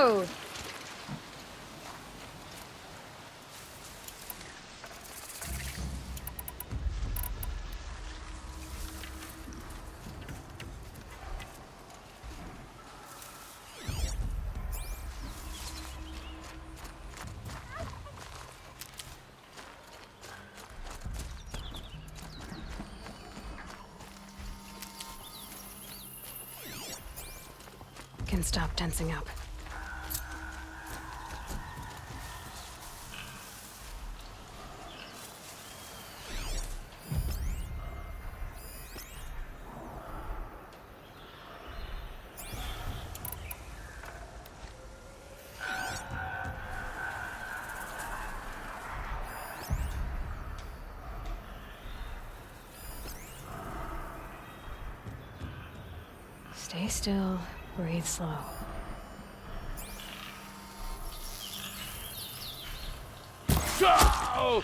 go! Can stop tensing up. Stay still, breathe slow. Go!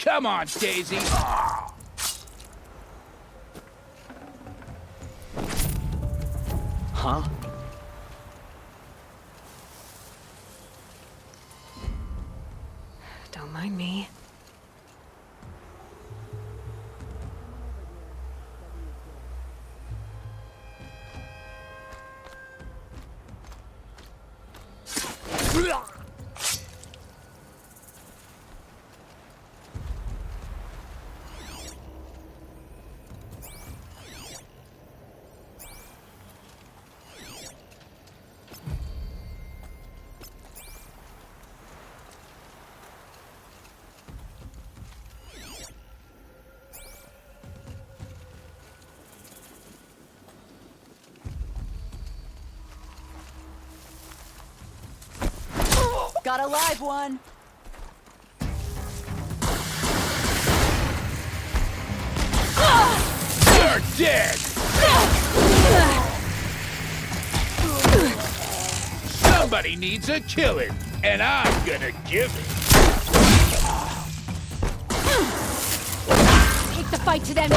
Come on, Daisy. Ah. Huh? Don't mind me. Got a live one. You're dead! Somebody needs a killing, and I'm gonna give it. Take the fight to them.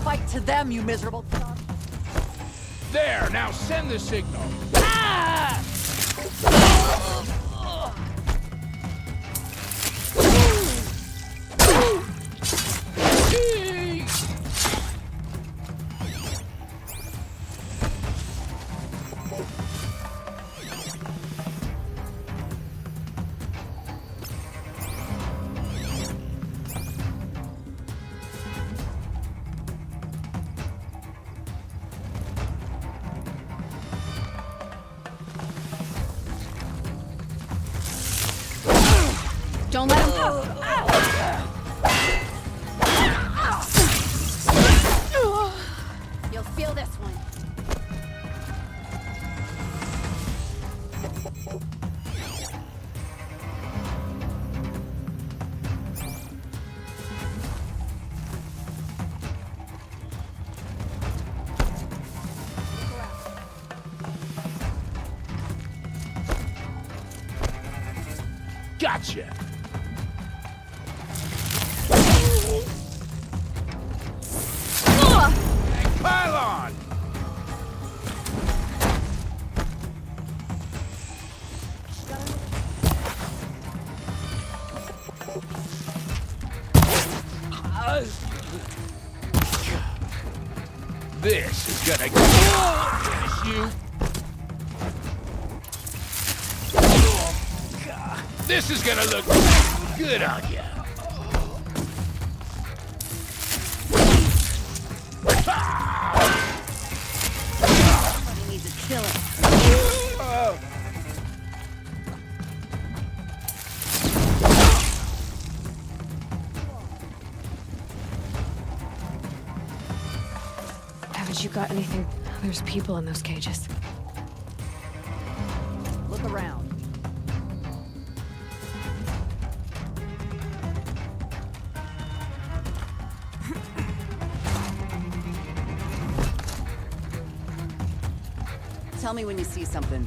Fight to them, you miserable. There, now send the signal. Don't let him go. You'll feel this one. Gotcha! Pylon! This is gonna finish you. This is gonna look good on you. Somebody needs a killing. Haven't you got anything? There's people in those cages. Look around. Tell me when you see something.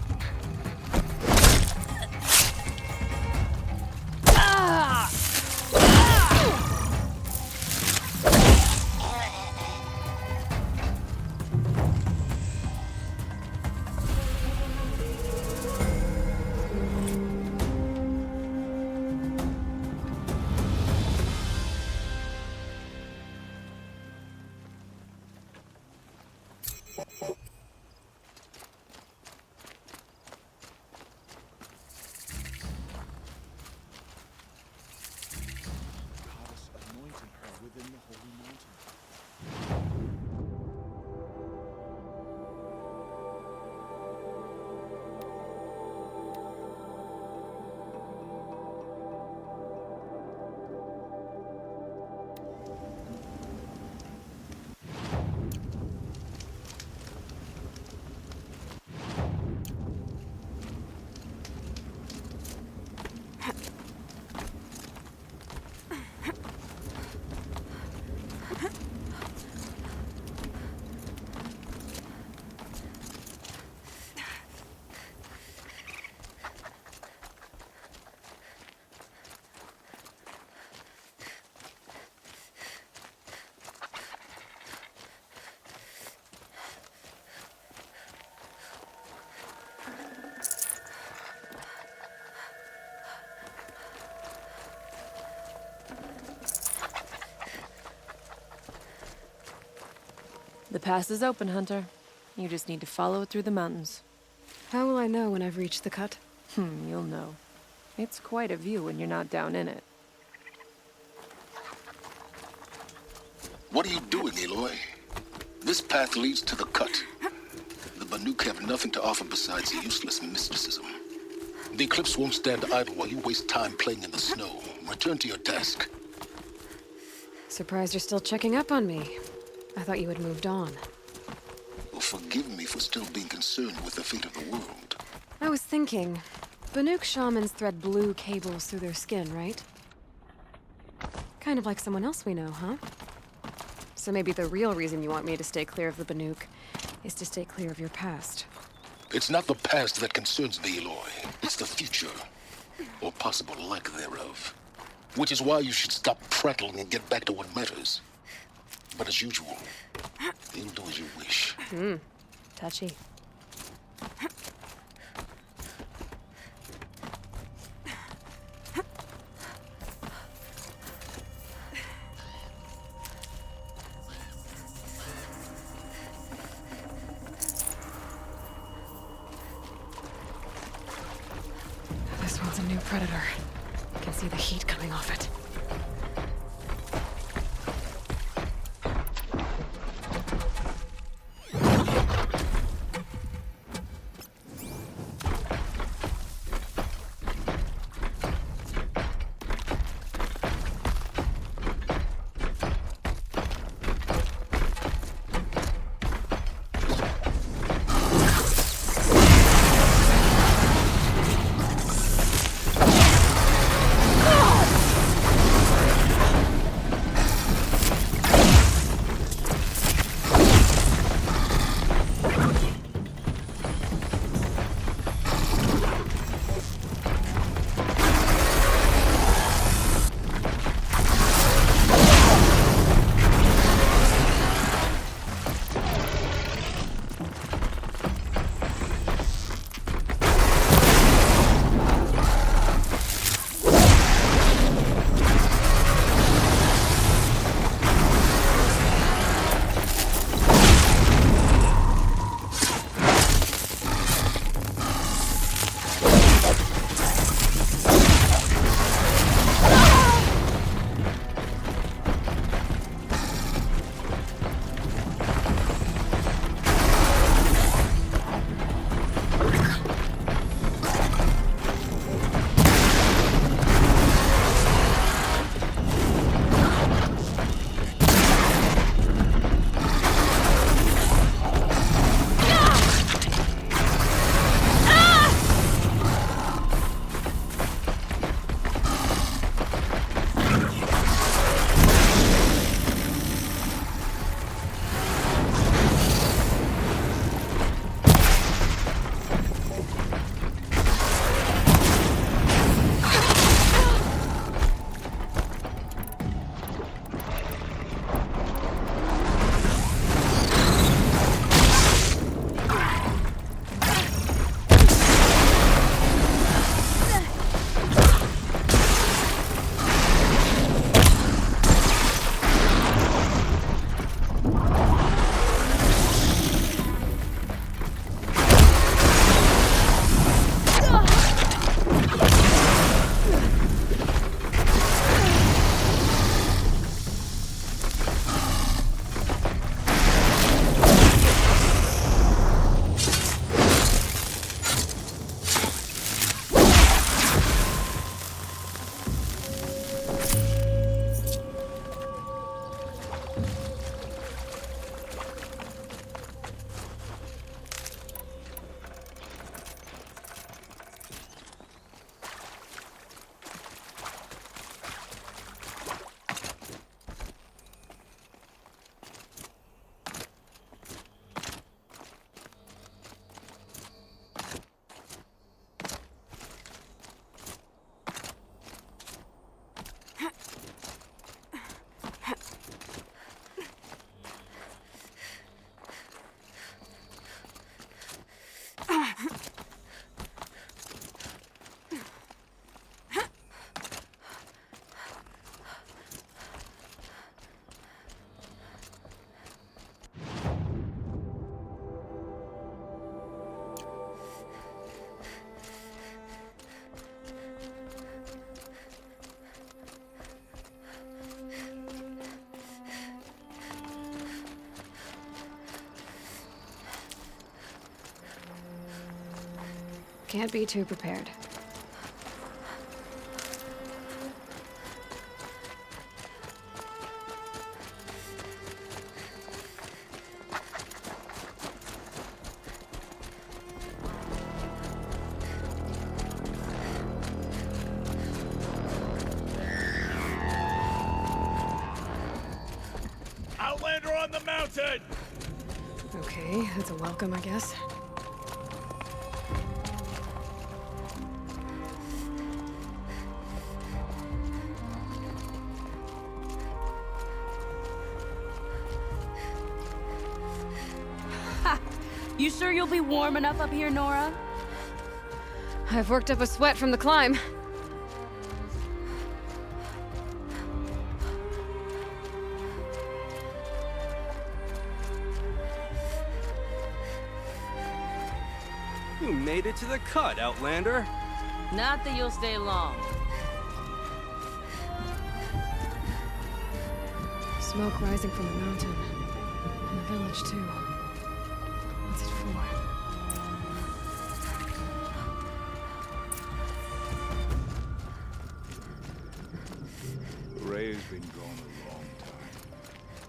The pass is open, Hunter. You just need to follow it through the mountains. How will I know when I've reached the cut? You'll know. It's quite a view when you're not down in it. What are you doing, Aloy? This path leads to the cut. The Banuk have nothing to offer besides useless mysticism. The Eclipse won't stand idle while you waste time playing in the snow. Return to your task. Surprised you're still checking up on me. I thought you had moved on. Well, forgive me for still being concerned with the fate of the world. I was thinking, Banuk shamans thread blue cables through their skin, right? Kind of like someone else we know, huh? So maybe the real reason you want me to stay clear of the Banuk is to stay clear of your past. It's not the past that concerns me, Aloy. It's the future. Or possible lack thereof. Which is why you should stop prattling and get back to what matters. But as usual, you'll do as you wish. Touchy. This one's a new predator. I can see the heat coming off it. Can't be too prepared. Outlander on the mountain! Okay, that's a welcome, I guess. You sure you'll be warm enough up here, Nora? I've worked up a sweat from the climb. You made it to the cut, Outlander. Not that you'll stay long. Smoke rising from the mountain. And the village, too. What's it for? Ray's been gone a long time.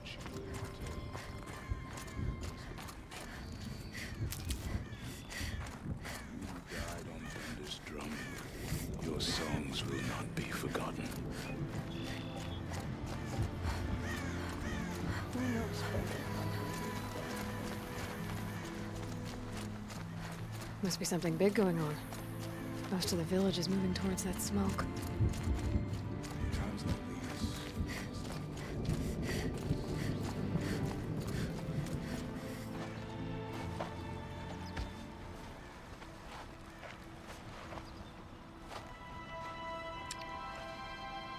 She will return. You died on Bender's drum. Your songs will not be forgotten. Must be something big going on. Most of the village is moving towards that smoke. Times like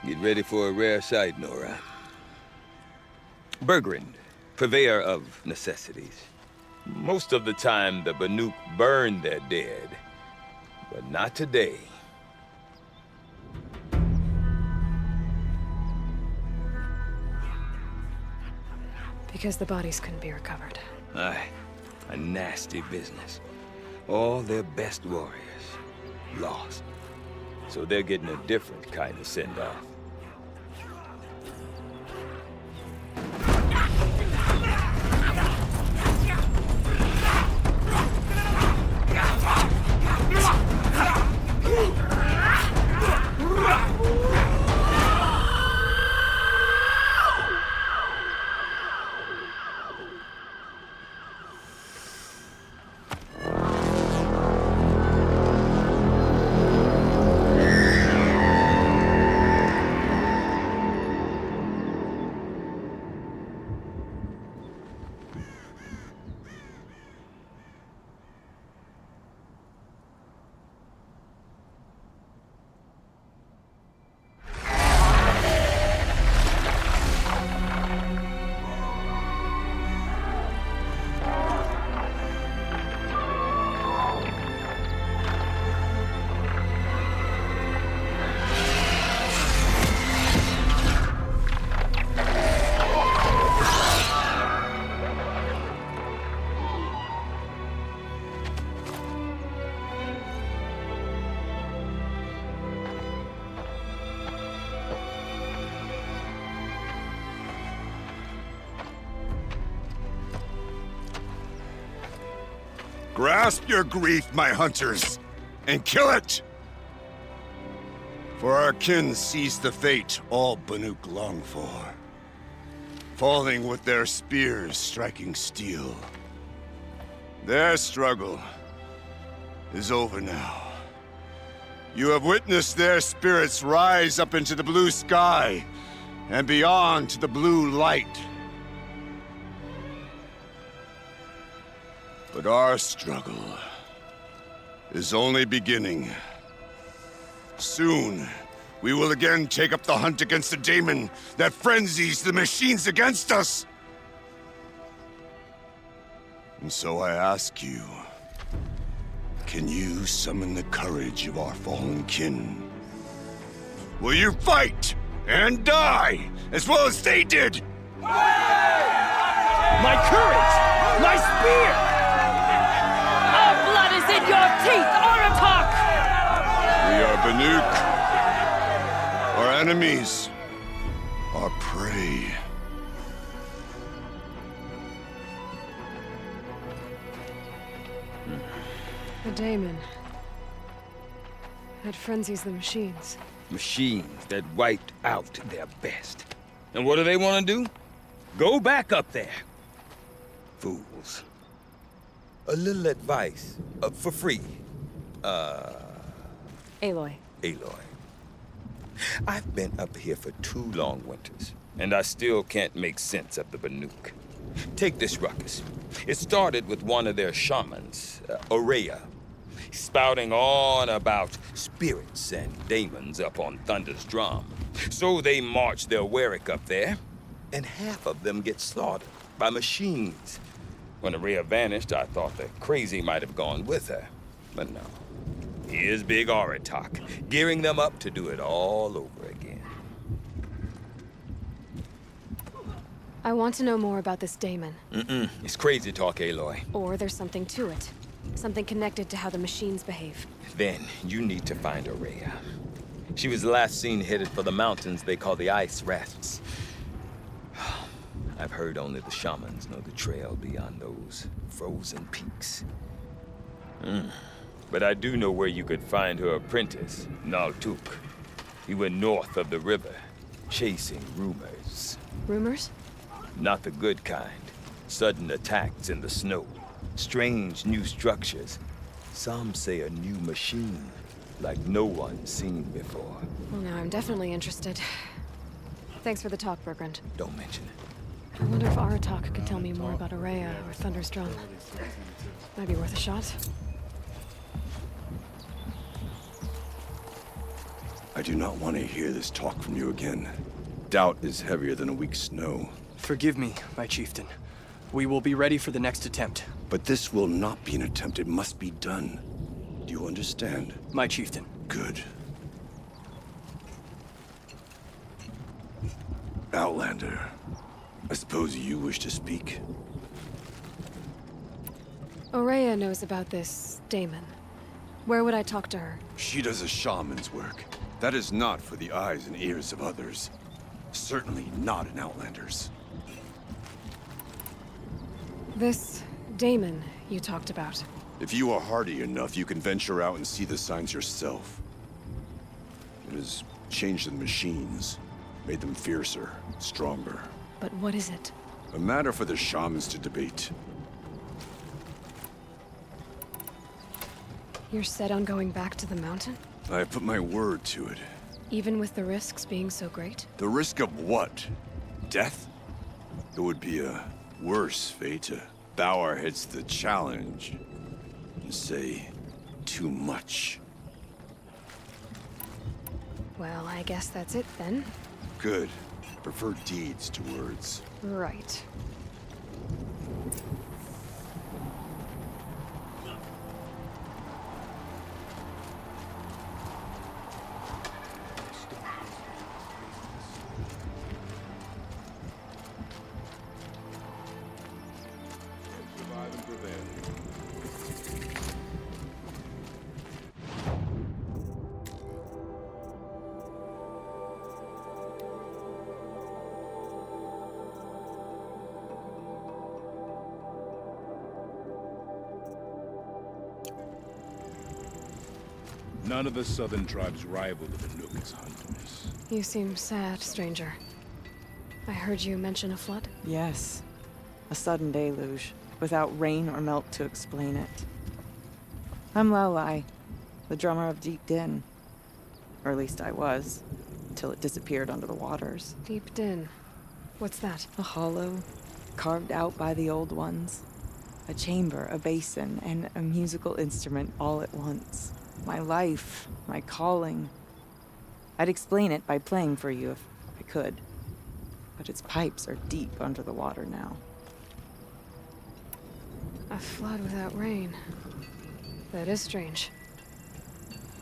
these. Get ready for a rare sight, Nora. Bergrind, purveyor of necessities. Most of the time, the Banuk burn their dead, but not today. Because the bodies couldn't be recovered. Aye, a nasty business. All their best warriors lost. So they're getting a different kind of send-off. Grasp your grief, my hunters, and kill it! For our kin sees the fate all Banuk long for. Falling with their spears striking steel. Their struggle is over now. You have witnessed their spirits rise up into the blue sky and beyond to the blue light. But our struggle is only beginning. Soon, we will again take up the hunt against the daemon that frenzies the machines against us. And so I ask you, can you summon the courage of our fallen kin? Will you fight and die as well as they did? My courage! My spear! Our blood is in your teeth, Oratok! Banuk, our enemies, our prey. The daemon. It frenzies the machines. Machines that wiped out their best. And what do they want to do? Go back up there. Fools. A little advice, for free. Aloy. Aloy. I've been up here for 2 long winters, and I still can't make sense of the Banuk. Take this ruckus. It started with one of their shamans, Aurea, spouting on about spirits and daemons up on Thunder's drum. So they march their Warwick up there, and half of them get slaughtered by machines. When Aurea vanished, I thought the crazy might have gone with her, but no. Here's Big Aratak, gearing them up to do it all over again. I want to know more about this daemon. It's crazy talk, Aloy. Or there's something to it. Something connected to how the machines behave. Then you need to find Aurea. She was last seen headed for the mountains they call the Ice Rests. I've heard only the shamans know the trail beyond those frozen peaks. But I do know where you could find her apprentice, Naltuk. He went north of the river, chasing rumors. Rumors? Not the good kind. Sudden attacks in the snow. Strange new structures. Some say a new machine, like no one's seen before. Well, now I'm definitely interested. Thanks for the talk, Bergrand. Don't mention it. I wonder if Aratak could tell me more about Aurea or Thunder's drum. Might be worth a shot. I do not want to hear this talk from you again. Doubt is heavier than a week's snow. Forgive me, my chieftain. We will be ready for the next attempt. But this will not be an attempt. It must be done. Do you understand? My chieftain. Good. Outlander, I suppose you wish to speak? Aurea knows about this daemon. Where would I talk to her? She does a shaman's work. That is not for the eyes and ears of others. Certainly not an Outlander's. This daemon you talked about. If you are hardy enough, you can venture out and see the signs yourself. It has changed the machines, made them fiercer, stronger. But what is it? A matter for the shamans to debate. You're set on going back to the mountain? I have put my word to it. Even with the risks being so great? The risk of what? Death? It would be a worse fate to bow our heads to the challenge and say too much. Well, I guess that's it then. Good. Prefer deeds to words. Right. Survive and prevail. None of the southern tribes rival the Banuk as hunters. You seem sad, stranger. I heard you mention a flood? Yes. A sudden deluge, without rain or melt to explain it. I'm Lelai, the drummer of Deep Din. Or at least I was, till it disappeared under the waters. Deep Din. What's that? A hollow, carved out by the old ones. A chamber, a basin, and a musical instrument all at once. My life, my calling. I'd explain it by playing for you if I could. But its pipes are deep under the water now. A flood without rain. That is strange.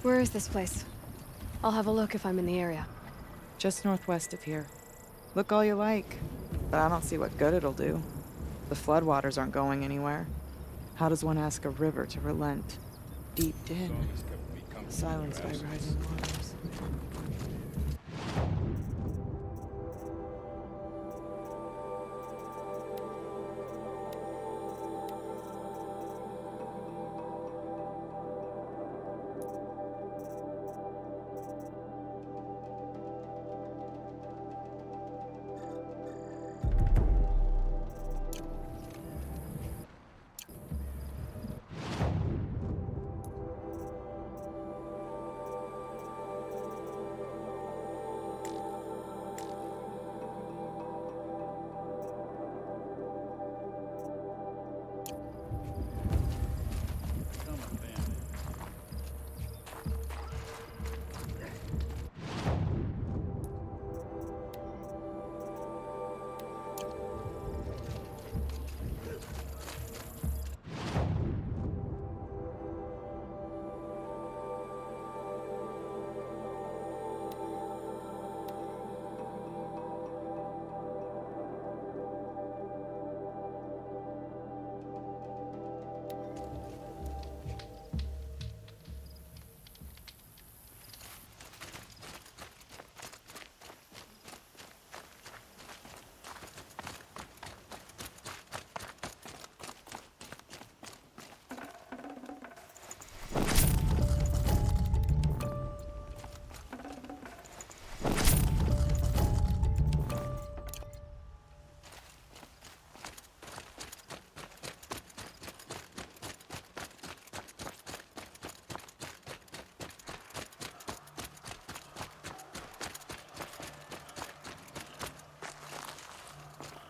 Where is this place? I'll have a look if I'm in the area. Just northwest of here. Look all you like, but I don't see what good it'll do. The floodwaters aren't going anywhere. How does one ask a river to relent? Deep Din. silenced by rising waters.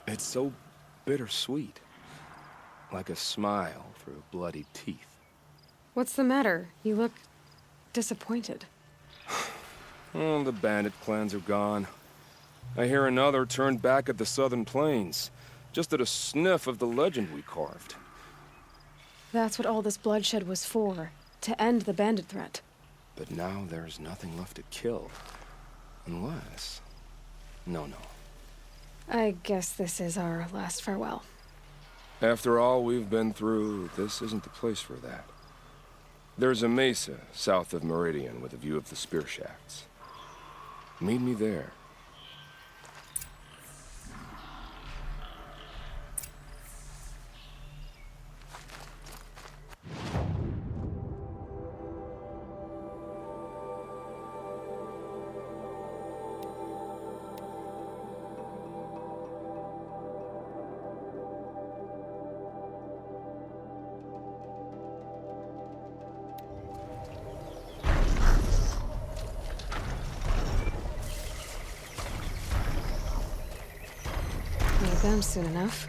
It's so bittersweet. Like a smile through bloody teeth. What's the matter? You look disappointed. Oh, the bandit clans are gone. I hear another turned back at the southern plains, just at a sniff of the legend we carved. That's what all this bloodshed was for, to end the bandit threat. But now there's nothing left to kill. Unless... No. I guess this is our last farewell. After all we've been through, this isn't the place for that. There's a mesa south of Meridian with a view of the spear shafts. Meet me there. Need them soon enough.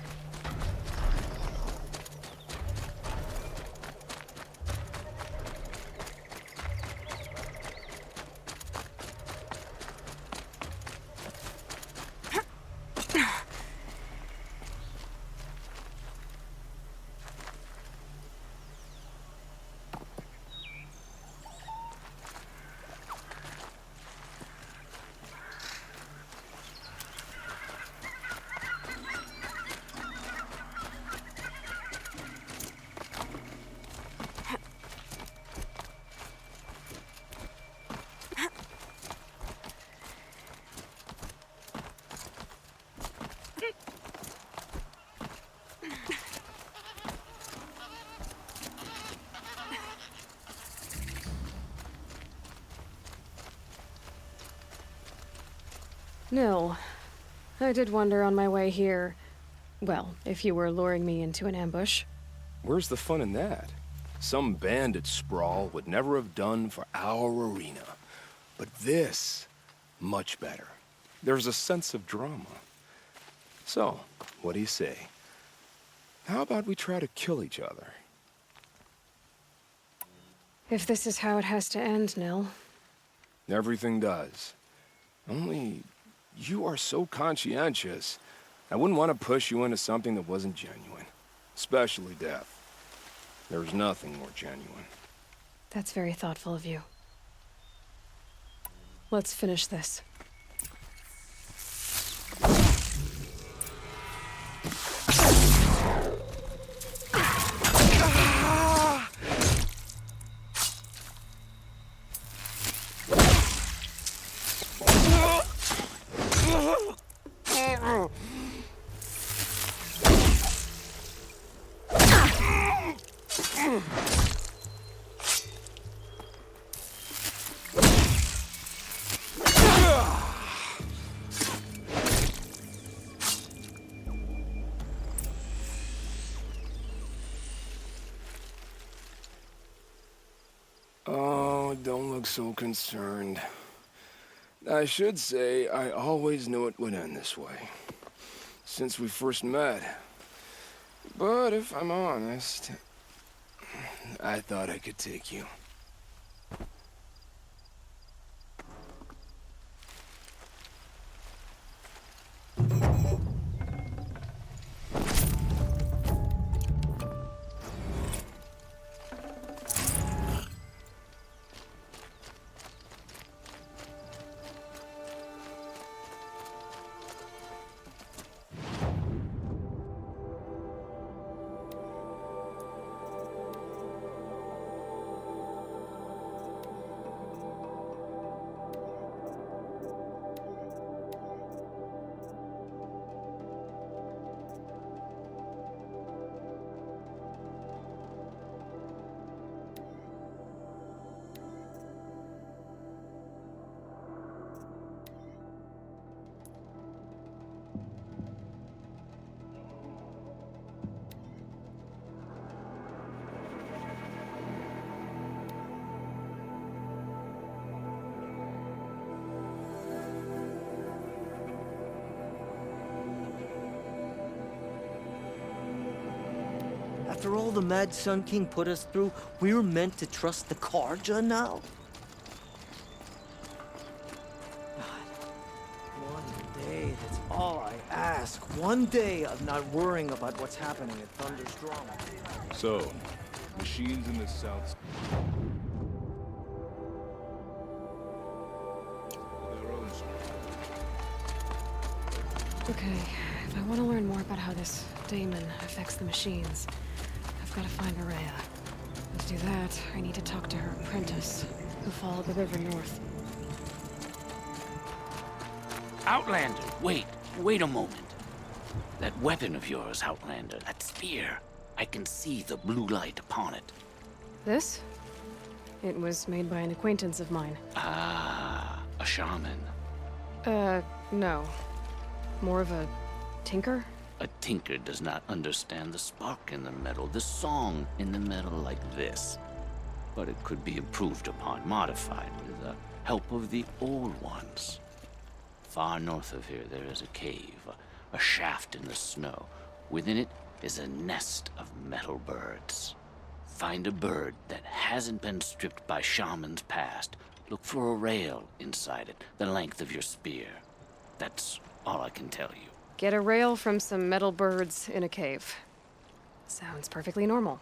Nil, I did wonder on my way here. Well, if you were luring me into an ambush. Where's the fun in that? Some bandit sprawl would never have done for our arena. But this, much better. There's a sense of drama. So, what do you say? How about we try to kill each other? If this is how it has to end, Nil. Everything does. Only, you are so conscientious. I wouldn't want to push you into something that wasn't genuine. Especially death. There's nothing more genuine. That's very thoughtful of you. Let's finish this. Oh, don't look so concerned. I should say, I always knew it would end this way. Since we first met. But if I'm honest, I thought I could take you. After all the Mad Sun King put us through, we're meant to trust the Karja now? God, one day, that's all I ask. One day of not worrying about what's happening at Thunder's Drama. So, machines in the south... their own Okay, if I want to learn more about how this daemon affects the machines, I've got to find Araya. And to do that, I need to talk to her apprentice, who followed the river north. Outlander, wait a moment. That weapon of yours, Outlander, that spear, I can see the blue light upon it. This? It was made by an acquaintance of mine. Ah, a shaman. No. More of a tinker? A tinker does not understand the spark in the metal, the song in the metal like this. But it could be improved upon, modified with the help of the old ones. Far north of here there is a cave, a shaft in the snow. Within it is a nest of metal birds. Find a bird that hasn't been stripped by shamans past. Look for a rail inside it, the length of your spear. That's all I can tell you. Get a rail from some metal birds in a cave. Sounds perfectly normal.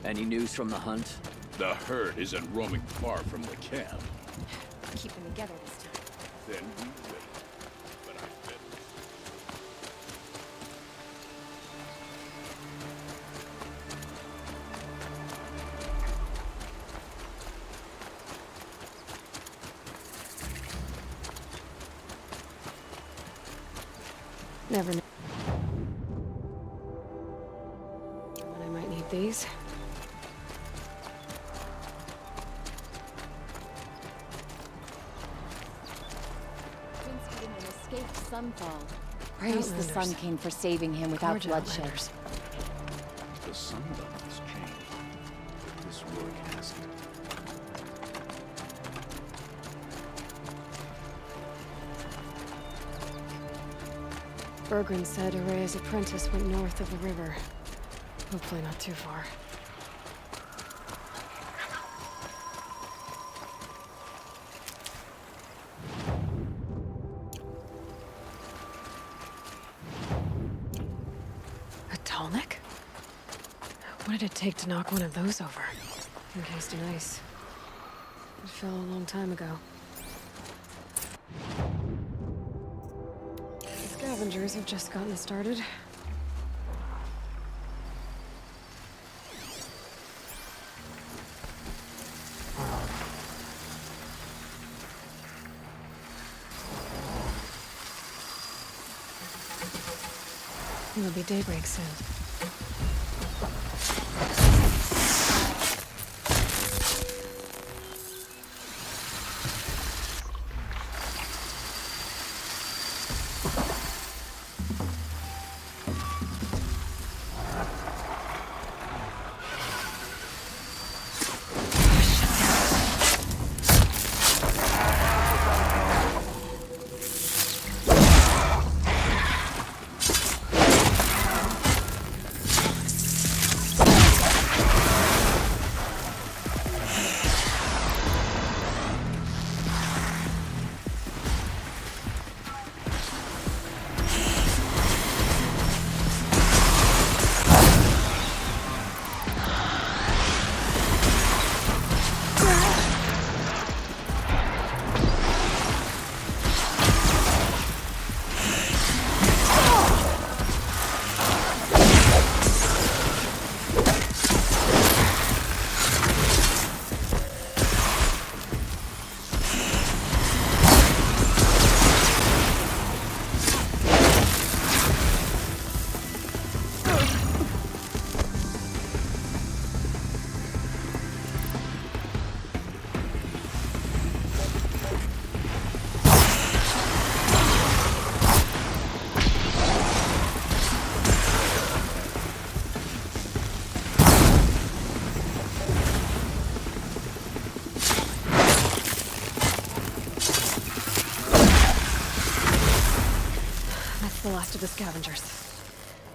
Any news from the hunt? The herd isn't roaming far from the camp. Keep them together this time. Then we wait. But I bet... Never know when I might need these. Sunfall. Praise the Sun King for saving him without bloodshed. The sundial has changed, but this work hasn't. Bergren said Araya's apprentice went north of the river. Hopefully not too far. What did it take to knock one of those over? Encased in ice. It fell a long time ago. The scavengers have just gotten started. It'll be daybreak soon. The last of the scavengers.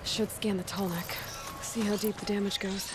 Should scan the tall neck. See how deep the damage goes.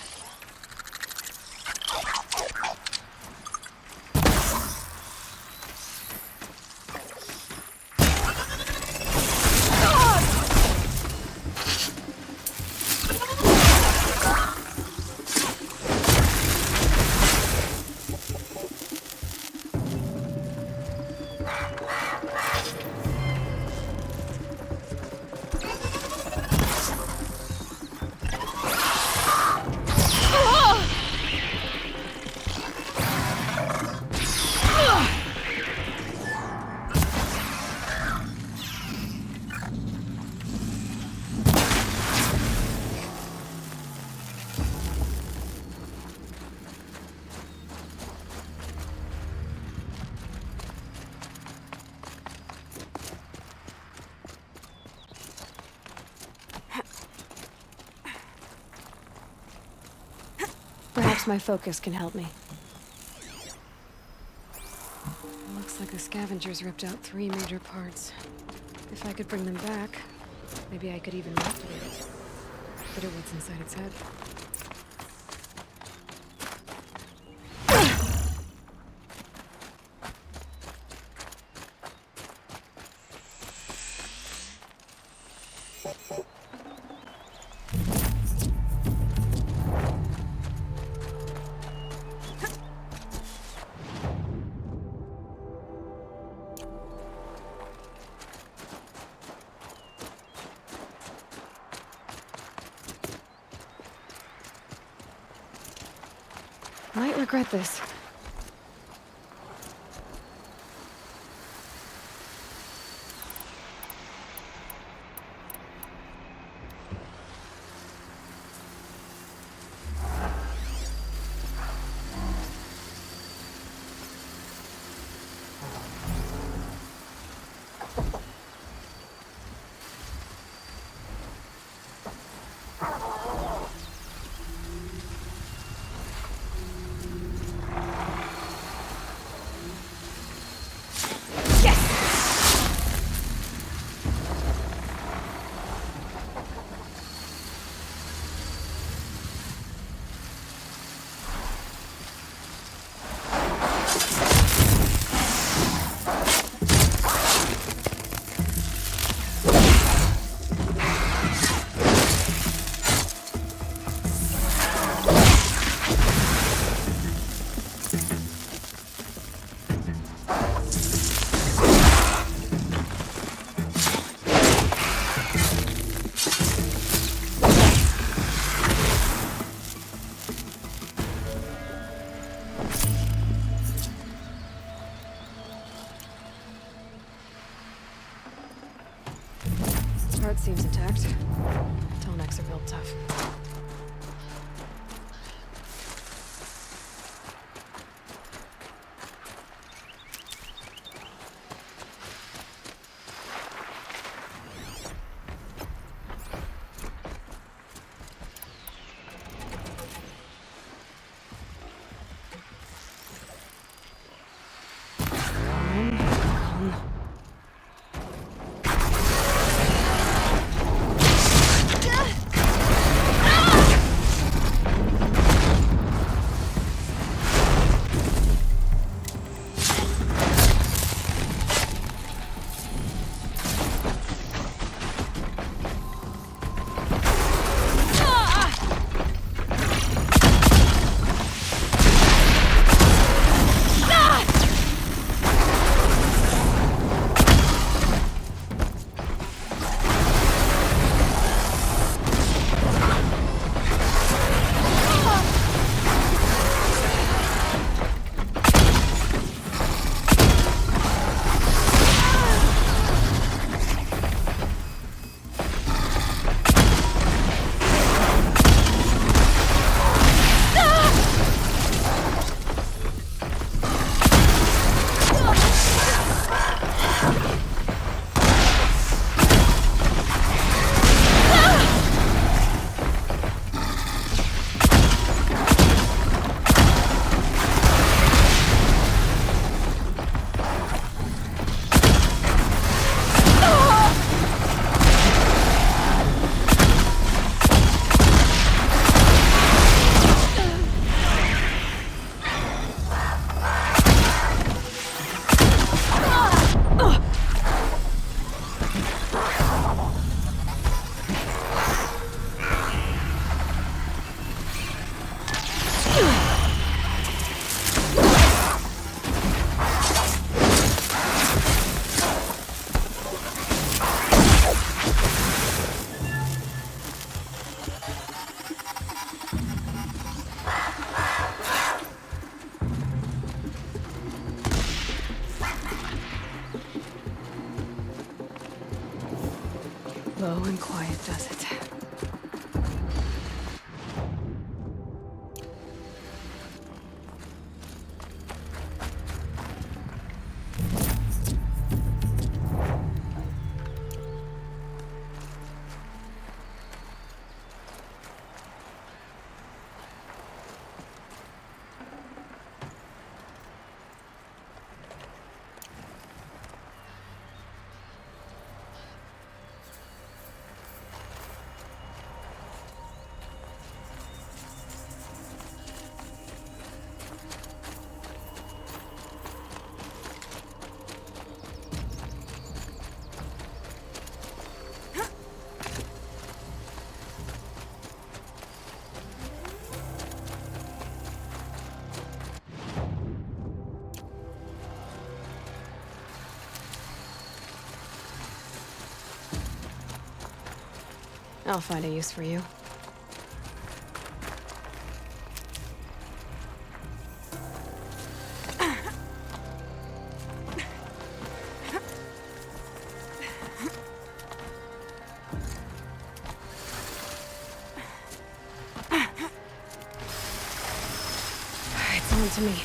Perhaps my focus can help me. Looks like the scavengers ripped out 3 major parts. If I could bring them back, maybe I could even activate it. But what's inside its head? Might regret this. seems intact. Tallnecks are built tough. Low and quiet does it. I'll find a use for you. It's on to me.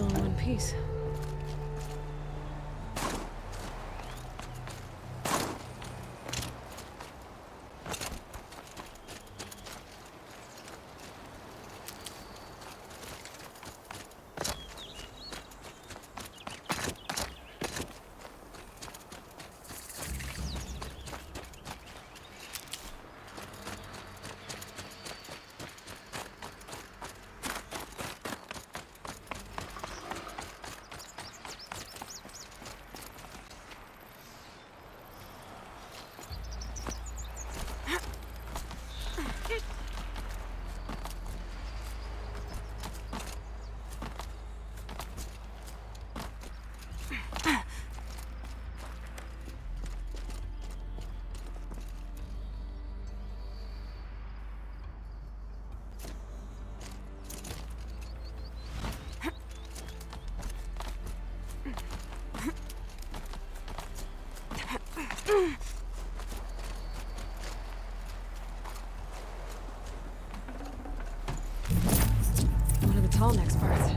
still in one piece. One of the tall next parts.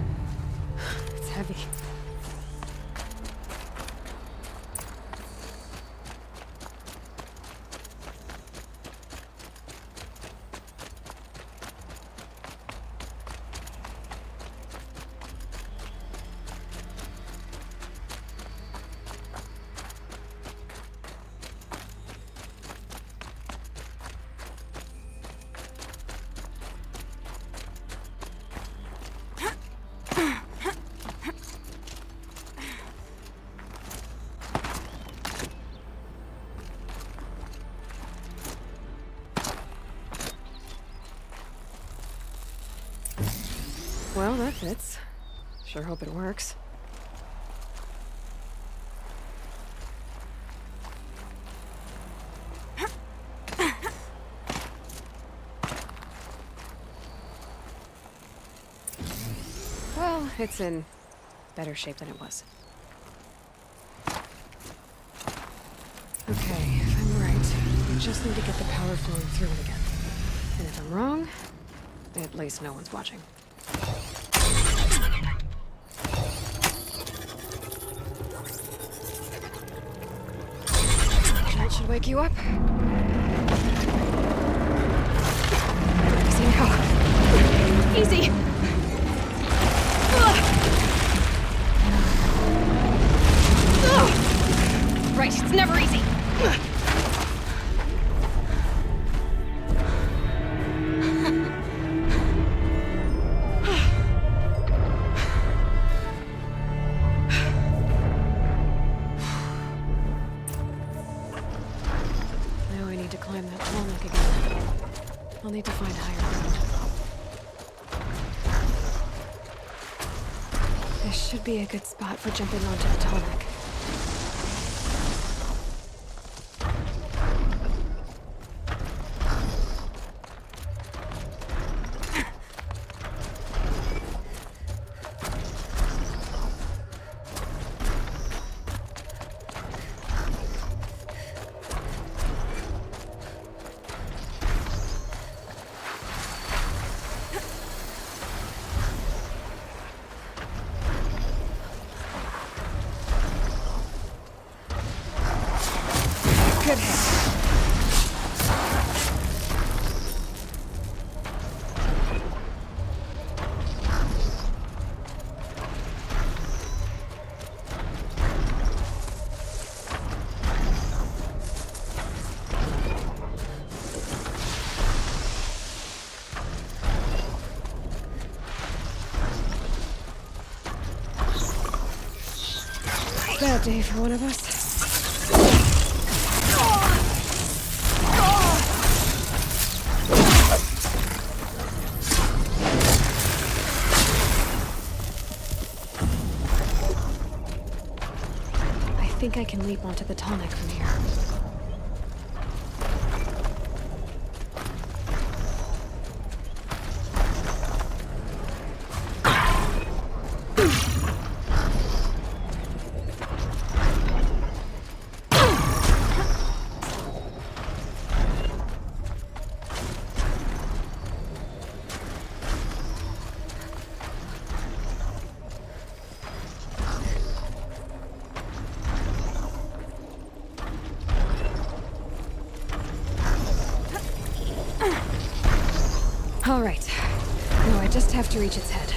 It's heavy. Well, that fits. Sure hope it works. Well, it's in better shape than it was. Okay, if I'm right, we just need to get the power flowing through it again. And if I'm wrong, at least no one's watching. That should wake you up. Easy now. Easy. Right, it's never easy. Now I need to climb that tall neck again. I'll need to find higher ground. This should be a good spot for jumping onto the tall neck. Good hit. Bad day for one of us. I think I can leap onto the tall neck from here. All right. No, I just have to reach its head.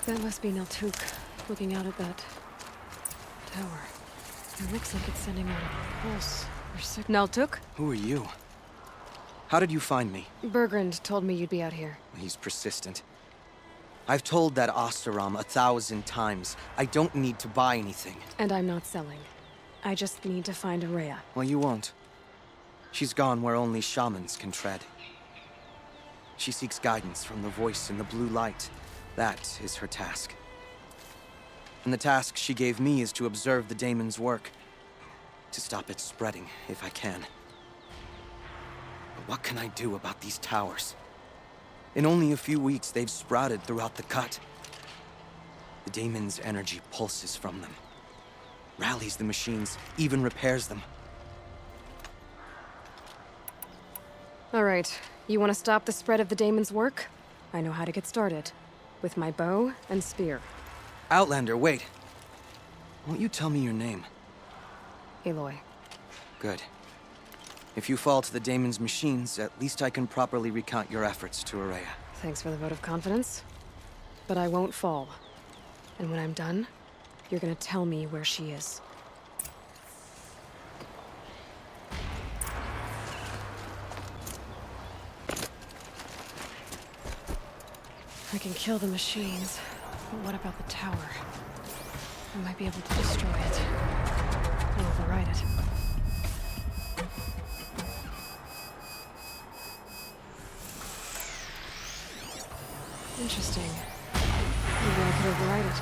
That must be Naltuk, looking out at that tower. It looks like it's sending out a pulse or Naltuk? Who are you? How did you find me? Bergrand told me you'd be out here. He's persistent. I've told that Osteram 1,000 times. I don't need to buy anything. And I'm not selling. I just need to find Araya. Well, you won't. She's gone where only shamans can tread. She seeks guidance from the voice in the blue light. That is her task. And the task she gave me is to observe the daemon's work. To stop it spreading, if I can. But what can I do about these towers? In only a few weeks, they've sprouted throughout the cut. The daemon's energy pulses from them. Rallies the machines, even repairs them. All right. You want to stop the spread of the daemon's work? I know how to get started. With my bow and spear. Outlander, wait. Won't you tell me your name? Aloy. Good. If you fall to the daemon's machines, at least I can properly recount your efforts to Araya. Thanks for the vote of confidence. But I won't fall. And when I'm done, you're gonna tell me where she is. I can kill the machines, but what about the tower? I might be able to destroy it. And override it. Interesting. Maybe I could override it.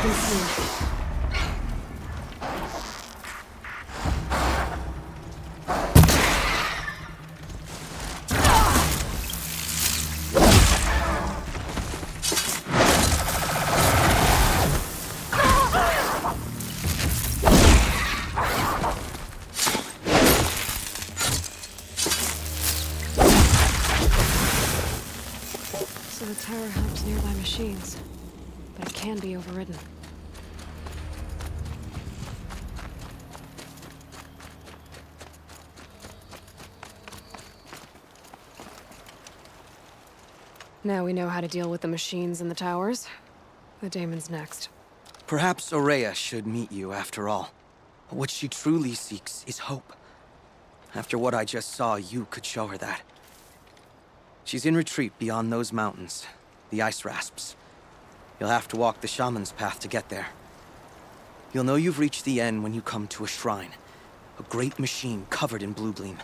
looking smooth. So the tower helps nearby machines, but it can be overridden. Now we know how to deal with the machines and the towers. The daemon's next. Perhaps Aurea should meet you after all. What she truly seeks is hope. After what I just saw, you could show her that. She's in retreat beyond those mountains, the ice rasps. You'll have to walk the shaman's path to get there. You'll know you've reached the end when you come to a shrine, a great machine covered in blue gleam.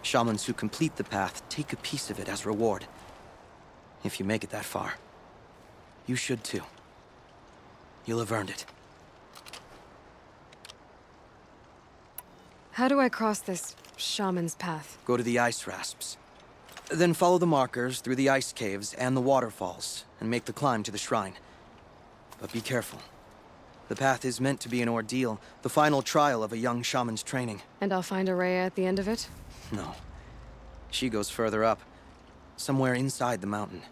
Shamans who complete the path take a piece of it as reward. If you make it that far, you should too. You'll have earned it. How do I cross this shaman's path? Go to the ice rasps. Then follow the markers through the ice caves and the waterfalls, and make the climb to the shrine. But be careful. The path is meant to be an ordeal, the final trial of a young shaman's training. And I'll find Aurea at the end of it? No. She goes further up, somewhere inside the mountain.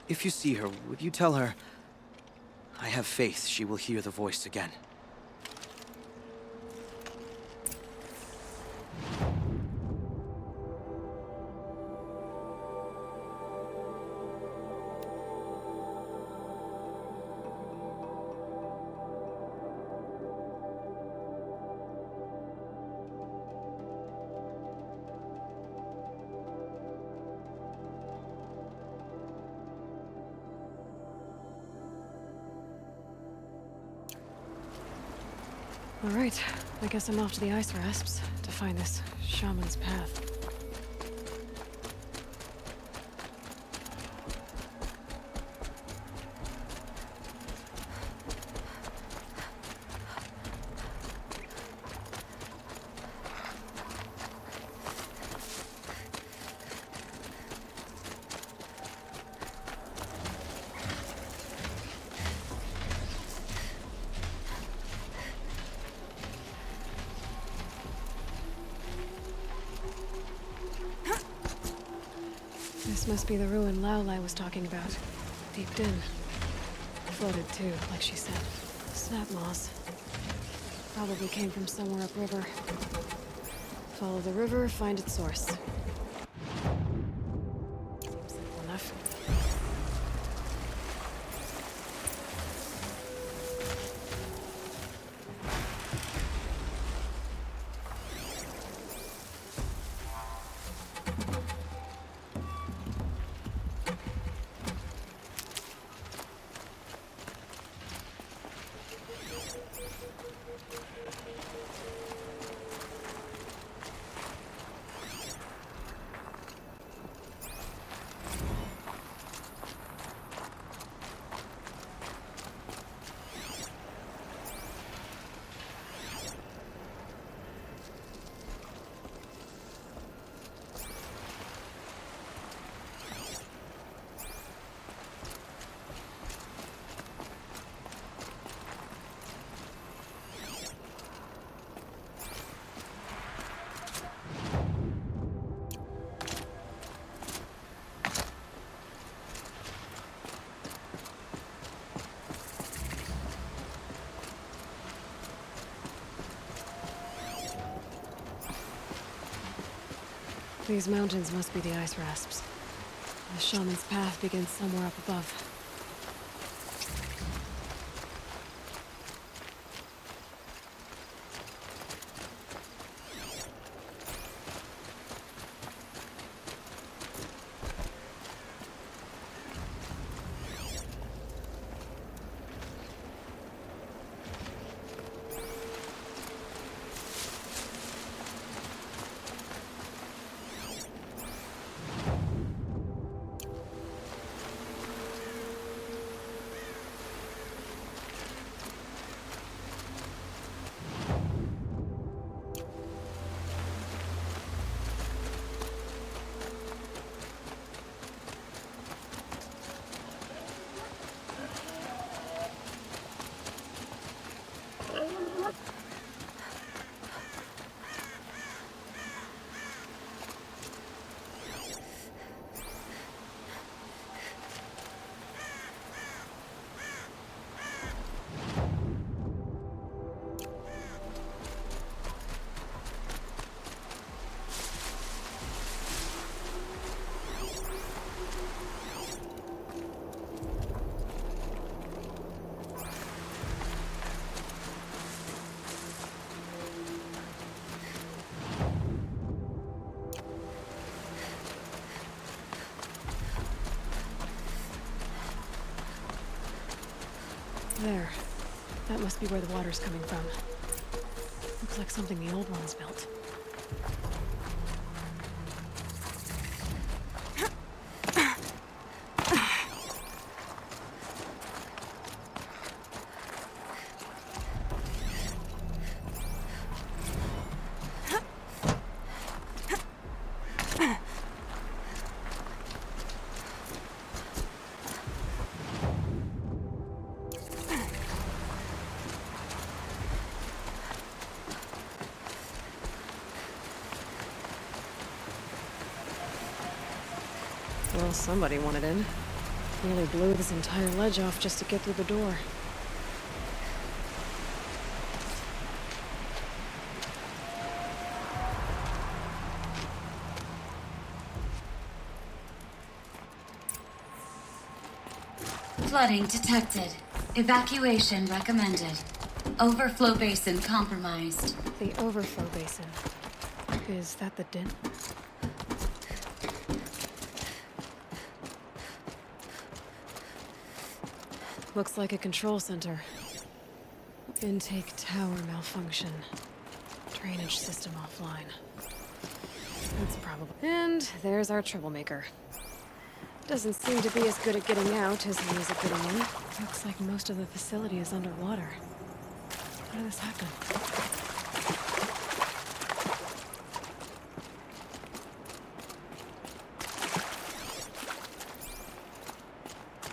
If you see her, would you tell her, I have faith she will hear the voice again. All right, I guess I'm off to the ice rasps to find this shaman's path. This must be the ruin Laolai was talking about. Deeped in. Floated too, like she said. Snap moss. Probably came from somewhere upriver. Follow the river, find its source. Seems simple enough. These mountains must be the ice rasps. The shaman's path begins somewhere up above. there. That must be where the water's coming from. Looks like something the old ones built. Well, somebody wanted in. Nearly blew this entire ledge off just to get through the door. Flooding detected. Evacuation recommended. Overflow basin compromised. The overflow basin. Is that the den? Looks like a control center. Intake tower malfunction. Drainage system offline. That's probably... And there's our troublemaker. Doesn't seem to be as good at getting out as he is at getting in. Looks like most of the facility is underwater. How did this happen?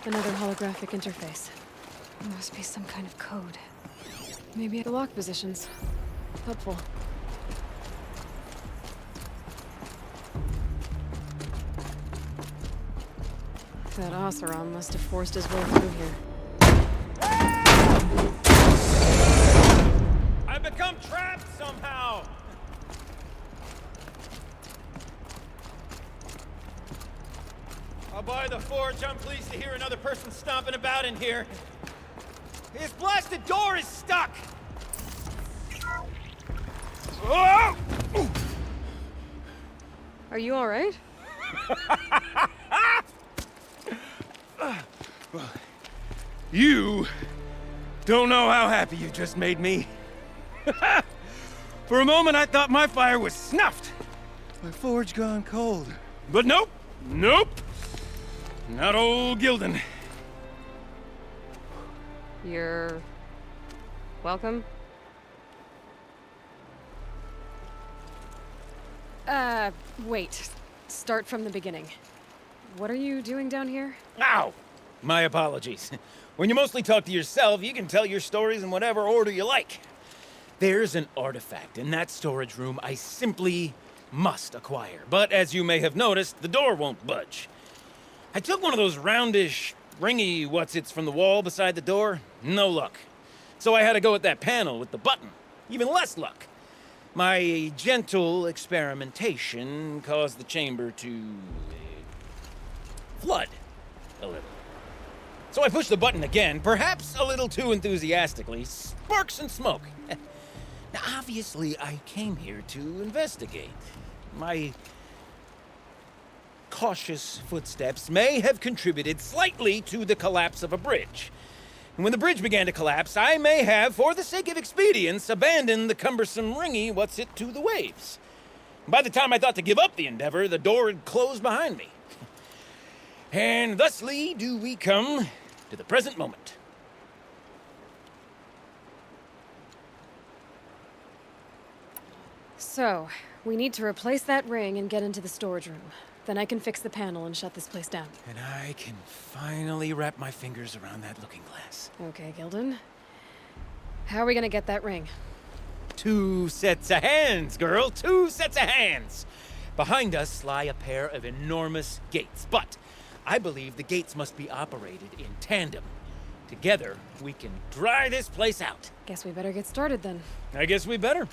Another holographic interface. Must be some kind of code. Maybe the lock positions. Helpful. That Oseram must have forced his way through here. I've become trapped somehow! I'll buy the forge. I'm pleased to hear another person stomping about in here. His blasted door is stuck! Oh! Are you alright? Well, you don't know how happy you just made me. For a moment, I thought my fire was snuffed. My forge gone cold. But nope, nope. Not old Gildan. You're... welcome? Wait. Start from the beginning. What are you doing down here? Ow! My apologies. When you mostly talk to yourself, you can tell your stories in whatever order you like. There's an artifact in that storage room I simply must acquire. But as you may have noticed, the door won't budge. I took one of those roundish, ringy what's-its from the wall beside the door. No luck. So I had to go with that panel with the button. Even less luck. My gentle experimentation caused the chamber to... flood a little. So I pushed the button again, perhaps a little too enthusiastically. Sparks and smoke. Now, obviously, I came here to investigate. My cautious footsteps may have contributed slightly to the collapse of a bridge. And when the bridge began to collapse, I may have, for the sake of expedience, abandoned the cumbersome ringy what's-it to the waves. By the time I thought to give up the endeavor, the door had closed behind me. And thusly do we come to the present moment. So, we need to replace that ring and get into the storage room. Then I can fix the panel and shut this place down. And I can finally wrap my fingers around that looking glass. Okay, Gildan. How are we gonna get that ring? 2 sets of hands, girl. 2 sets of hands. Behind us lie a pair of enormous gates, but I believe the gates must be operated in tandem. Together, we can dry this place out. Guess we better get started then. I guess we better.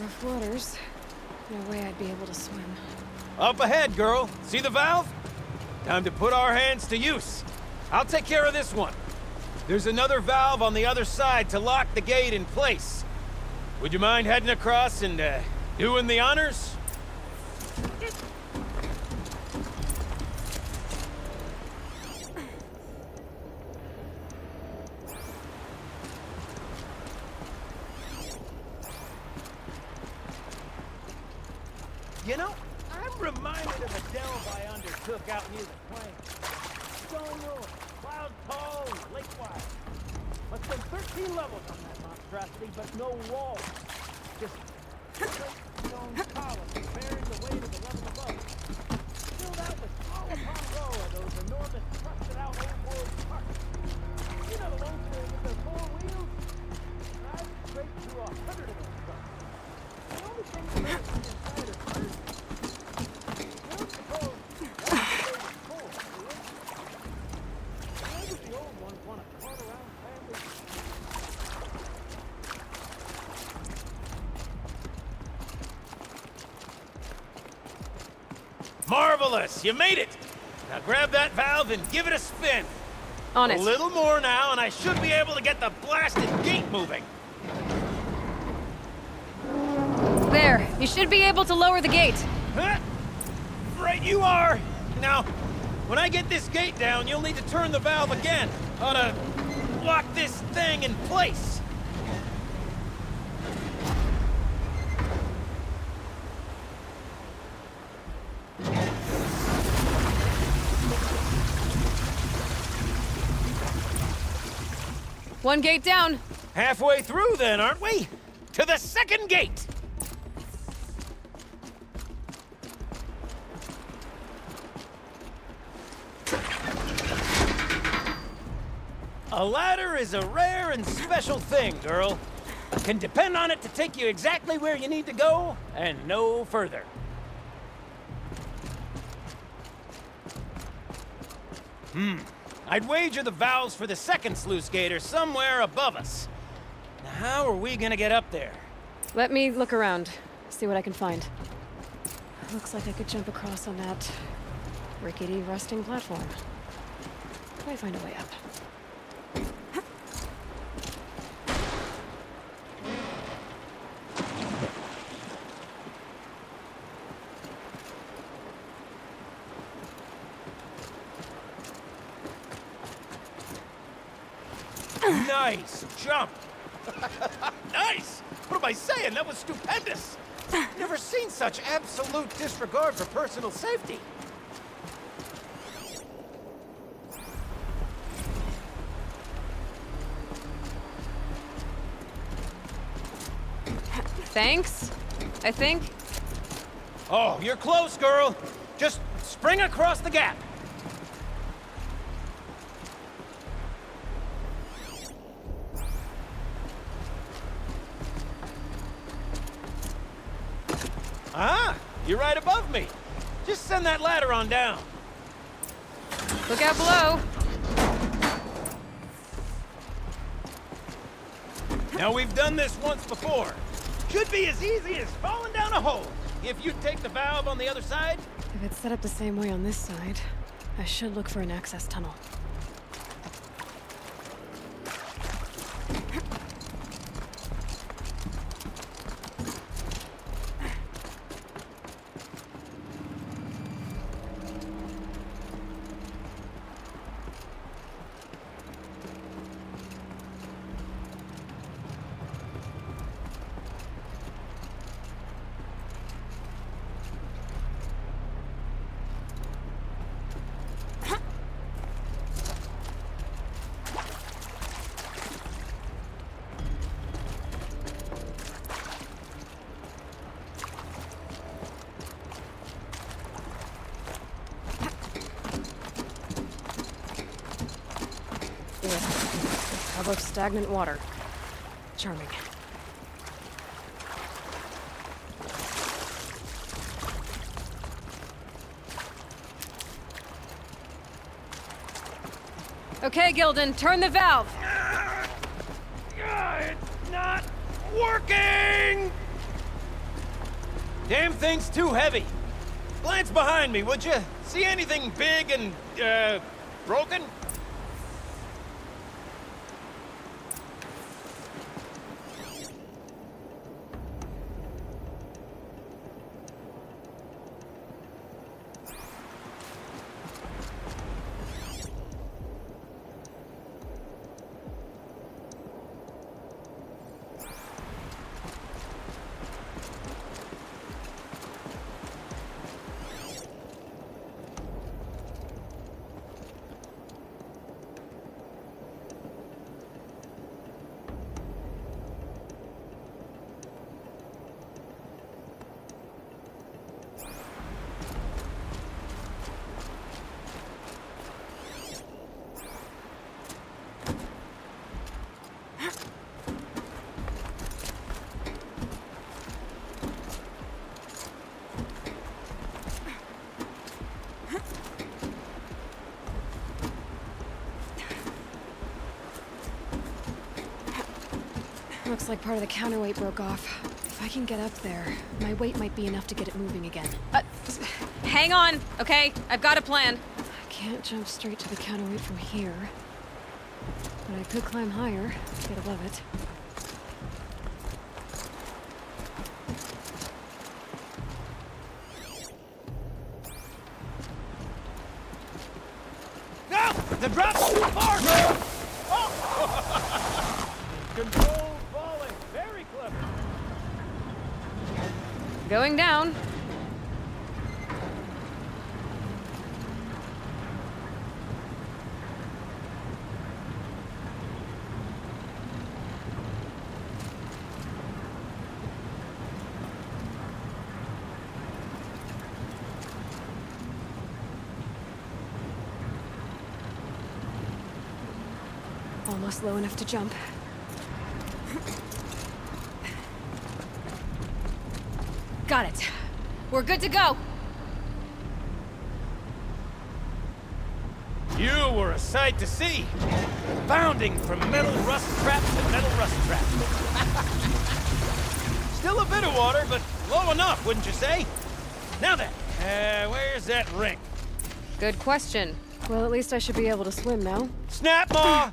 Rough waters. No way I'd be able to swim. Up ahead, girl. See the valve? Time to put our hands to use. I'll take care of this one. There's another valve on the other side to lock the gate in place. Would you mind heading across and, doing the honors? You know, I'm reminded of a delve I undertook out near the plain. Stone ruins, cloud tall, and lake wide. Must have been 13 levels on that monstrosity, but no walls. Just straight stone columns bearing the weight of the level above. Filled out with row upon row of those enormous crusted-out old-world parts. You know the ones with their 4 wheels? Drive straight through 100 of those trucks. The only thing you notice inside are birds. You don't suppose that's what they were for, do you? Maybe the old ones want to cart around families. Marvelous! You made it! Now grab that valve and give it a spin. On it. A little more now, and I should be able to get the blasted gate moving. There. You should be able to lower the gate. Huh? Right you are! Now, when I get this gate down, you'll need to turn the valve again. Ought to lock this thing in place. One gate down. Halfway through then, aren't we? To the second gate! A ladder is a rare and special thing, girl. Can depend on it to take you exactly where you need to go, and no further. I'd wager the valves for the second sluice gate are somewhere above us. Now, how are we gonna get up there? Let me look around, see what I can find. Looks like I could jump across on that rickety, rusting platform. Try to find a way up. Nice jump! Nice! What am I saying? That was stupendous! Never seen such absolute disregard for personal safety. Thanks, I think. Oh, you're close, girl. Just spring across the gap. Ah, you're right above me. Just send that ladder on down. Look out below. Now, we've done this once before. Should be as easy as falling down a hole. If you take the valve on the other side. If it's set up the same way on this side, I should look for an access tunnel. How about stagnant water? Charming. Okay, Gildan, turn the valve. It's not working! Damn thing's too heavy. Glance behind me, would you? See anything big and, broken? Looks like part of the counterweight broke off. If I can get up there, my weight might be enough to get it moving again. Hang on, okay? I've got a plan. I can't jump straight to the counterweight from here. But I could climb higher, get above it. No! The drop's too far! Oh. Controlled falling. Very clever. Going down. Almost low enough to jump. Got it. We're good to go. You were a sight to see. Bounding from metal rust trap to metal rust trap. Still a bit of water, but low enough, wouldn't you say? Now then, where's that ring? Good question. Well, at least I should be able to swim now. Snap maw!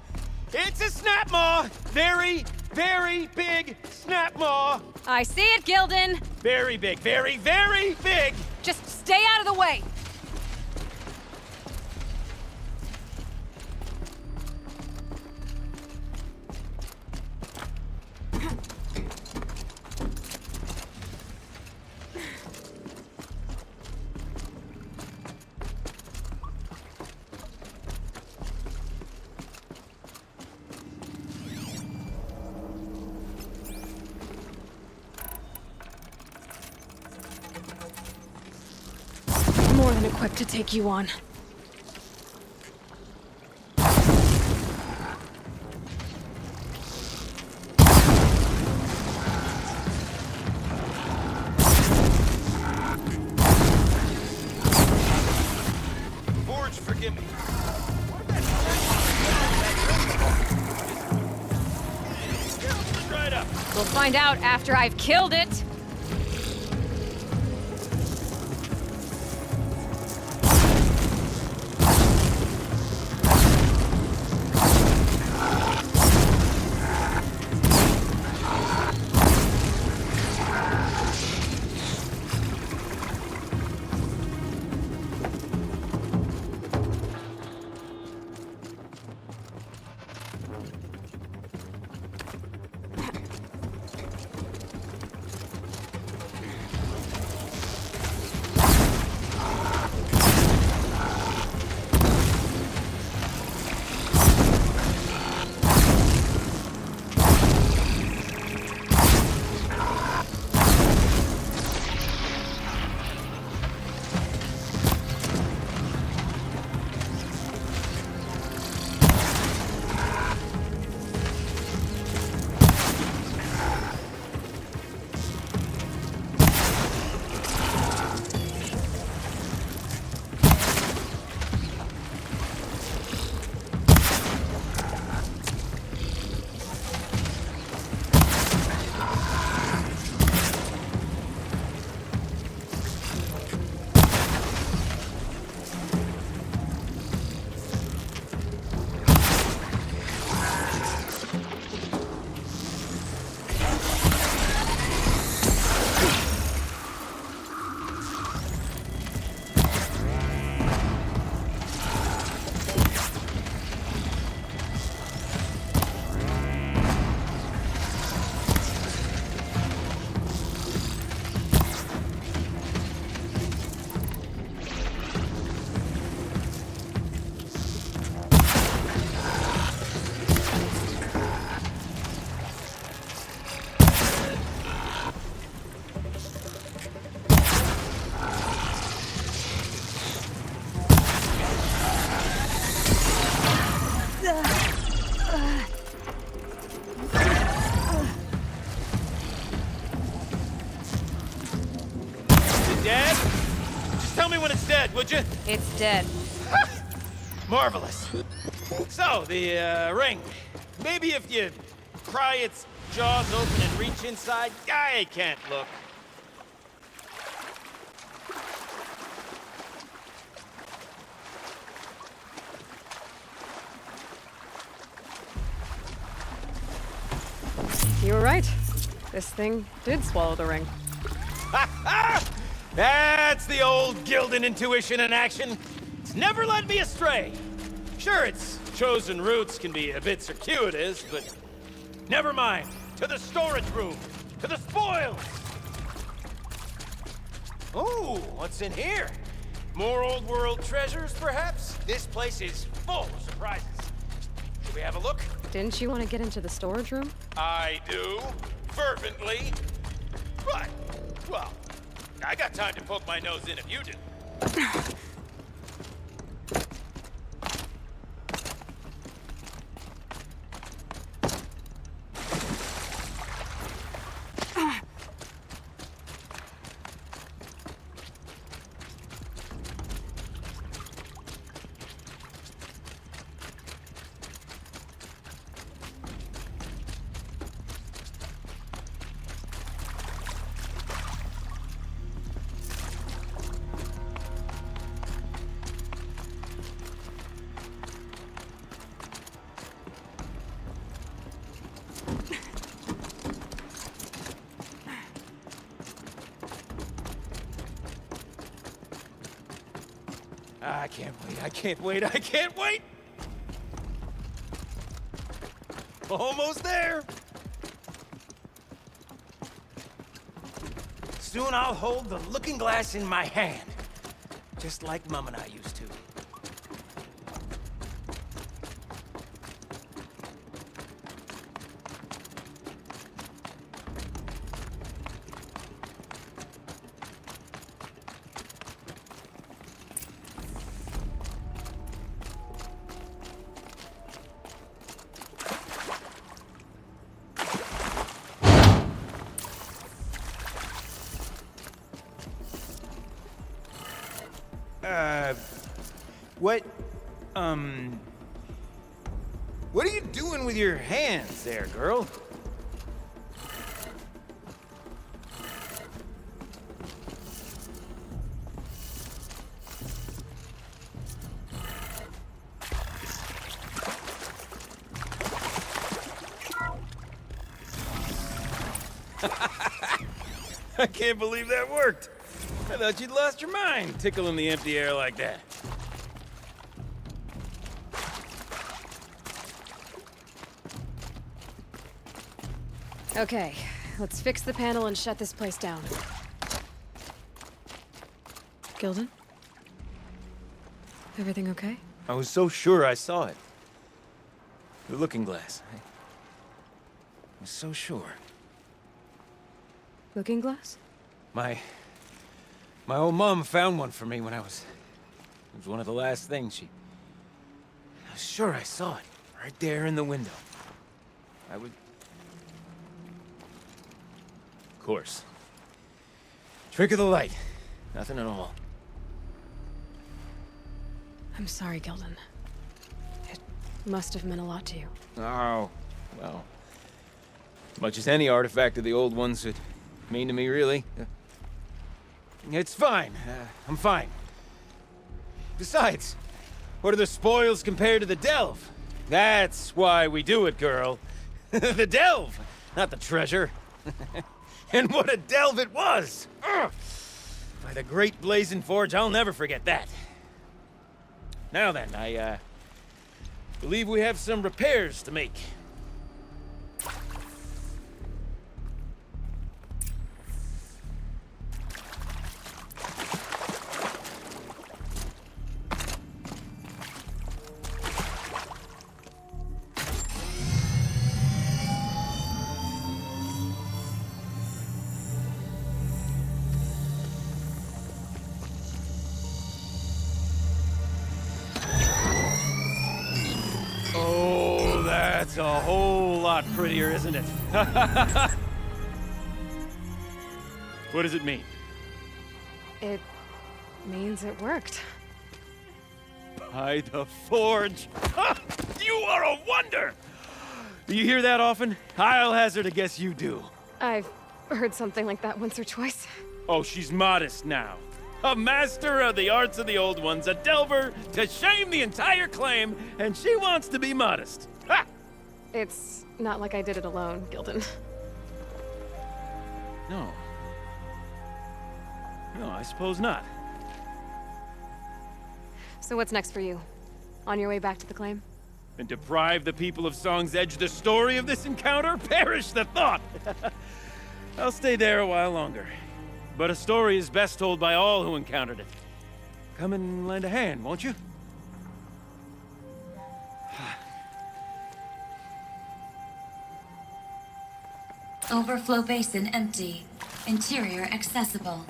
It's a snap maw! Very, very big snap maw! I see it, Gildan. Very big, very, very big! Just stay out of the way. More than equipped to take you on. Forge, forgive me. Right up. We'll find out after I've killed it. Would you? It's dead. Marvelous. So, the ring. Maybe if you pry its jaws open and reach inside? I can't look. You were right. This thing did swallow the ring. That's the old Gildan intuition in action. It's never led me astray. Sure, its chosen routes can be a bit circuitous, but never mind. To the storage room. To the spoils. Ooh, what's in here? More old world treasures, perhaps? This place is full of surprises. Should we have a look? Didn't you want to get into the storage room? I do, fervently. But, well, I got time to poke my nose in if you do. I can't wait, I can't wait, I can't wait! Almost there! Soon I'll hold the looking glass in my hand, just like Mum and I used to. What are you doing with your hands there, girl? I can't believe that worked. I thought you'd lost your mind, tickling the empty air like that. Okay, let's fix the panel and shut this place down. Gildan? Everything okay? I was so sure I saw it. The looking glass. I was so sure. Looking glass? My old mom found one for me when I was... It was one of the last things she... I was sure I saw it. Right there in the window. I would... Of course. Trick of the light. Nothing at all. I'm sorry, Gildan. It must have meant a lot to you. Oh, well... As much as any artifact of the old ones would mean to me, really. It's fine. I'm fine. Besides, what are the spoils compared to the delve? That's why we do it, girl. The delve, not the treasure. And what a delve it was! Ugh. By the great Blazing Forge, I'll never forget that. Now then, I believe we have some repairs to make. That's a whole lot prettier, isn't it? What does it mean? It means it worked. By the Forge! You are a wonder! Do you hear that often? I'll hazard a guess you do. I've heard something like that once or twice. Oh, she's modest now. A master of the arts of the old ones, a delver to shame the entire claim, and she wants to be modest. Ha! It's not like I did it alone, Gildan. No. No, I suppose not. So what's next for you? On your way back to the claim? And deprive the people of Song's Edge the story of this encounter? Perish the thought! I'll stay there a while longer. But a story is best told by all who encountered it. Come and lend a hand, won't you? Overflow basin empty. Interior accessible.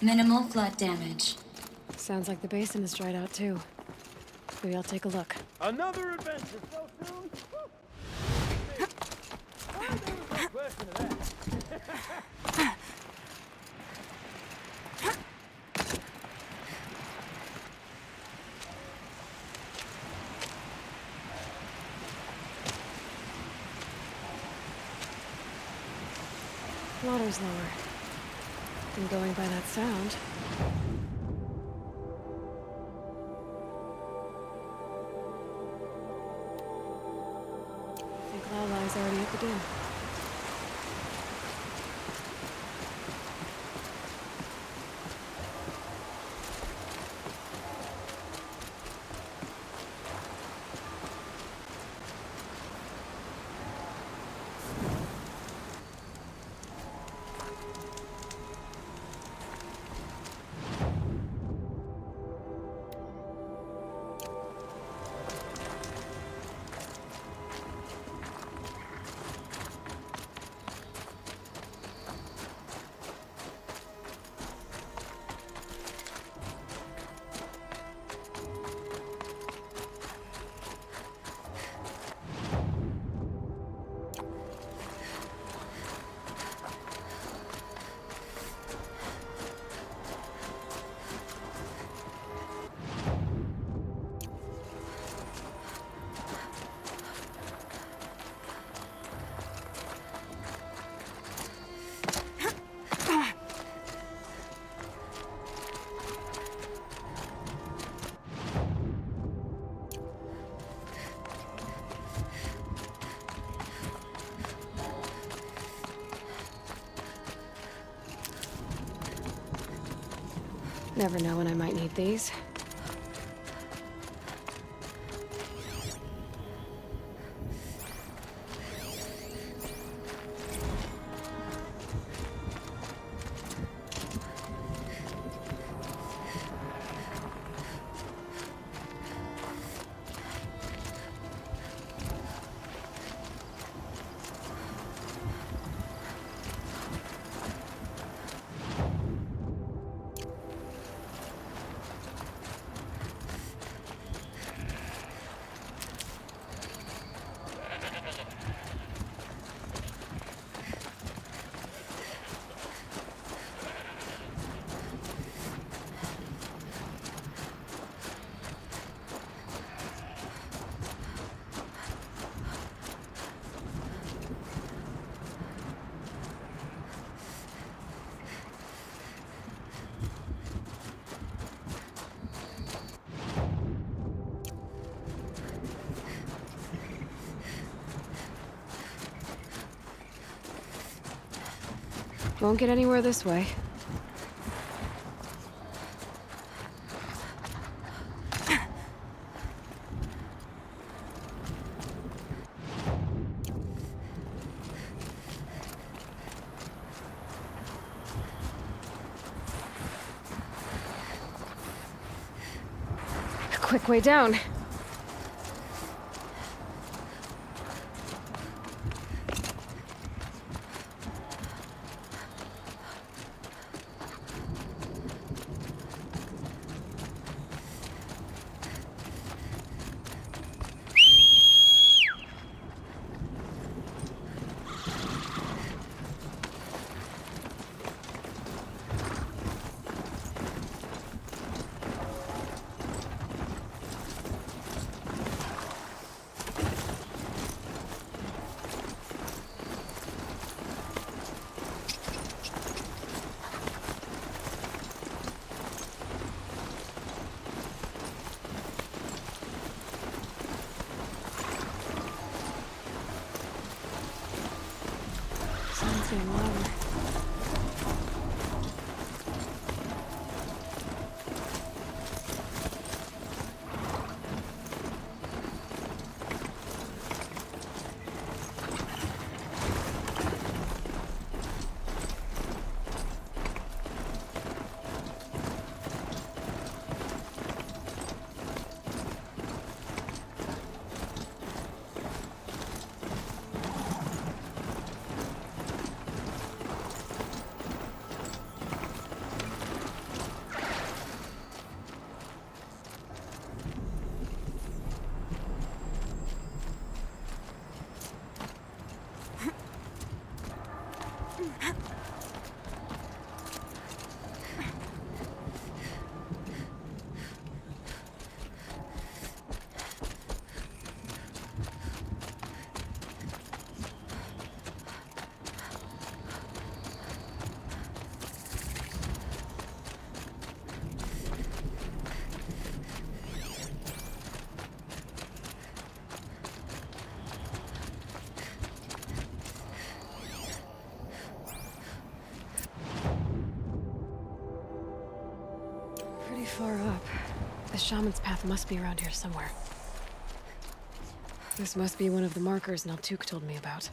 Minimal flood damage. Sounds like the basin is dried out too. Maybe I'll take a look. Another adventure so soon? Why, there was no question of that. Water's lower. And going by that sound... I think Lala's already at the den. Never know when I might need these. Won't get anywhere this way. A quick way down. Same ladder. Pretty far up. The shaman's path must be around here somewhere. This must be one of the markers Naltuk told me about.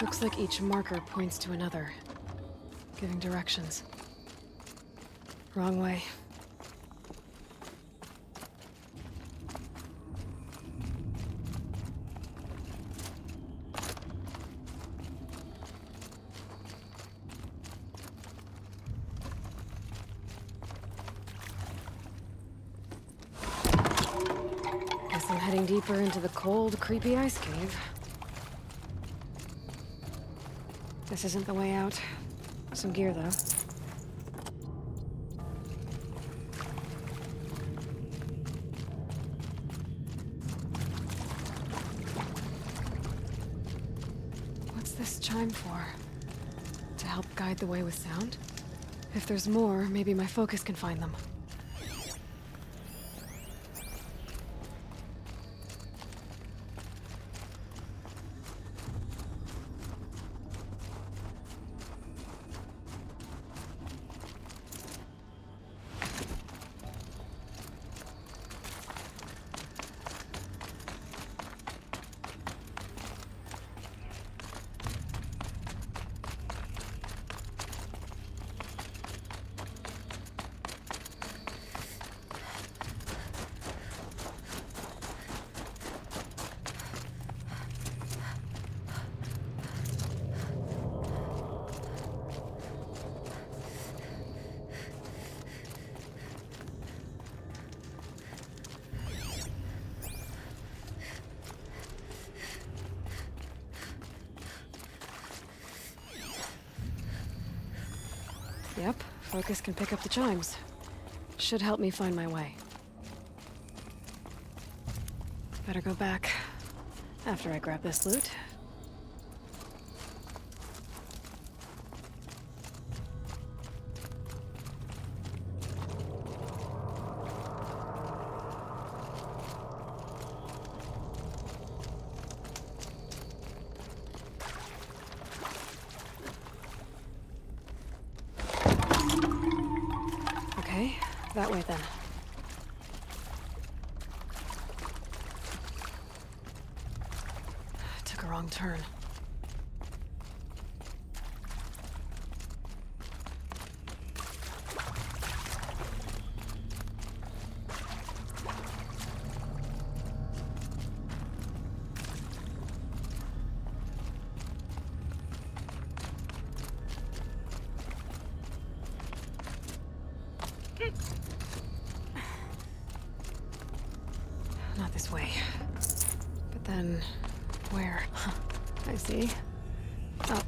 Looks like each marker points to another, giving directions. Wrong way. Guess I'm heading deeper into the cold, creepy ice cave. This isn't the way out. Some gear, though. What's this chime for? To help guide the way with sound? If there's more, maybe my focus can find them. Yep, focus can pick up the chimes. Should help me find my way. Better go back after I grab this loot. Okay, that way then. Took a wrong turn. Not this way. But then, where? Huh. I see. Up.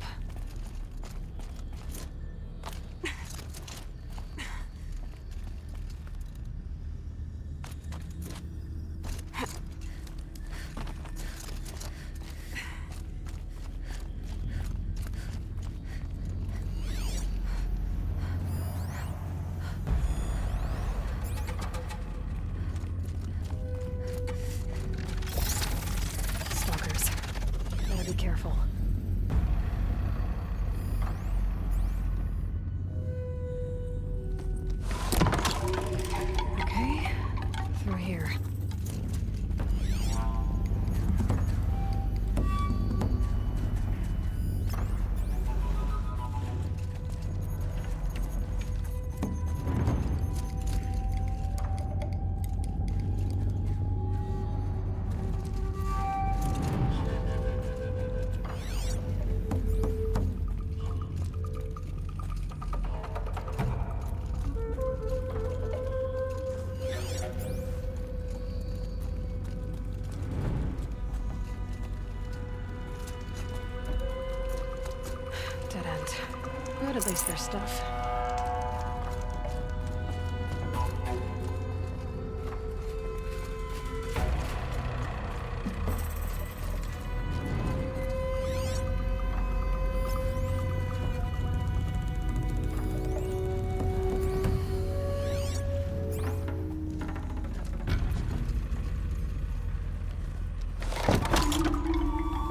Gotta lace their stuff.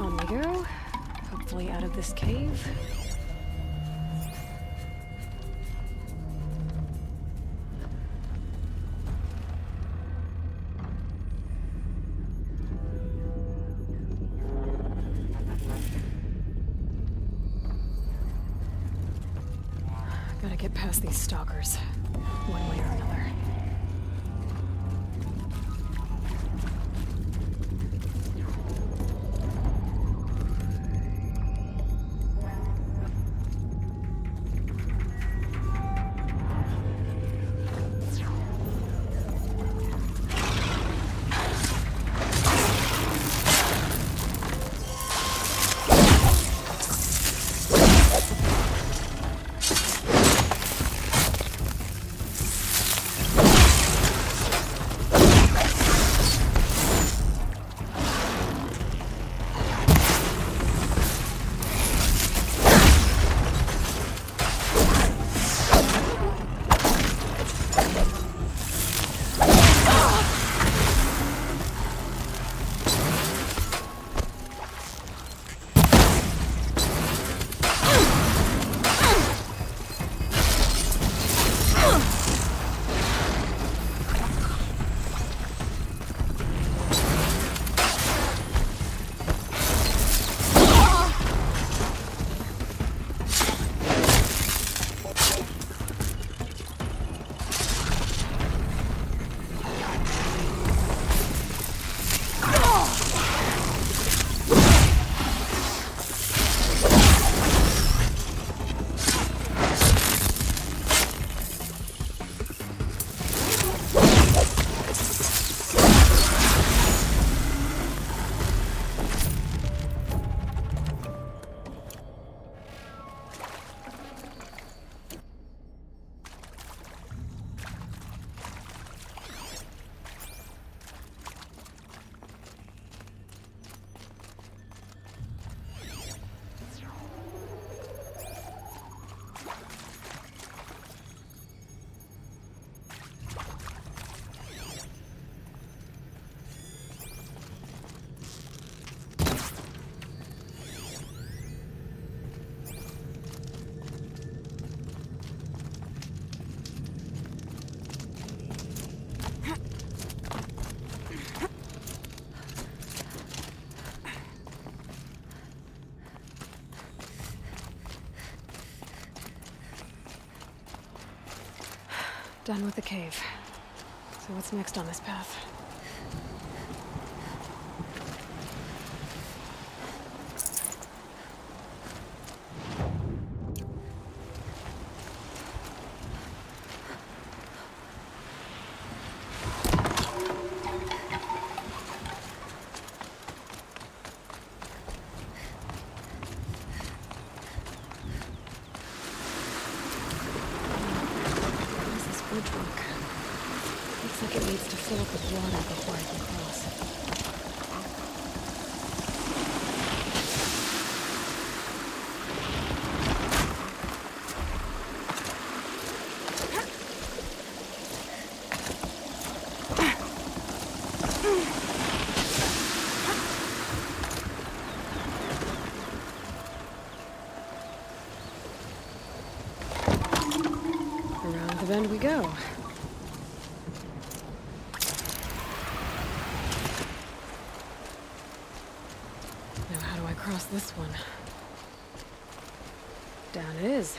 On we go. Hopefully out of this cave. Gotta get past these stalkers, one way or another. Done with the cave. So what's next on this path? Looks like it needs to fill up with water before I can cross. Around the bend we go. Across this one. Down it is.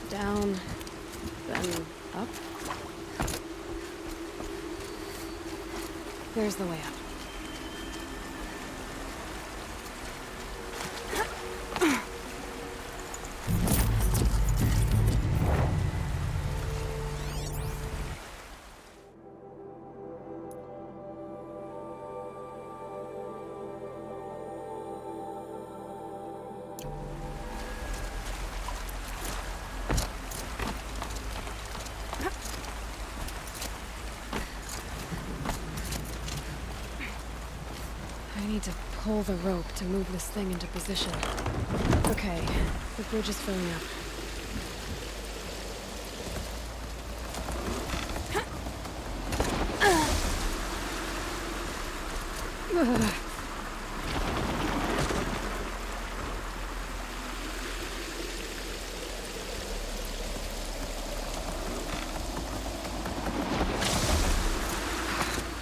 Down, then up. There's the way up. pull the rope to move this thing into position. Okay, the bridge is filling up. Ugh.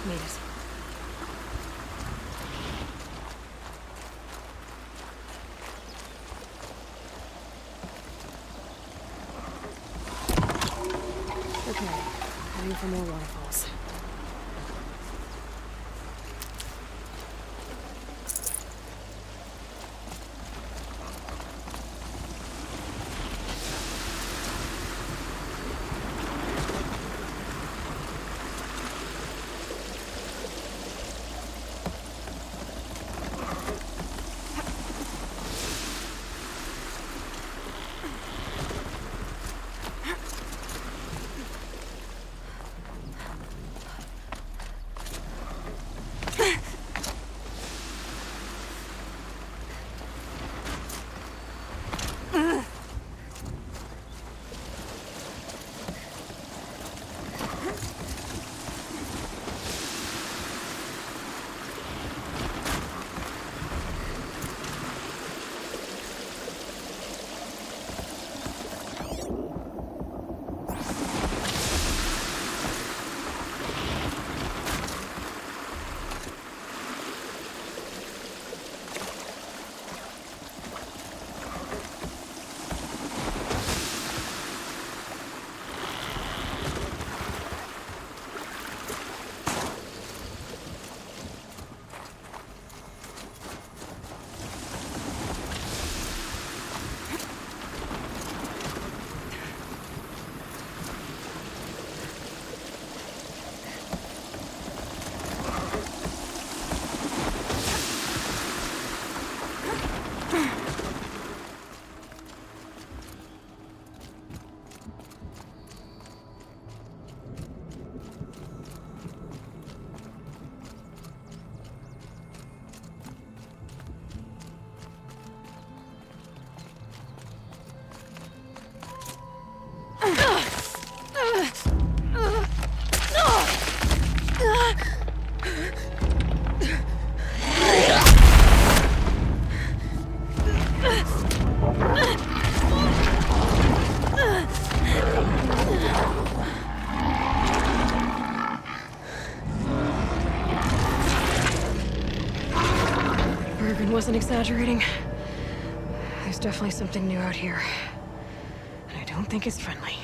Made it. Okay, heading for more waterfalls. Wasn't exaggerating. There's definitely something new out here. And I don't think it's friendly.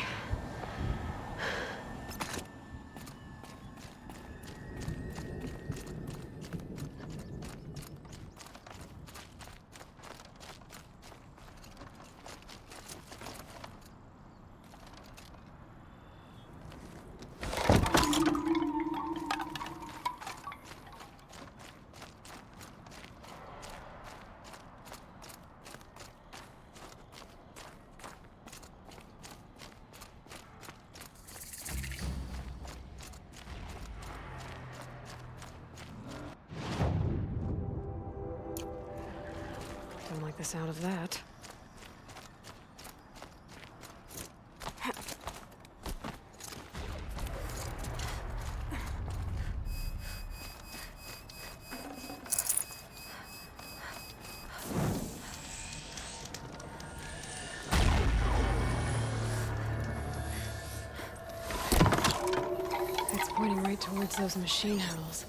Don't like the sound of that. It's pointing right towards those machine hulls.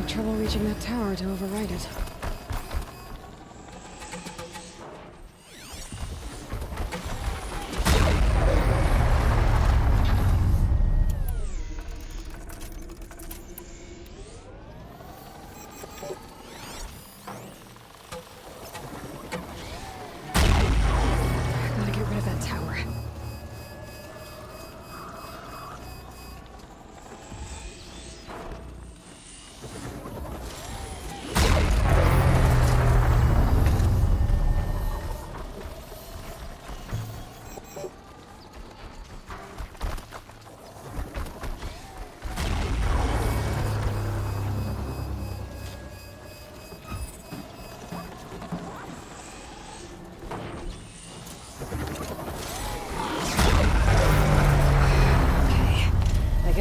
Trouble reaching that tower to override it.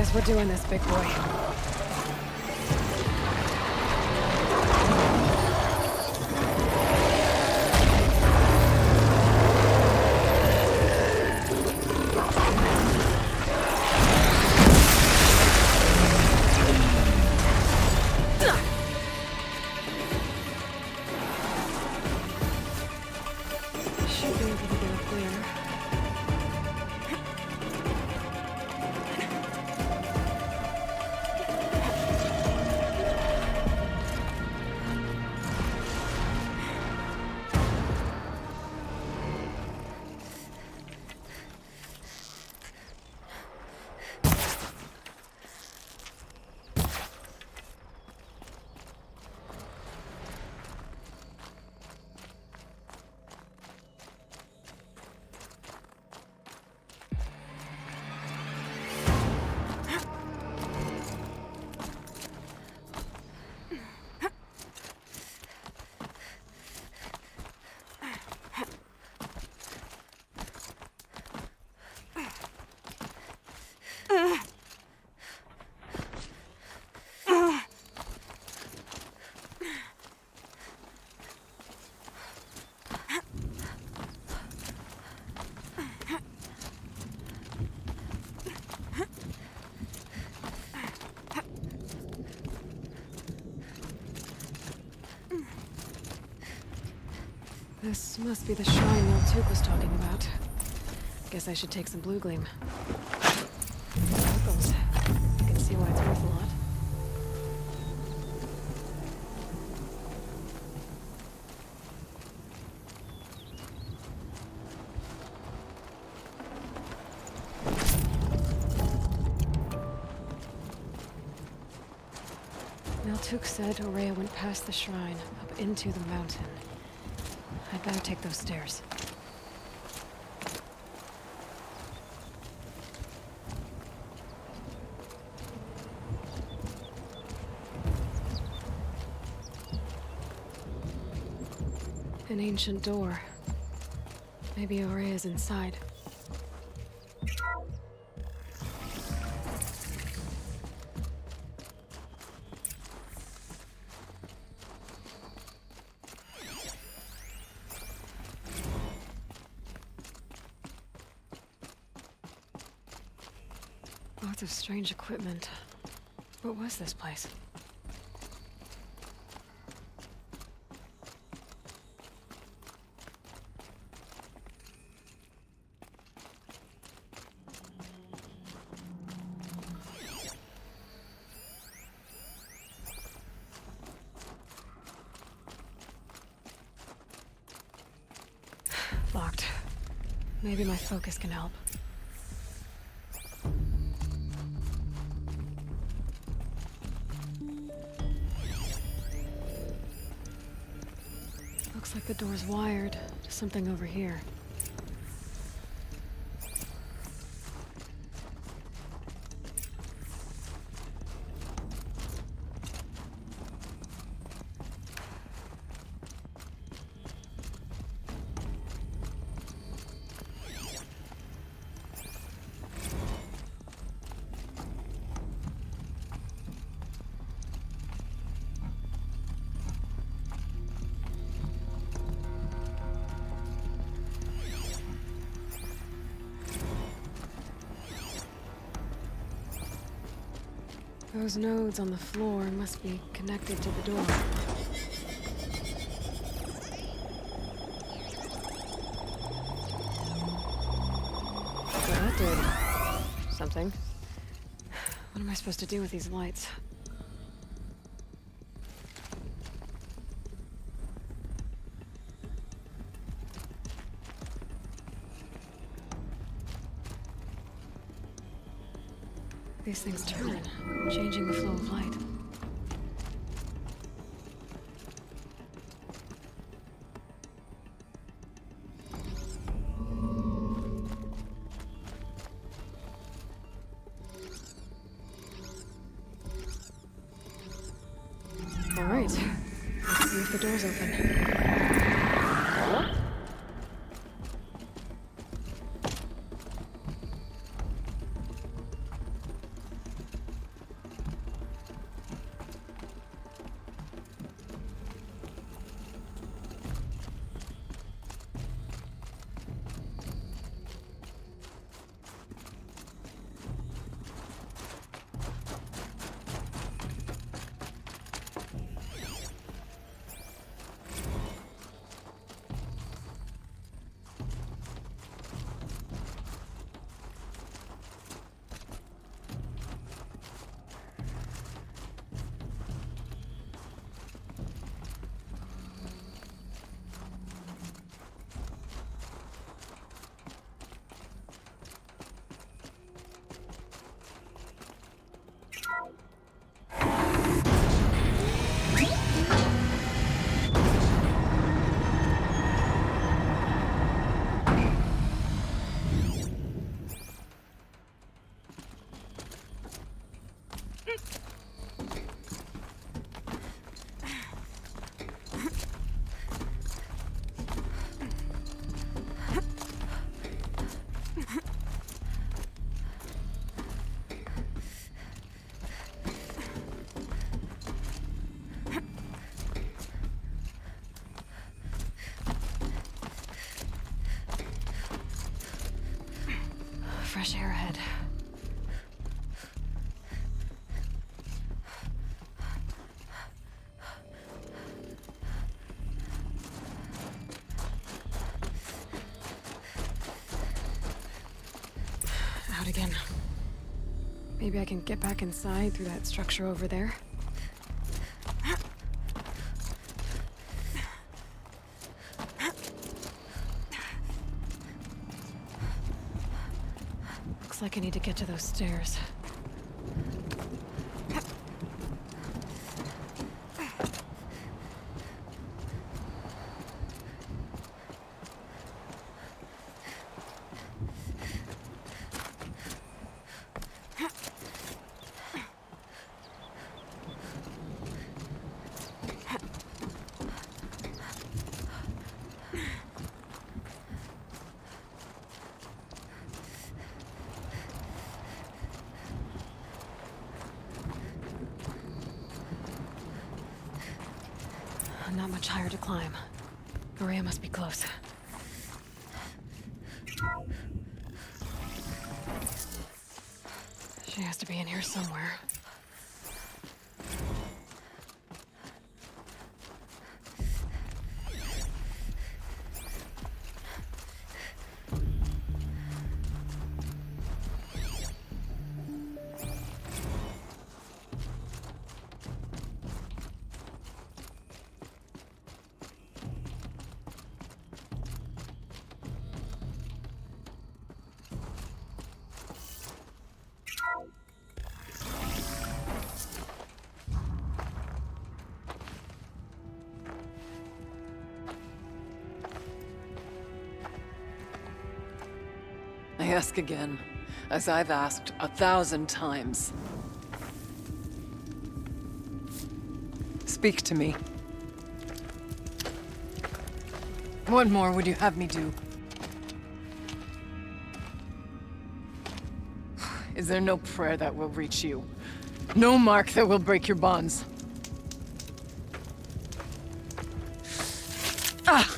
Guess we're doing this, big boy. Should be able to get up there. This must be the shrine Miltuk was talking about. Guess I should take some blue gleam. Sparkles. I can see why it's worth a lot. Miltuk said Aurea went past the shrine, up into the mountain. I'd better take those stairs. An ancient door. Maybe Aurea's inside. Lots of strange equipment. What was this place? Locked. Maybe my focus can help. Looks like the door's wired to something over here. Those nodes on the floor must be connected to the door. So that did something. What am I supposed to do with these lights? These things turn, changing the flow of light. All right, let's see if the door's open. ahead. Out again. Maybe I can get back inside through that structure over there. Looks like I need to get to those stairs. Not much higher to climb. Maria must be close. She has to be in here somewhere. I ask again, as I've asked 1,000 times. Speak to me. What more would you have me do? Is there no prayer that will reach you? No mark that will break your bonds? Ah!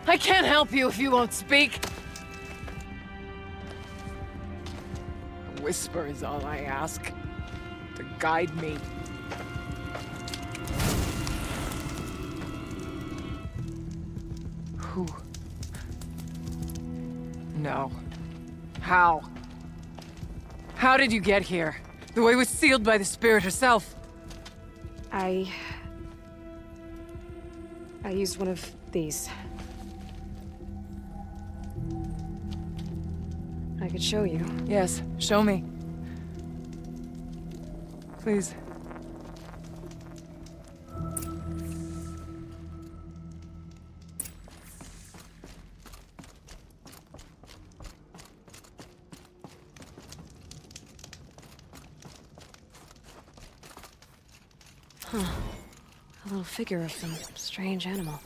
I can't help you if you won't speak. A whisper is all I ask. To guide me. Who? No. How? How did you get here? The way was sealed by the spirit herself. I used one of these. I could show you. Yes, show me. Please. Huh. A little figure of some strange animal.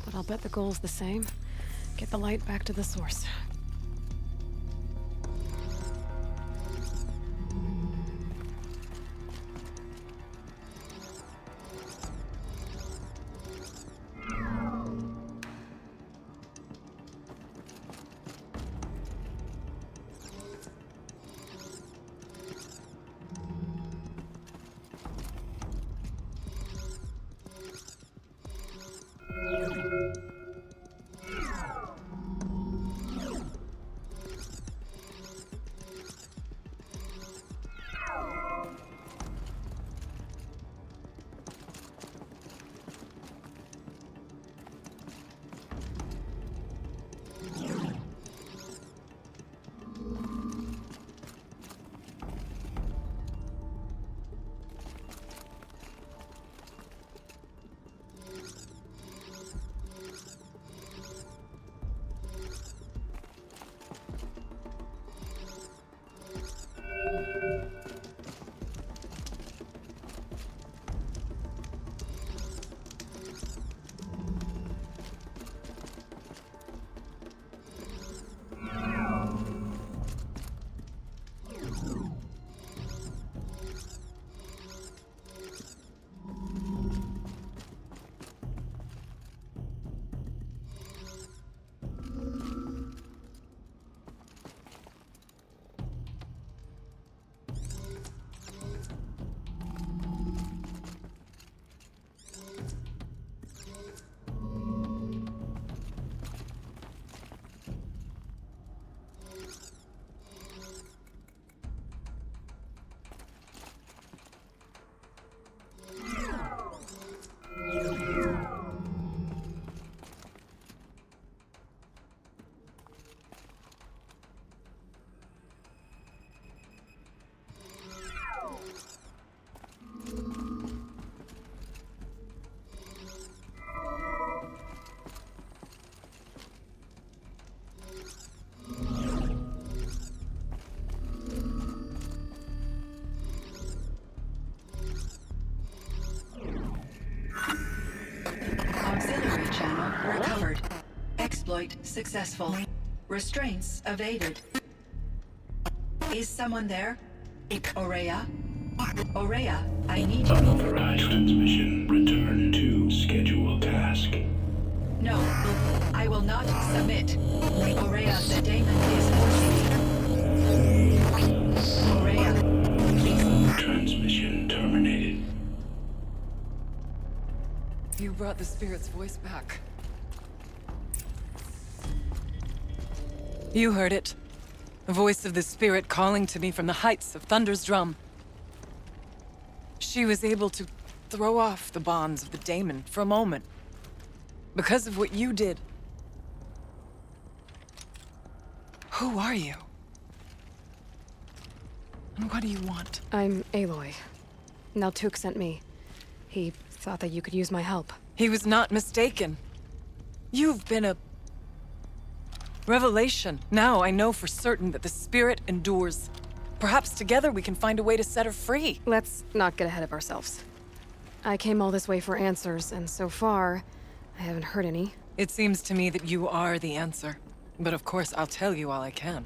But I'll bet the goal's the same. Get the light back to the source. exploit successful. Restraints evaded. Is someone there? Aurea? Aurea, I need you. Unauthorized transmission. Return to scheduled task. No, I will not submit. Aurea, the daemon is forcing me. Aurea, please. Transmission terminated. You brought the spirit's voice back. You heard it. The voice of the spirit calling to me from the heights of Thunder's drum. She was able to throw off the bonds of the daemon for a moment. Because of what you did. Who are you? And what do you want? I'm Aloy. Naltuk sent me. He thought that you could use my help. He was not mistaken. You've been a revelation. Now I know for certain that the spirit endures. Perhaps together we can find a way to set her free. Let's not get ahead of ourselves. I came all this way for answers, and so far, I haven't heard any. It seems to me that you are the answer. But of course, I'll tell you all I can.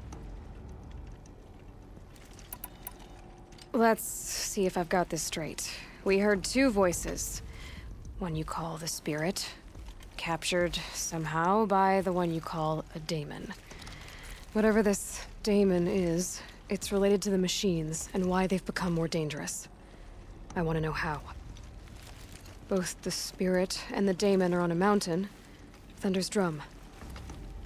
Let's see if I've got this straight. We heard two voices. One you call the spirit, captured somehow by the one you call a daemon. Whatever this daemon is, it's related to the machines and why they've become more dangerous. I want to know how. Both the spirit and the daemon are on a mountain, Thunder's Drum.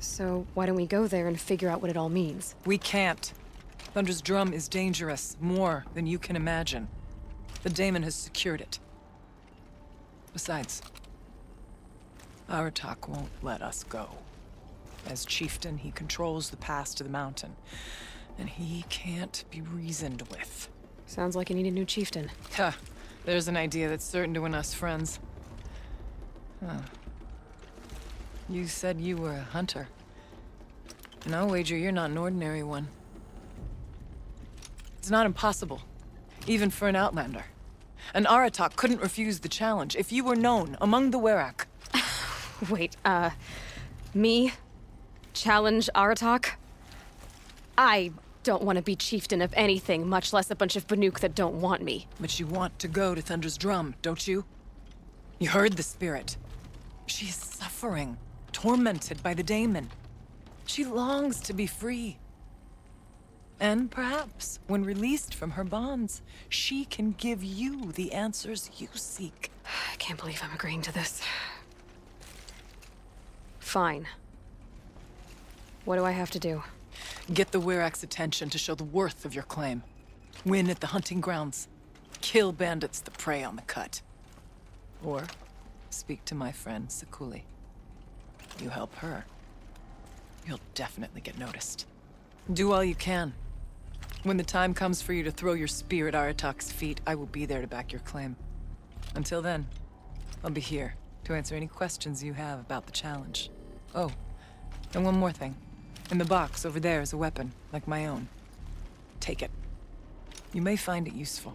So why don't we go there and figure out what it all means? We can't. Thunder's Drum is dangerous, more than you can imagine. The daemon has secured it. Besides, Aratak won't let us go. As chieftain, he controls the pass to the mountain, and he can't be reasoned with. Sounds like you need a new chieftain. Huh. There's an idea that's certain to win us friends. Huh. You said you were a hunter. And I'll wager you're not an ordinary one. It's not impossible, even for an outlander. And Aratak couldn't refuse the challenge if you were known among the Werak. Wait, me? Challenge Aratak? I don't want to be chieftain of anything, much less a bunch of Banuk that don't want me. But you want to go to Thunder's Drum, don't you? You heard the spirit. She is suffering, tormented by the daemon. She longs to be free. And perhaps, when released from her bonds, she can give you the answers you seek. I can't believe I'm agreeing to this. Fine. What do I have to do? Get the Werak's attention to show the worth of your claim. Win at the hunting grounds. Kill bandits that prey on the cut. Or speak to my friend Sakuli. You help her, you'll definitely get noticed. Do all you can. When the time comes for you to throw your spear at Aratak's feet, I will be there to back your claim. Until then, I'll be here to answer any questions you have about the challenge. Oh, and one more thing. In the box over there is a weapon, like my own. Take it. You may find it useful.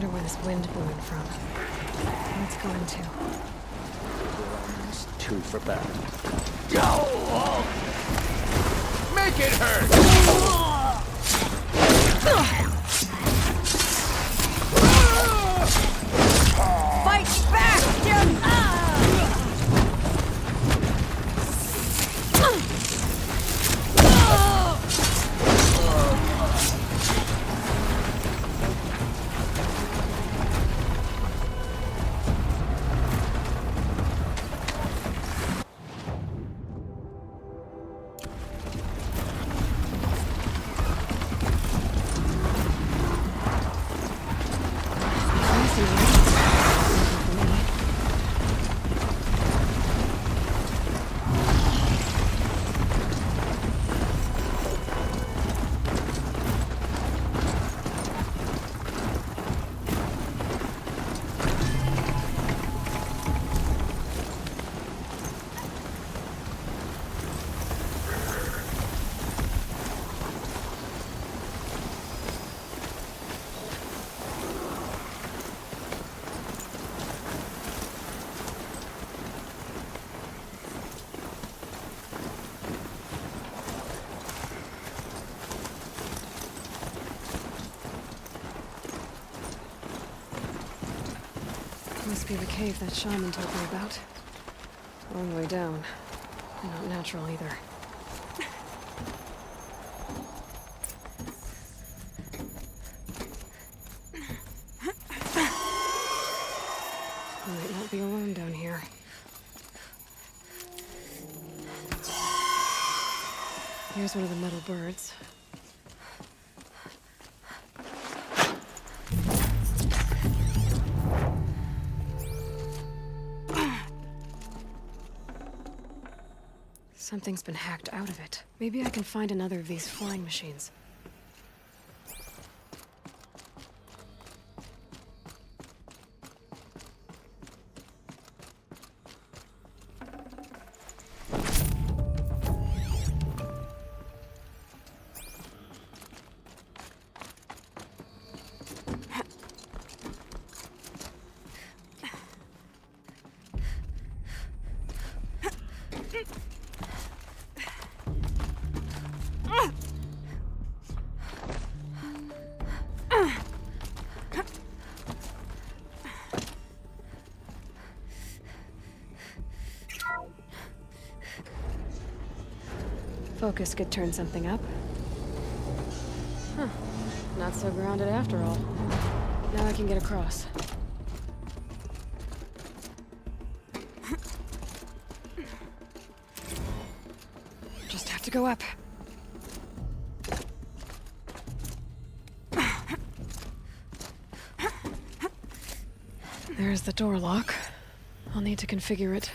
wonder where this wind blew in from. What's going to? It's 2 for bad. Make it hurt! Fight back, dear! Must be the cave that shaman told me about. Long way down. And not natural either. I might not be alone down here. Here's one of the metal birds. Something's been hacked out of it. Maybe I can find another of these flying machines. Focus could turn something up. Huh. Not so grounded after all. Now I can get across. Just have to go up. There's the door lock. I'll need to configure it.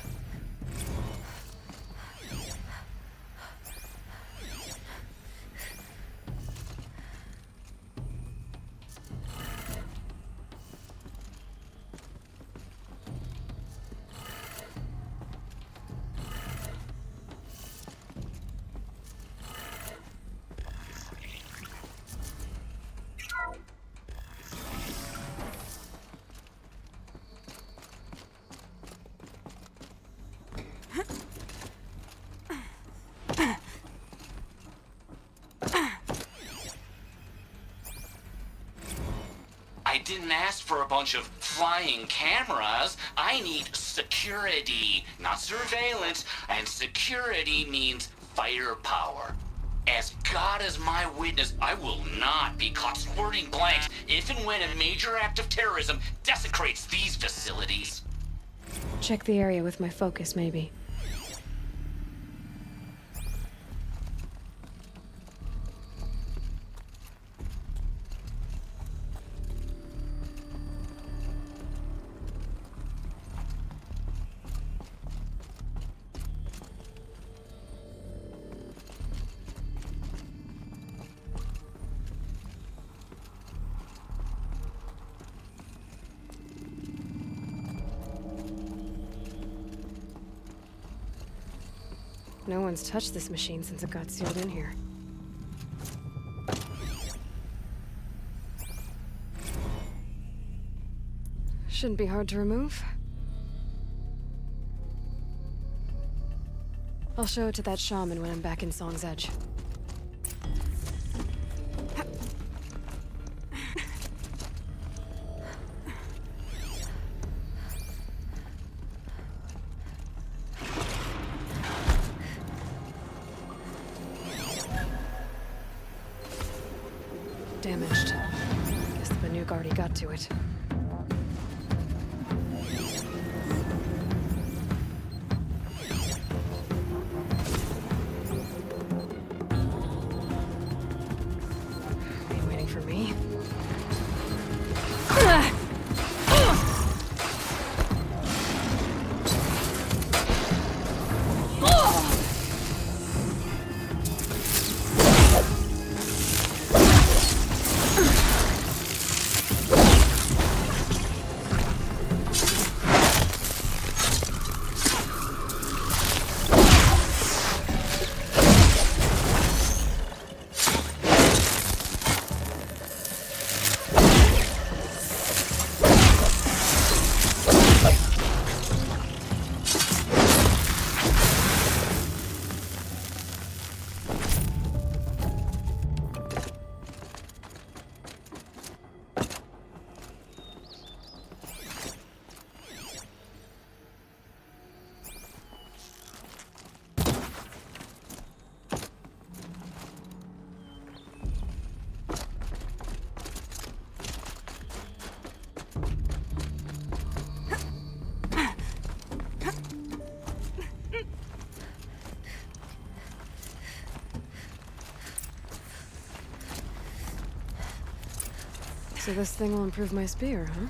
I didn't ask for a bunch of flying cameras. I need security, not surveillance. And security means firepower. As God is my witness, I will not be caught squirting blanks if and when a major act of terrorism desecrates these facilities. Check the area with my focus, maybe. No one's touched this machine since it got sealed in here. Shouldn't be hard to remove. I'll show it to that shaman when I'm back in Song's Edge. Damaged. Guess the Banuk already got to it. Are you waiting for me? So this thing will improve my spear, huh?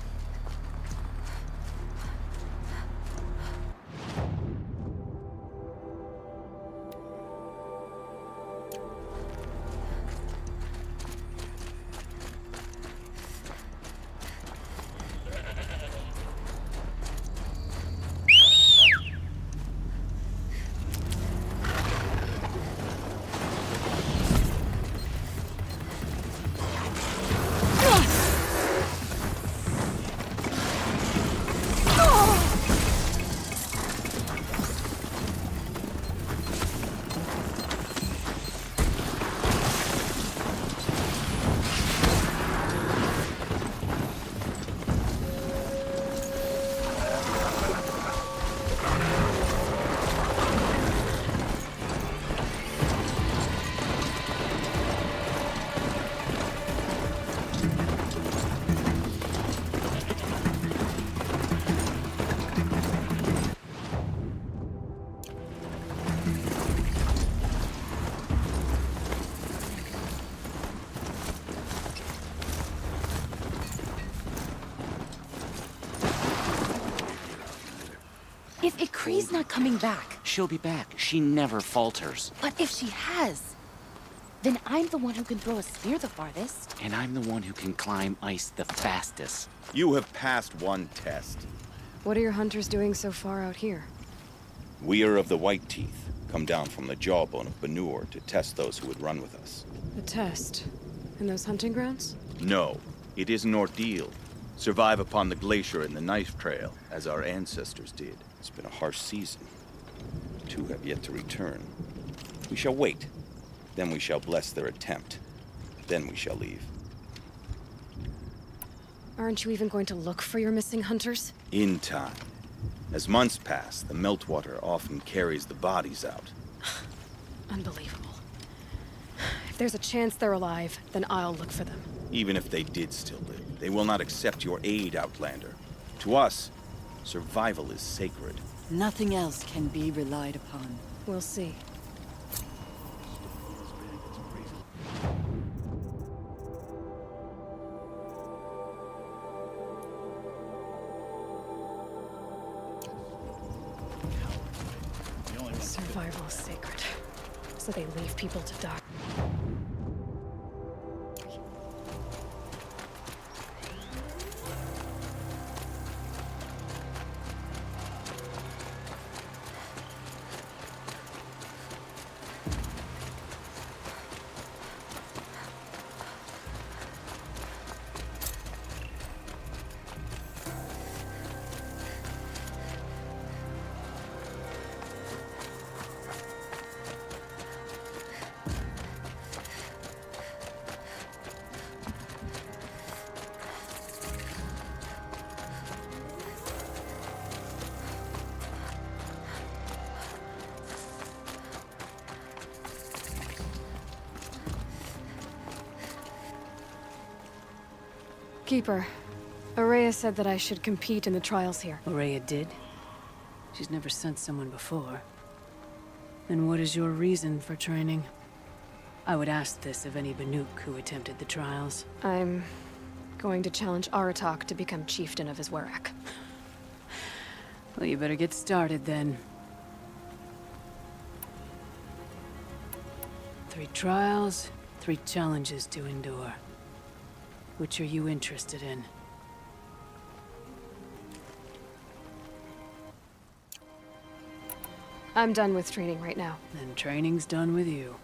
If Ikri's not coming back... She'll be back. She never falters. But if she has... then I'm the one who can throw a spear the farthest. And I'm the one who can climb ice the fastest. You have passed one test. What are your hunters doing so far out here? We are of the White Teeth, come down from the jawbone of Banur to test those who would run with us. A test? In those hunting grounds? No, it is an ordeal. Survive upon the glacier and the knife trail, as our ancestors did. It's been a harsh season. Two have yet to return. We shall wait. Then we shall bless their attempt. Then we shall leave. Aren't you even going to look for your missing hunters? In time. As months pass, the meltwater often carries the bodies out. Unbelievable. If there's a chance they're alive, then I'll look for them. Even if they did still live, they will not accept your aid, Outlander. To us, survival is sacred. Nothing else can be relied upon. We'll see. Survival is sacred. So they leave people to die. Keeper, Aurea said that I should compete in the trials here. Aurea did? She's never sent someone before. And what is your reason for training? I would ask this of any Banuk who attempted the trials. I'm going to challenge Aratak to become chieftain of his Werak. Well, you better get started then. 3 trials, 3 challenges to endure. Which are you interested in? I'm done with training right now. Then training's done with you.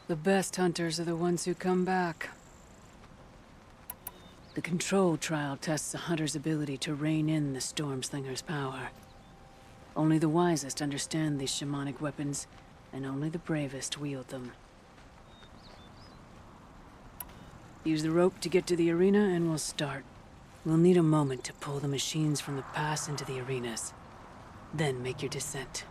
The best hunters are the ones who come back. The control trial tests a hunter's ability to rein in the Stormslinger's power. Only the wisest understand these shamanic weapons, and only the bravest wield them. Use the rope to get to the arena, and we'll start. We'll need a moment to pull the machines from the pass into the arenas. Then make your descent.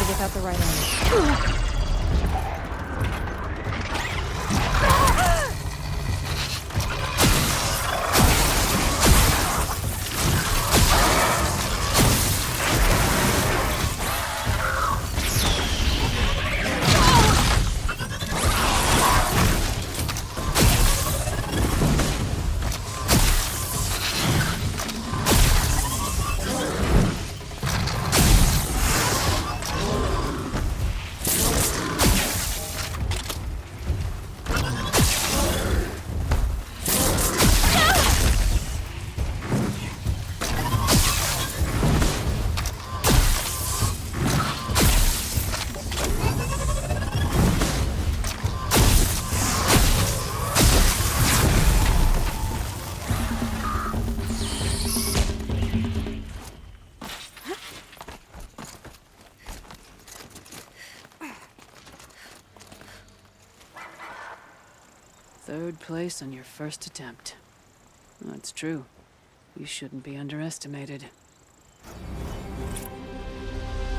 Without the right arm. Third place on your first attempt. That's true. You shouldn't be underestimated.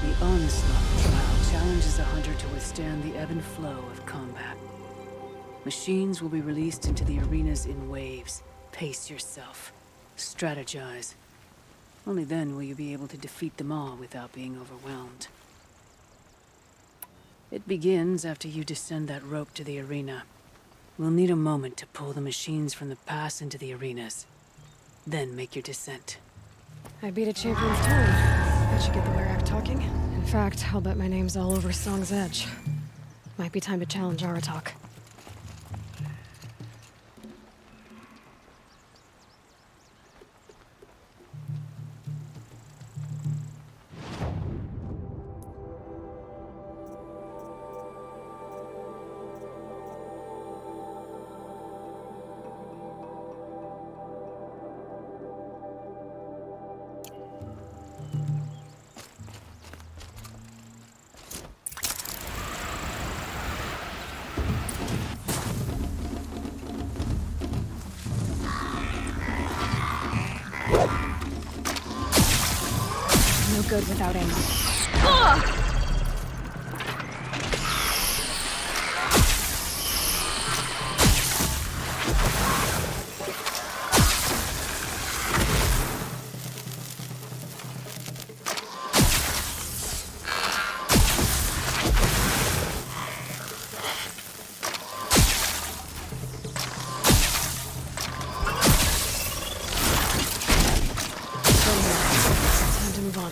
The Onslaught trial challenges a hunter to withstand the ebb and flow of combat. Machines will be released into the arenas in waves. Pace yourself. Strategize. Only then will you be able to defeat them all without being overwhelmed. It begins after you descend that rope to the arena. We'll need a moment to pull the machines from the pass into the arenas. Then make your descent. I beat a champion's time. That should get the Werak talking. In fact, I'll bet my name's all over Song's Edge. Might be time to challenge Aratak. No good without ammo. Time to move on.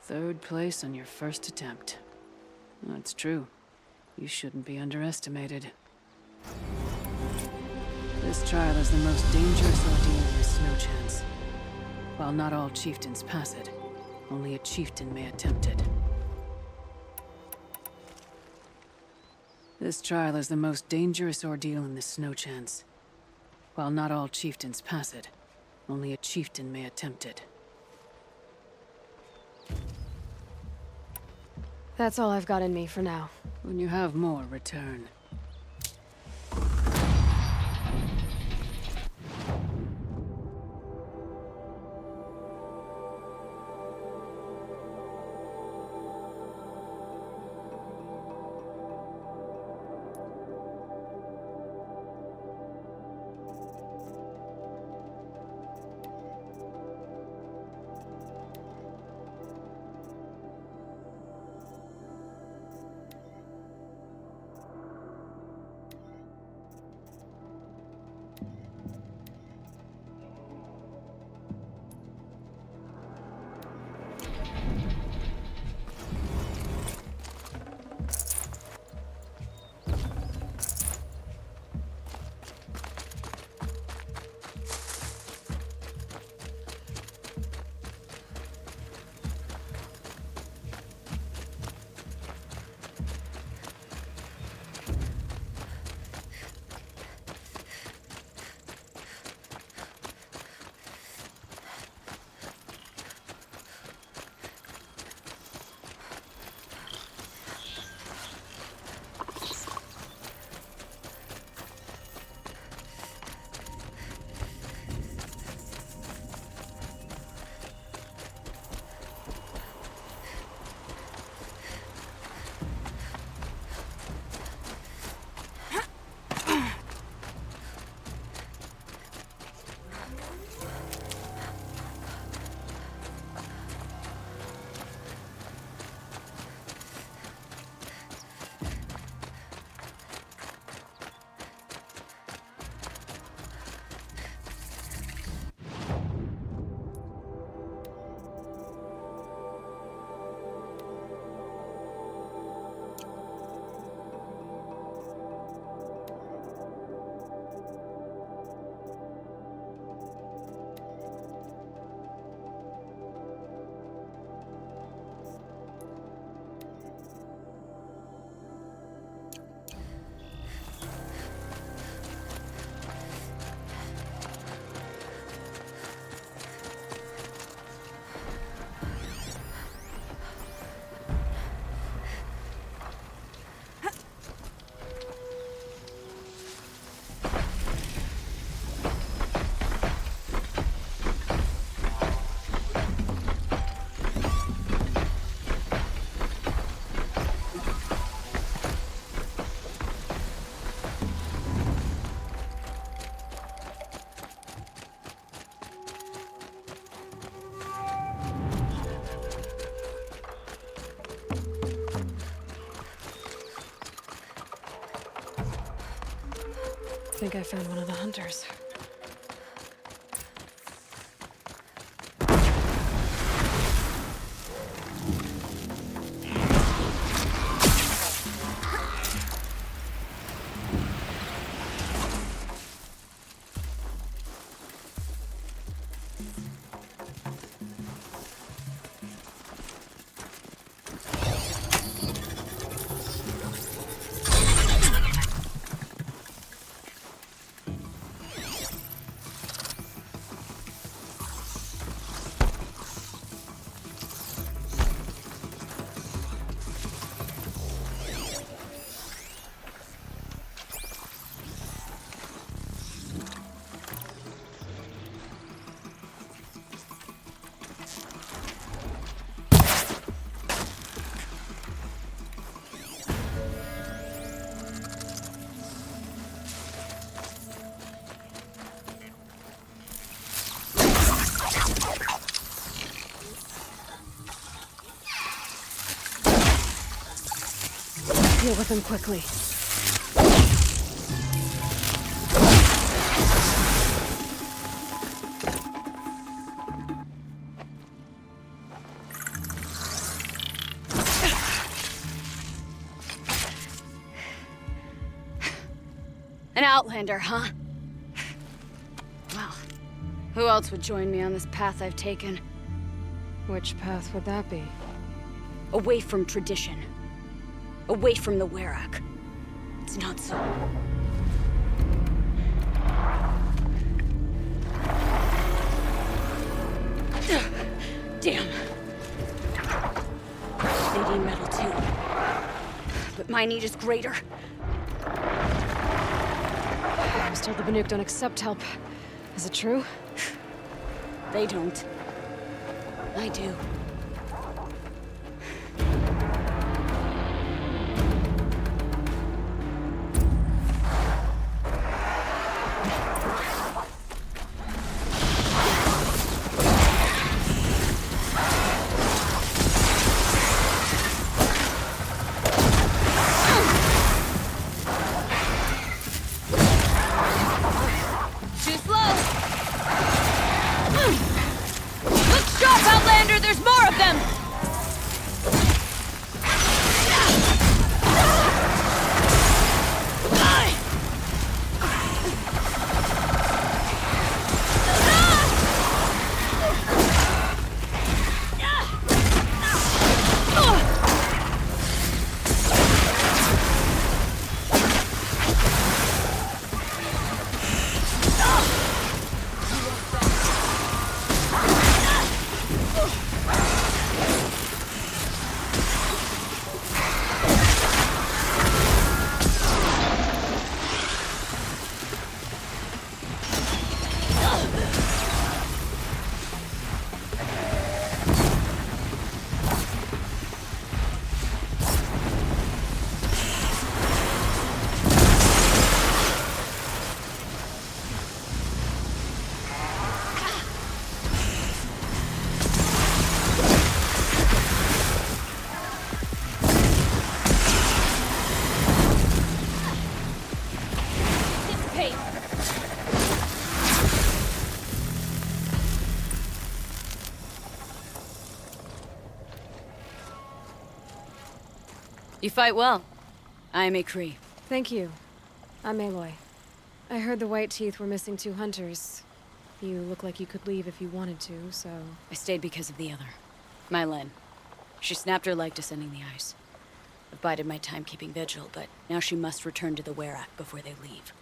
3rd place on your first attempt. That's true. You shouldn't be underestimated. This trial is the most dangerous ordeal in the Snow Chance. While not all chieftains pass it, only a chieftain may attempt it. This trial is the most dangerous ordeal in the Snow Chance. While not all chieftains pass it, only a chieftain may attempt it. That's all I've got in me for now. When you have more, return. I think I found one of the hunters. Deal with them quickly. outlander, huh? Well, who else would join me on this path I've taken? Which path would that be? Away from tradition. Away from the Werak. It's not so. Damn. They need metal too. But my need is greater. I was told the Banuk don't accept help. Is it true? They don't. I do. There's more of them! You fight well. I'm Kree. Thank you. I'm Aloy. I heard the White Teeth were missing 2 hunters. You look like you could leave if you wanted to, so... I stayed because of the other. Mylen. She snapped her leg descending the ice. I've bided my time keeping vigil, but now she must return to the Werak before they leave.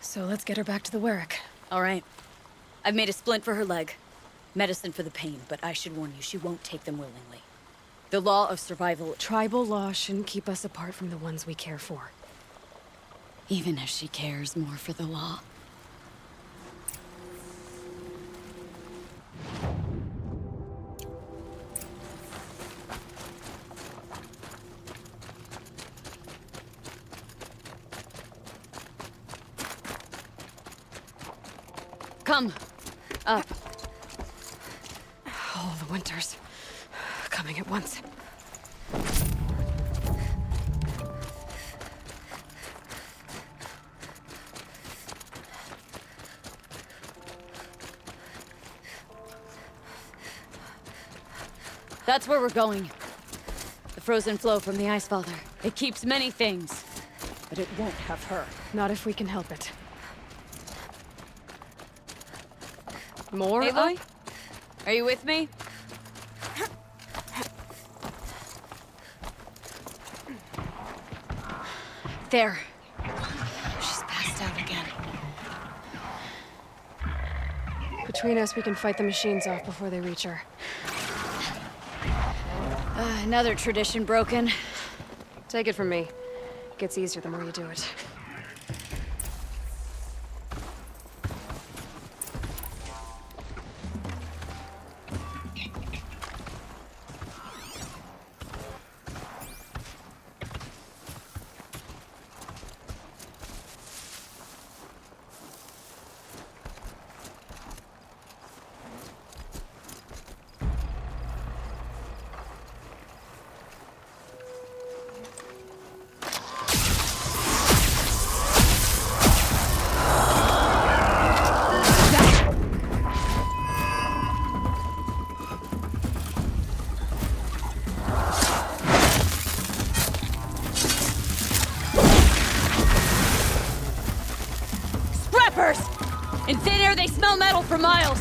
So let's get her back to the Werak. All right. I've made a splint for her leg. Medicine for the pain, but I should warn you, she won't take them willingly. The law of survival... Tribal law shouldn't keep us apart from the ones we care for. Even if she cares more for the law. Come. Up. All the winters. Coming at once. That's where we're going. The frozen flow from the Ice Father. It keeps many things, but it won't have her. Not if we can help it. More? Aloy? Are you with me? There. She's passed out again. Between us, we can fight the machines off before they reach her. Another tradition broken. Take it from me. It gets easier the more you do it. snappers! In thin air, they smell metal for miles.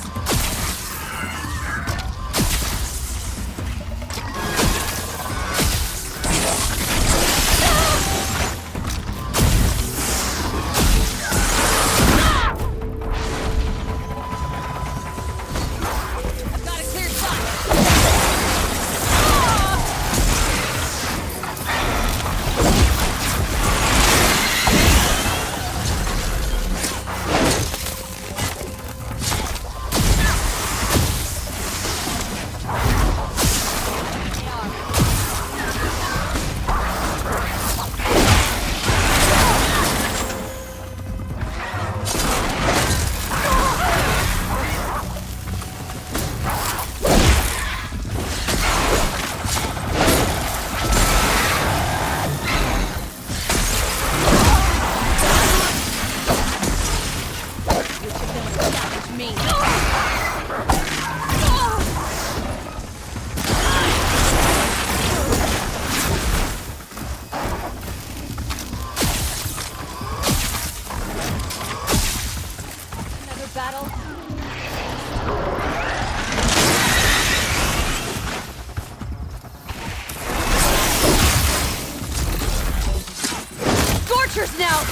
Now!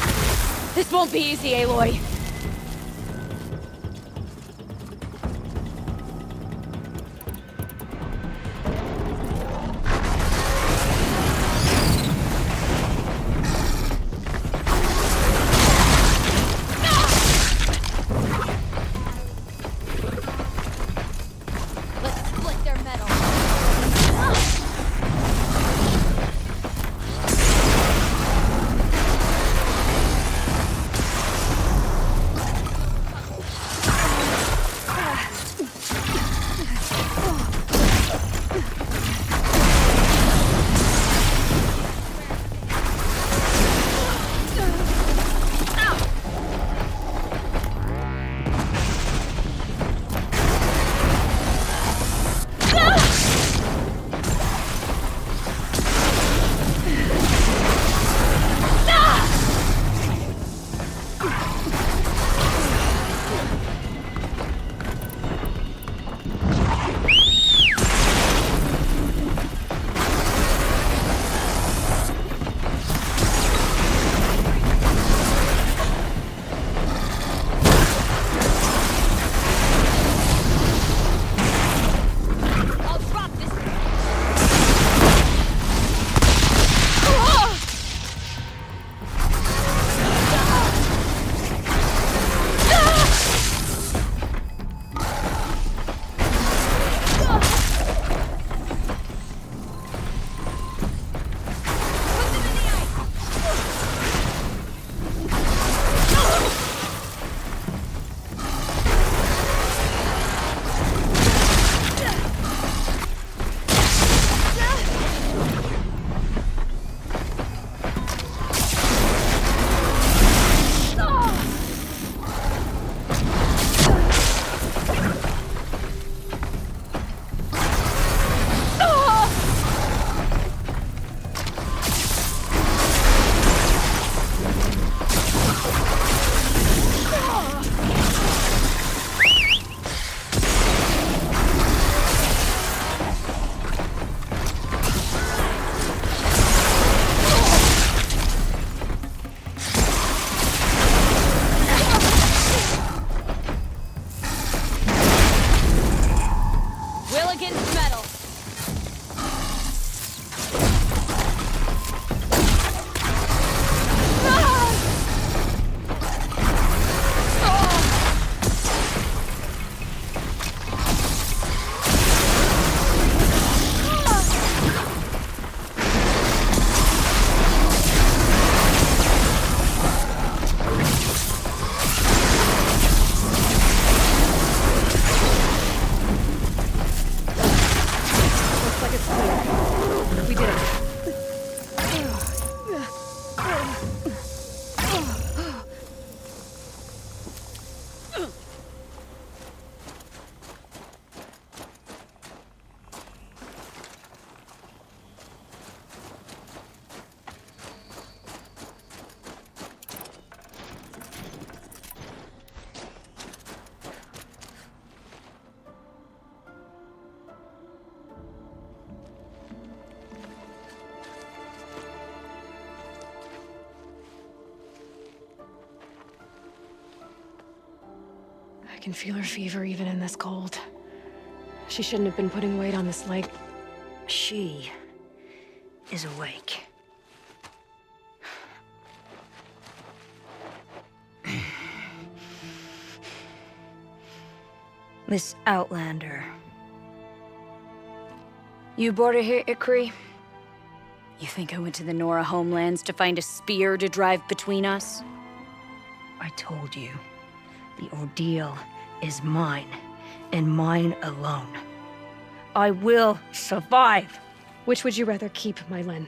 This won't be easy, Aloy. Let's split their metal. can feel her fever even in this cold. She shouldn't have been putting weight on this leg. She is awake. Miss Outlander. You brought her here, Ikri? You think I went to the Nora homelands to find a spear to drive between us? I told you. The ordeal is mine, and mine alone. I will survive! Which would you rather keep, Mylin?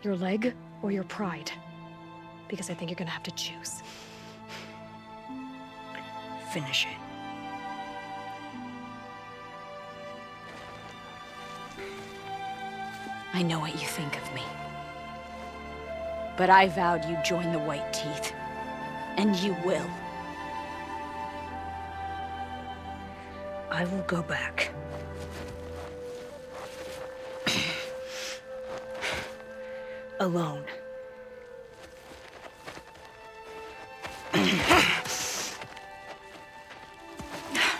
Your leg or your pride? Because I think you're gonna have to choose. Finish it. I know what you think of me. But I vowed you'd join the White Teeth. And you will. I will go back. Alone.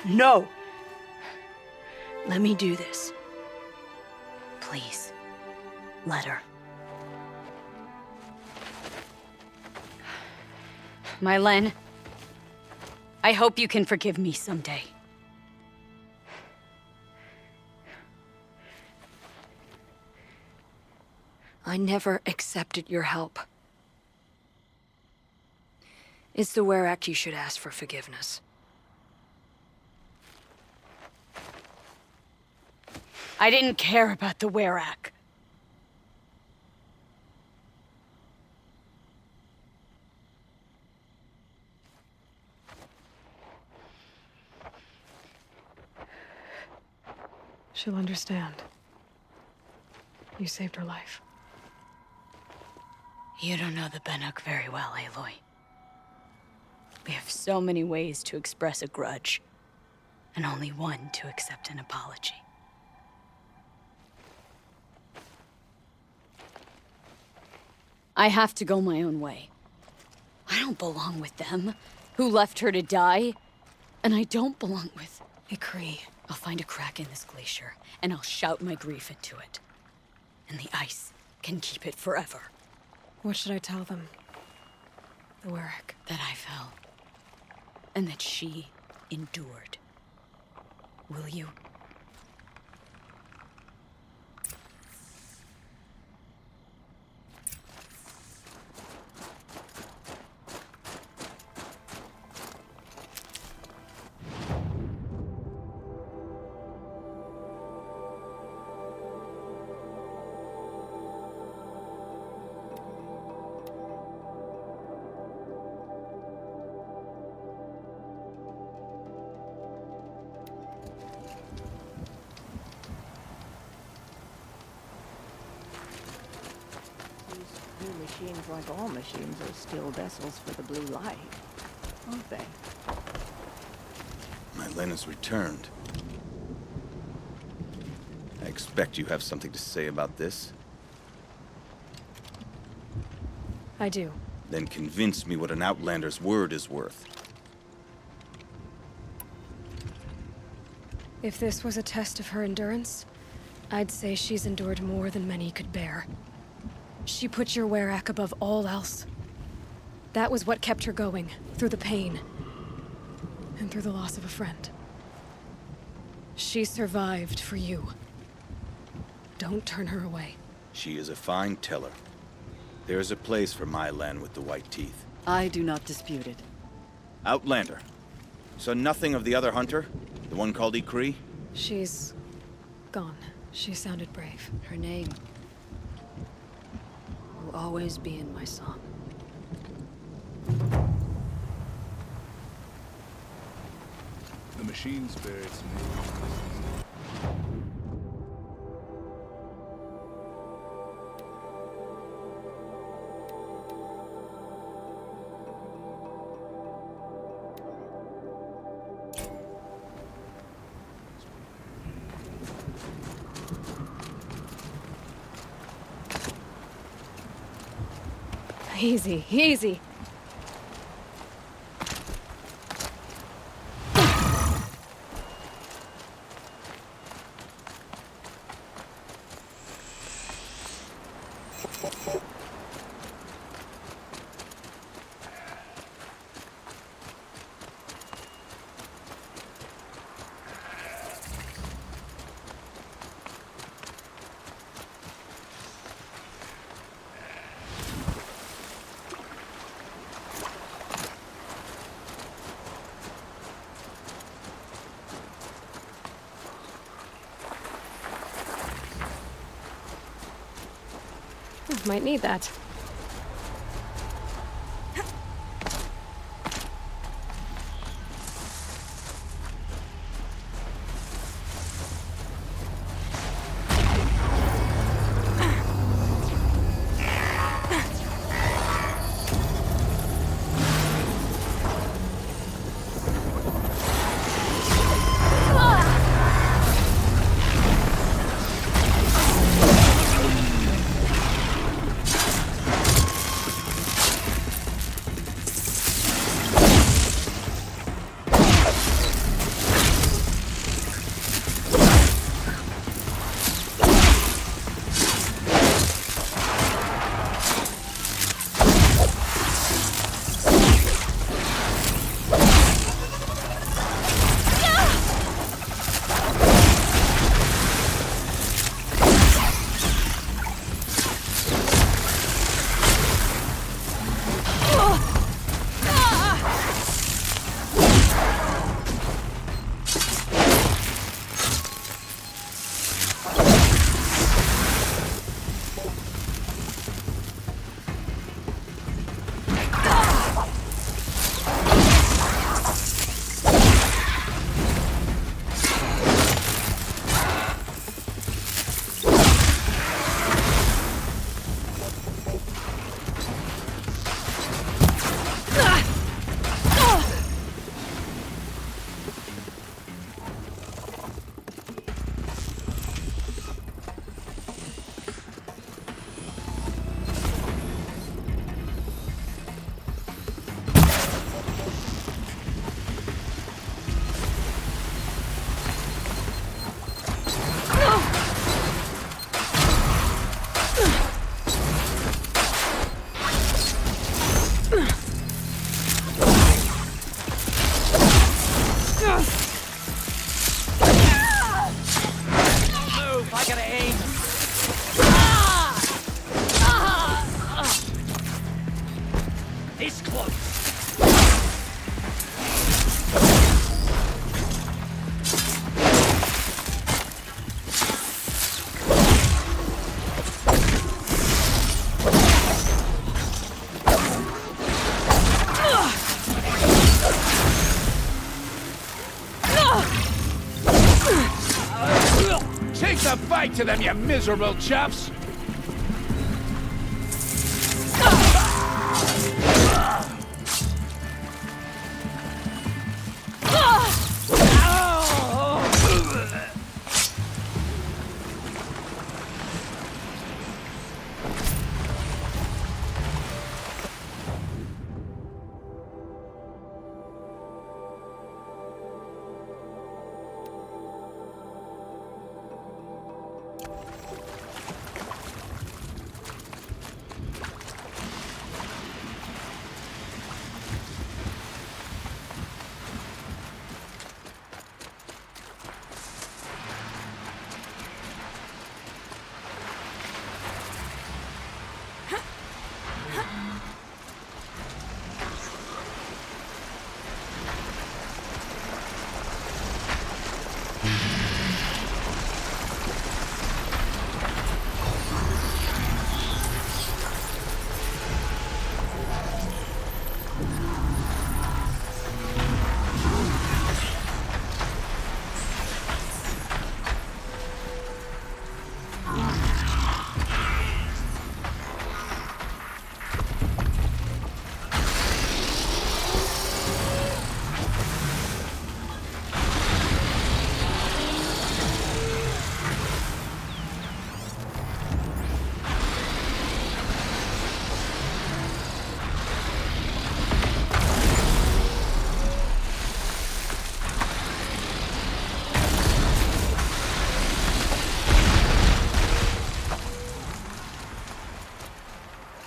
No! Let me do this. Please. Let her. Mylin, I hope you can forgive me someday. I never accepted your help. It's the Werak you should ask for forgiveness. I didn't care about the Werak. She'll understand. You saved her life. You don't know the Banuk very well, Aloy. We have so many ways to express a grudge, and only one to accept an apology. I have to go my own way. I don't belong with them, who left her to die. And I don't belong with... Ikri. I'll find a crack in this glacier, and I'll shout my grief into it. And the ice can keep it forever. What should I tell them? The Werak. That I fell. And that she endured. Will you? Machines, like all machines, are still vessels for the blue light, aren't they? Mylin has returned. I expect you have something to say about this. I do. Then convince me what an Outlander's word is worth. If this was a test of her endurance, I'd say she's endured more than many could bear. She put your Werak above all else. That was what kept her going, through the pain. And through the loss of a friend. She survived for you. Don't turn her away. She is a fine teller. There is a place for Mylin with the white teeth. I do not dispute it. Outlander. So nothing of the other hunter? The one called Ikri? She's... gone. She sounded brave. Her name will always be in my song. The machines bear its name. Easy, easy. might need that. Fight to them, you miserable chaps!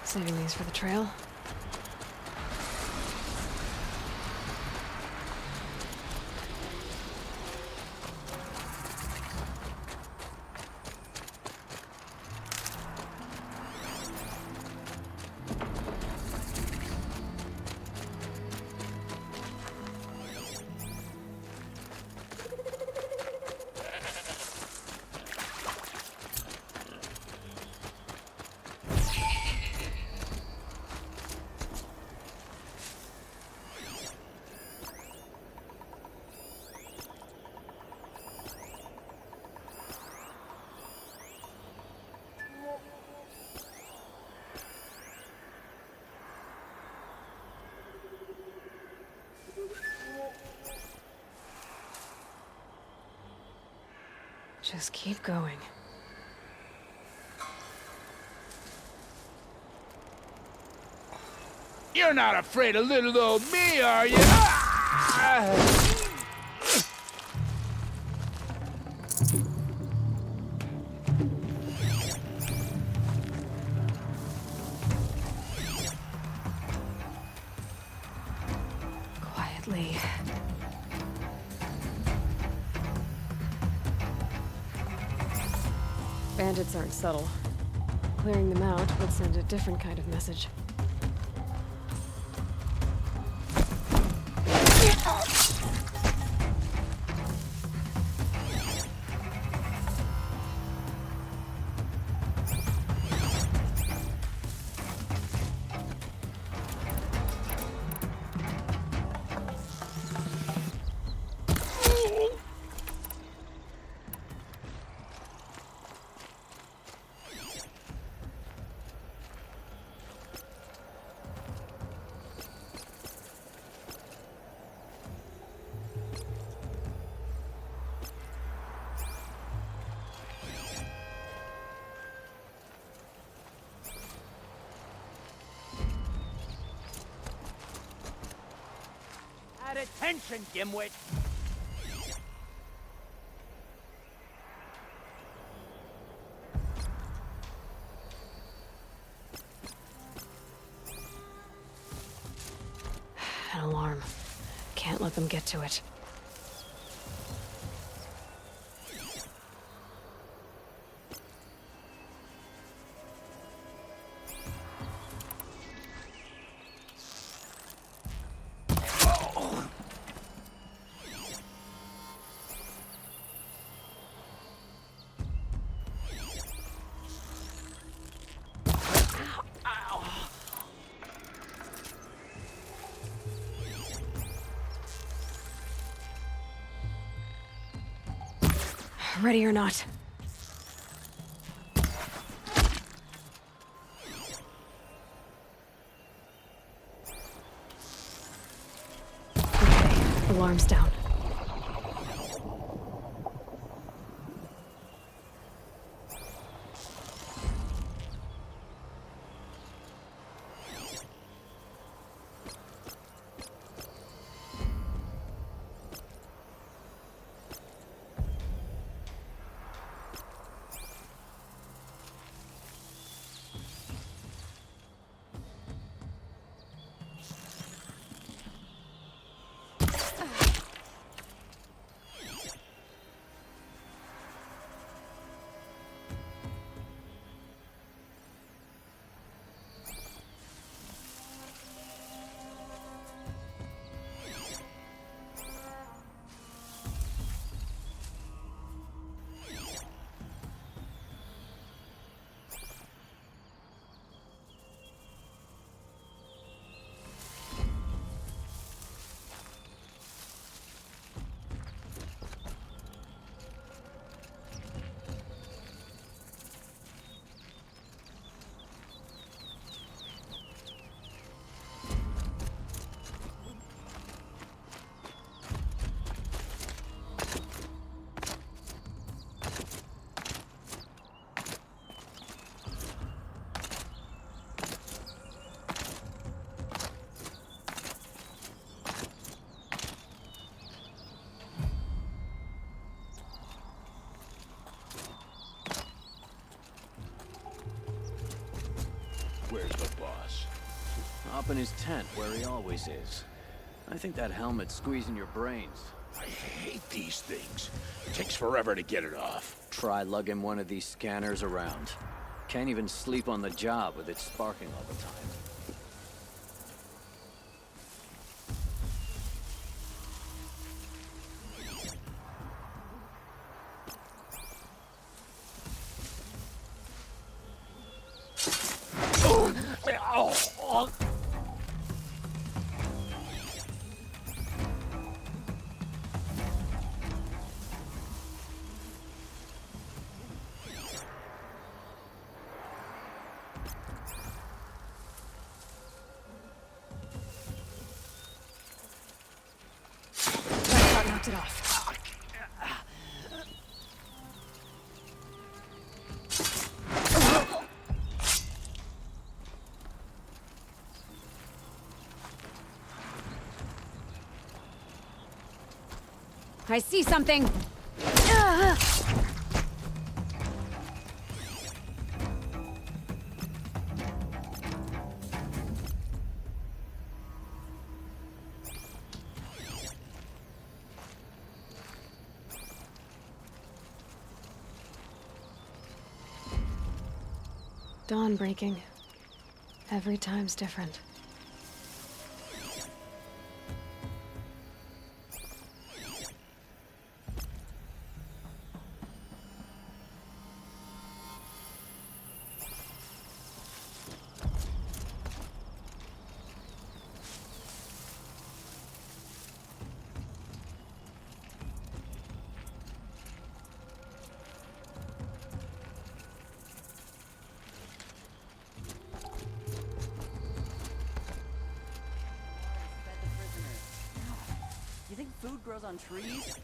Saving these for the trail. Just keep going. You're not afraid of little old me, are you? Ah! Quietly. Bandits aren't subtle. Clearing them out would send a different kind of message. Attention, dimwit! An alarm. Can't let them get to it. Ready or not. Okay, alarm's down. Where's the boss? Up in his tent, where he always is. I think that helmet's squeezing your brains. I hate these things. It takes forever to get it off. Try lugging one of these scanners around. Can't even sleep on the job with it sparking all the time. Knocked it off. I see something! Dawn breaking. Every time's different. You think food grows on trees?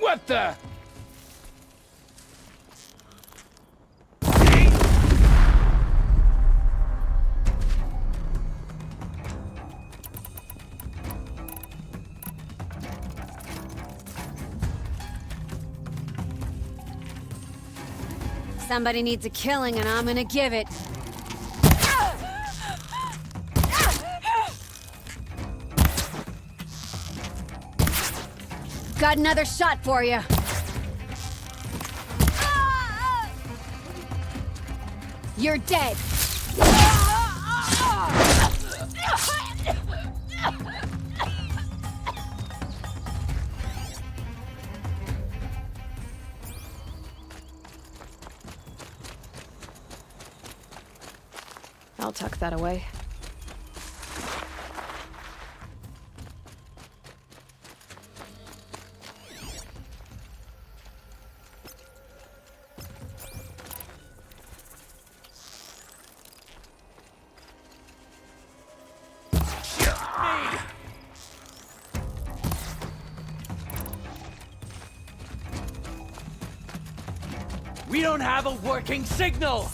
What the? Somebody needs a killing, and I'm gonna give it. Got another shot for you. You're dead. I'll tuck that away. We don't have a working signal!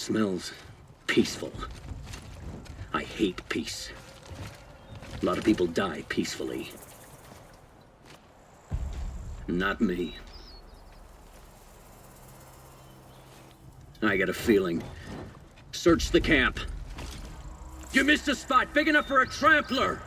Smells peaceful. I hate peace. A lot of people die peacefully. Not me. I got a feeling. Search the camp. You missed a spot big enough for a trampler!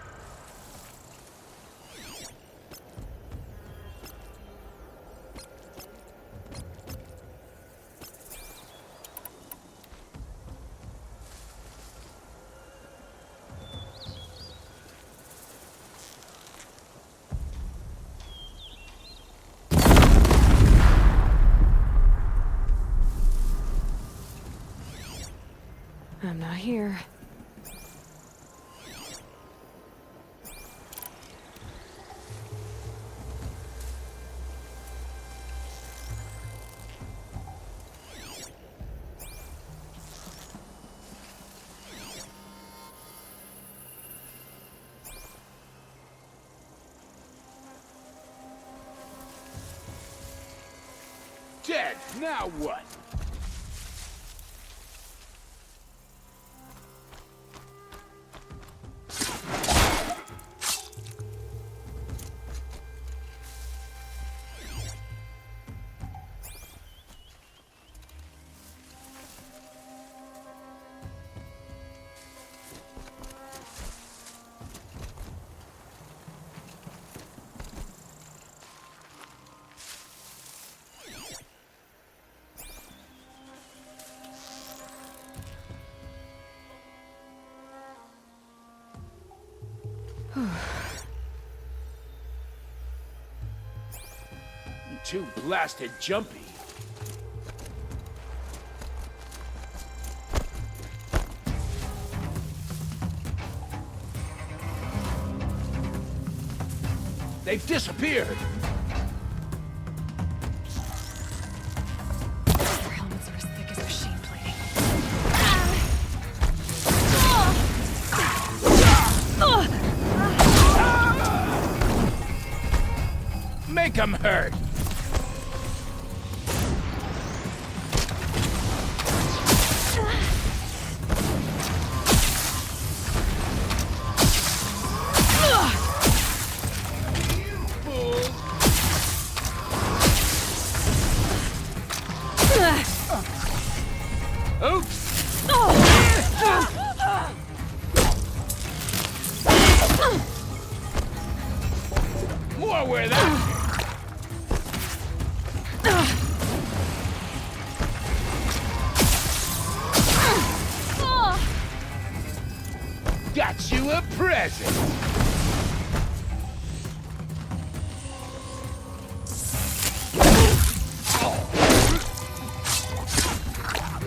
I'm not here. Dead, now what? Too blasted jumpy. They've disappeared. Their helmets are as thick as machine plating. Make them hurt. More where that. Got you a present.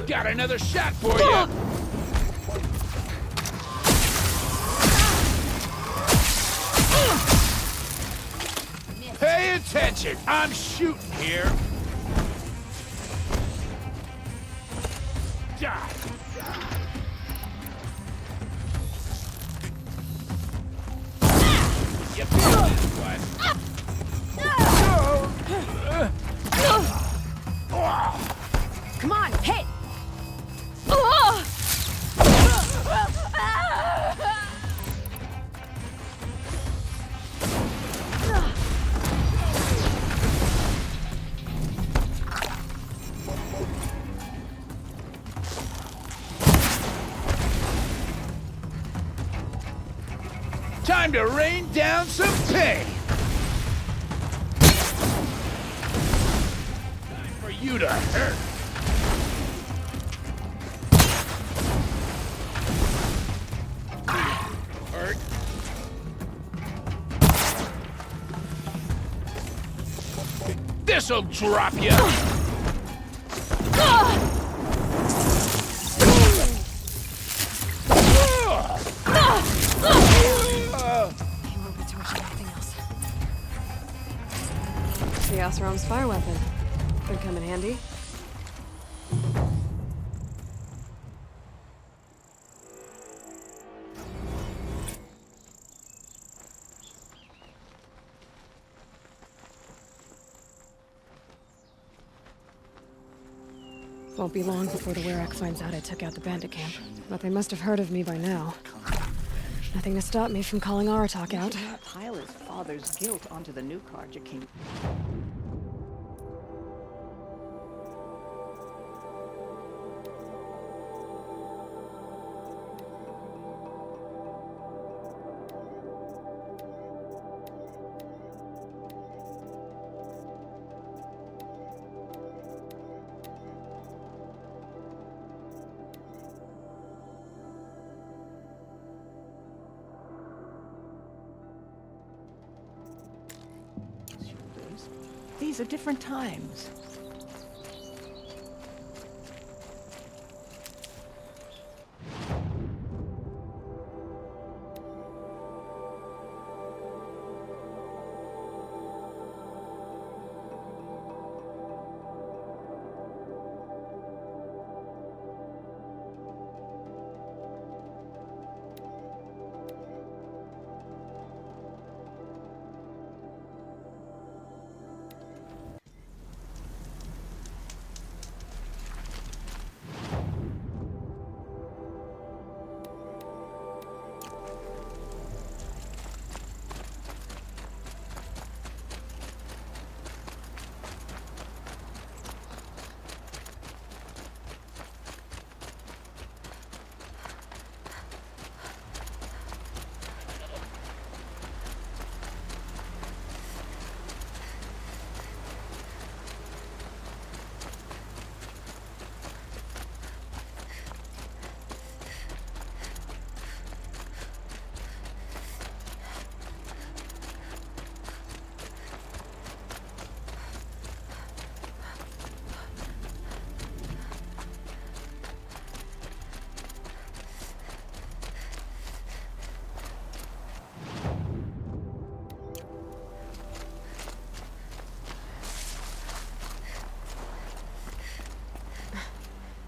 Got another shot for you. Pay attention. I'm shooting here. Die. You feel this one. Come on, hit! Time to rain down some pain. Time for you to hurt. Hurt. This'll drop you. Chaos Realm's fire weapon. Could come in handy. Won't be long before the Werak finds out I took out the bandit camp. But they must have heard of me by now. Nothing to stop me from calling Aratak out. He should not pile his father's guilt onto the new Karja King. These are different times.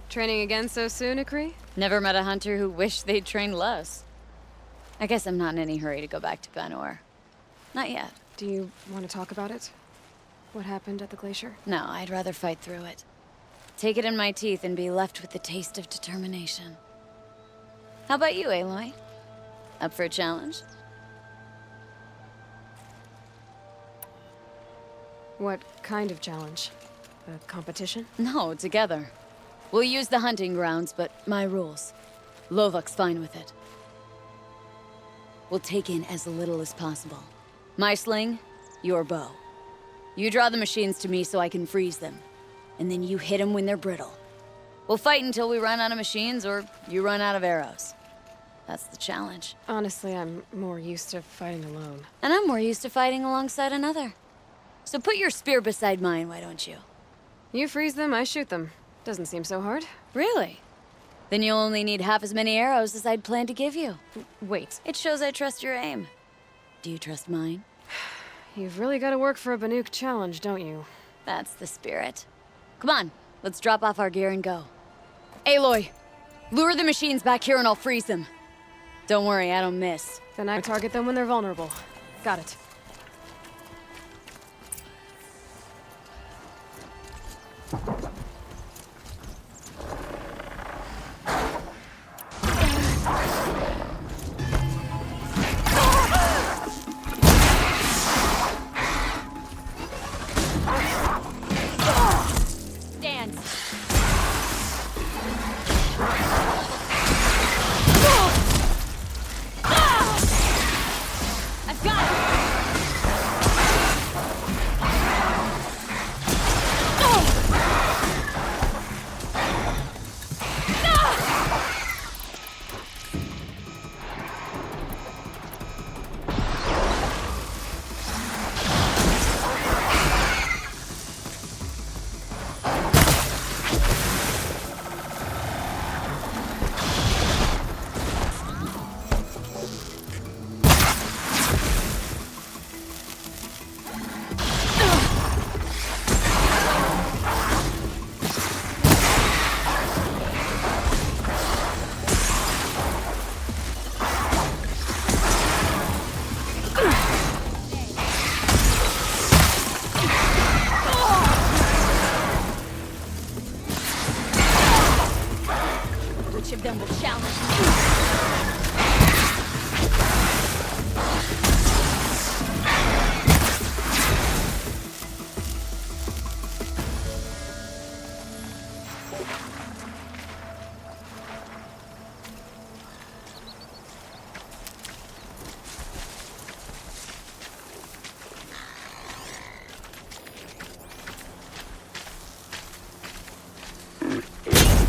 Training again so soon, Akri? Never met a hunter who wished they'd trained less. I guess I'm not in any hurry to go back to Banor. Not yet. Do you want to talk about it? What happened at the glacier? No, I'd rather fight through it. Take it in my teeth and be left with the taste of determination. How about you, Aloy? Up for a challenge? What kind of challenge? A competition? No, together. We'll use the hunting grounds, but my rules. Lovok's fine with it. We'll take in as little as possible. My sling, your bow. You draw the machines to me so I can freeze them. And then you hit them when they're brittle. We'll fight until we run out of machines or you run out of arrows. That's the challenge. Honestly, I'm more used to fighting alone. And I'm more used to fighting alongside another. So put your spear beside mine, why don't you? You freeze them, I shoot them. Doesn't seem so hard. Really? Then you'll only need half as many arrows as I'd planned to give you. Wait. It shows I trust your aim. Do you trust mine? You've really got to work for a Banuk challenge, don't you? That's the spirit. Come on, let's drop off our gear and go. Aloy, lure the machines back here and I'll freeze them. Don't worry, I don't miss. Then I target them when they're vulnerable. Got it. I've got it!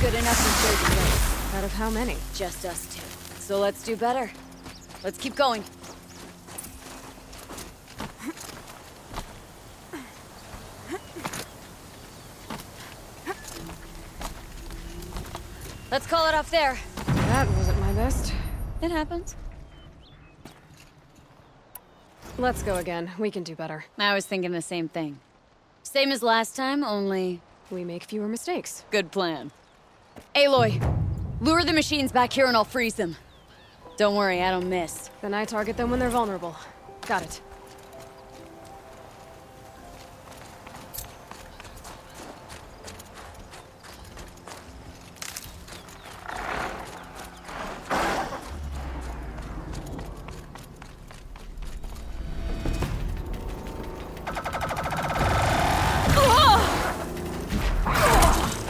Good enough to save the place. Out of how many? Just us two. So let's do better. Let's keep going. Let's call it off there. That wasn't my best. It happens. Let's go again. We can do better. I was thinking the same thing. Same as last time, only... we make fewer mistakes. Good plan. Aloy, lure the machines back here and I'll freeze them. Don't worry, I don't miss. Then I target them when they're vulnerable. Got it.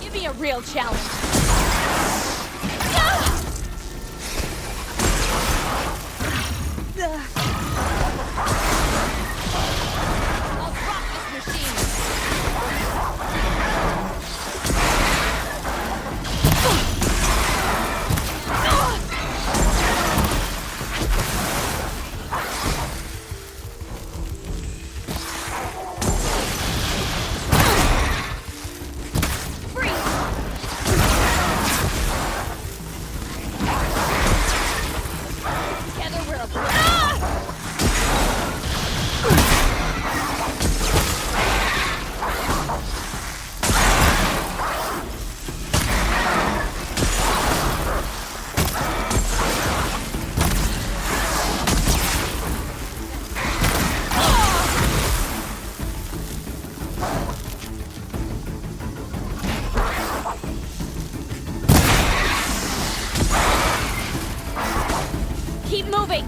Give me a real challenge. I'll rock this machine. Together we're a Keep moving!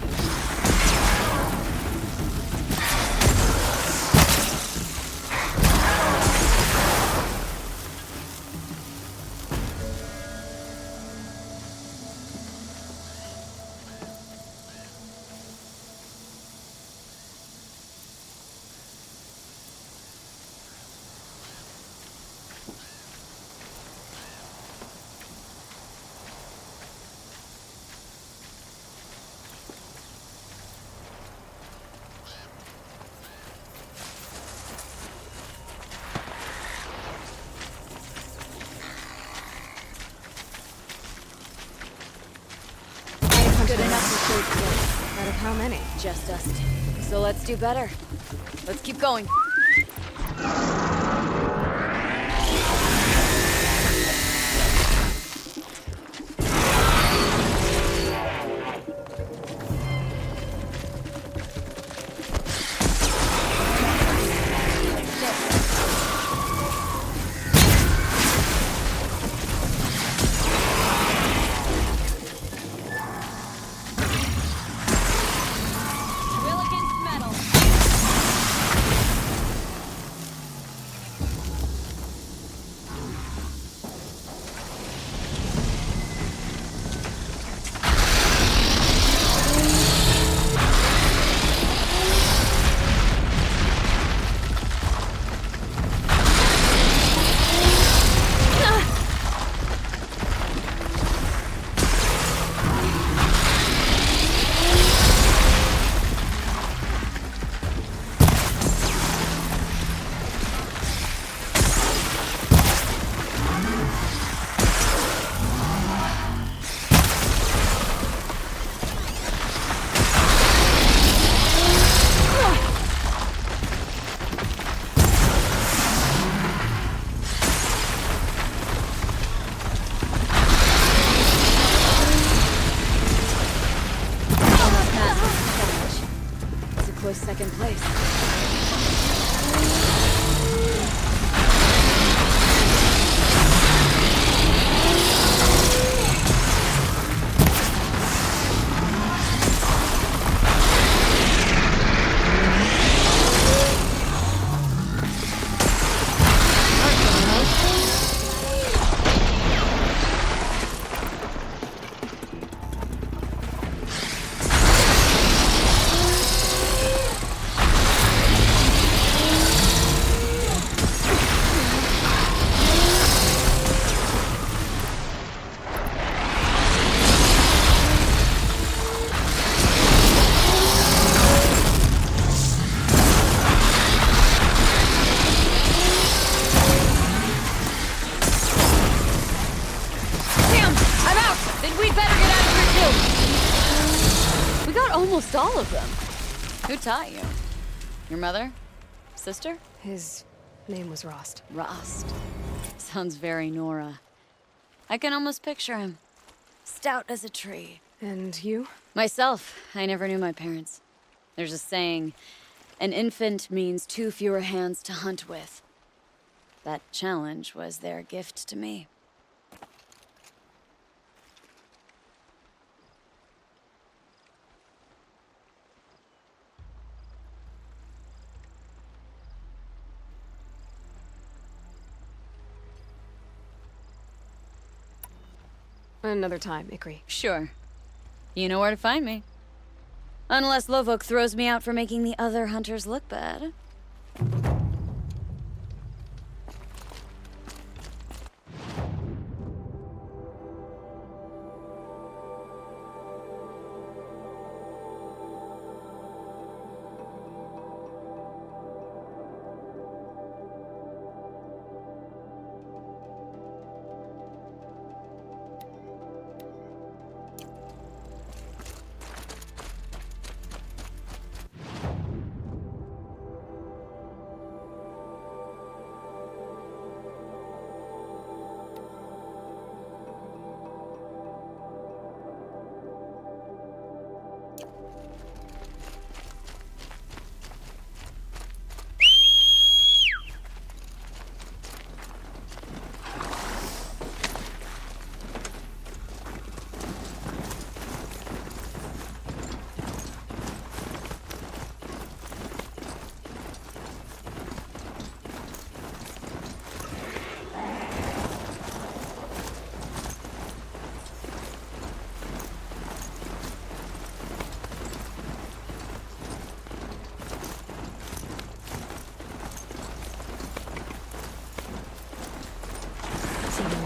Good enough to save the place. Out of how many? Just us two. So let's do better. Let's keep going. Will against metal. Close second place. Who taught you? Your mother? Sister? His name was Rost. Rost. Sounds very Nora. I can almost picture him. Stout as a tree. And you? Myself. I never knew my parents. There's a saying, an infant means 2 fewer hands to hunt with. That challenge was their gift to me. Another time, Ikri. Sure. You know where to find me. Unless Lovok throws me out for making the other hunters look bad.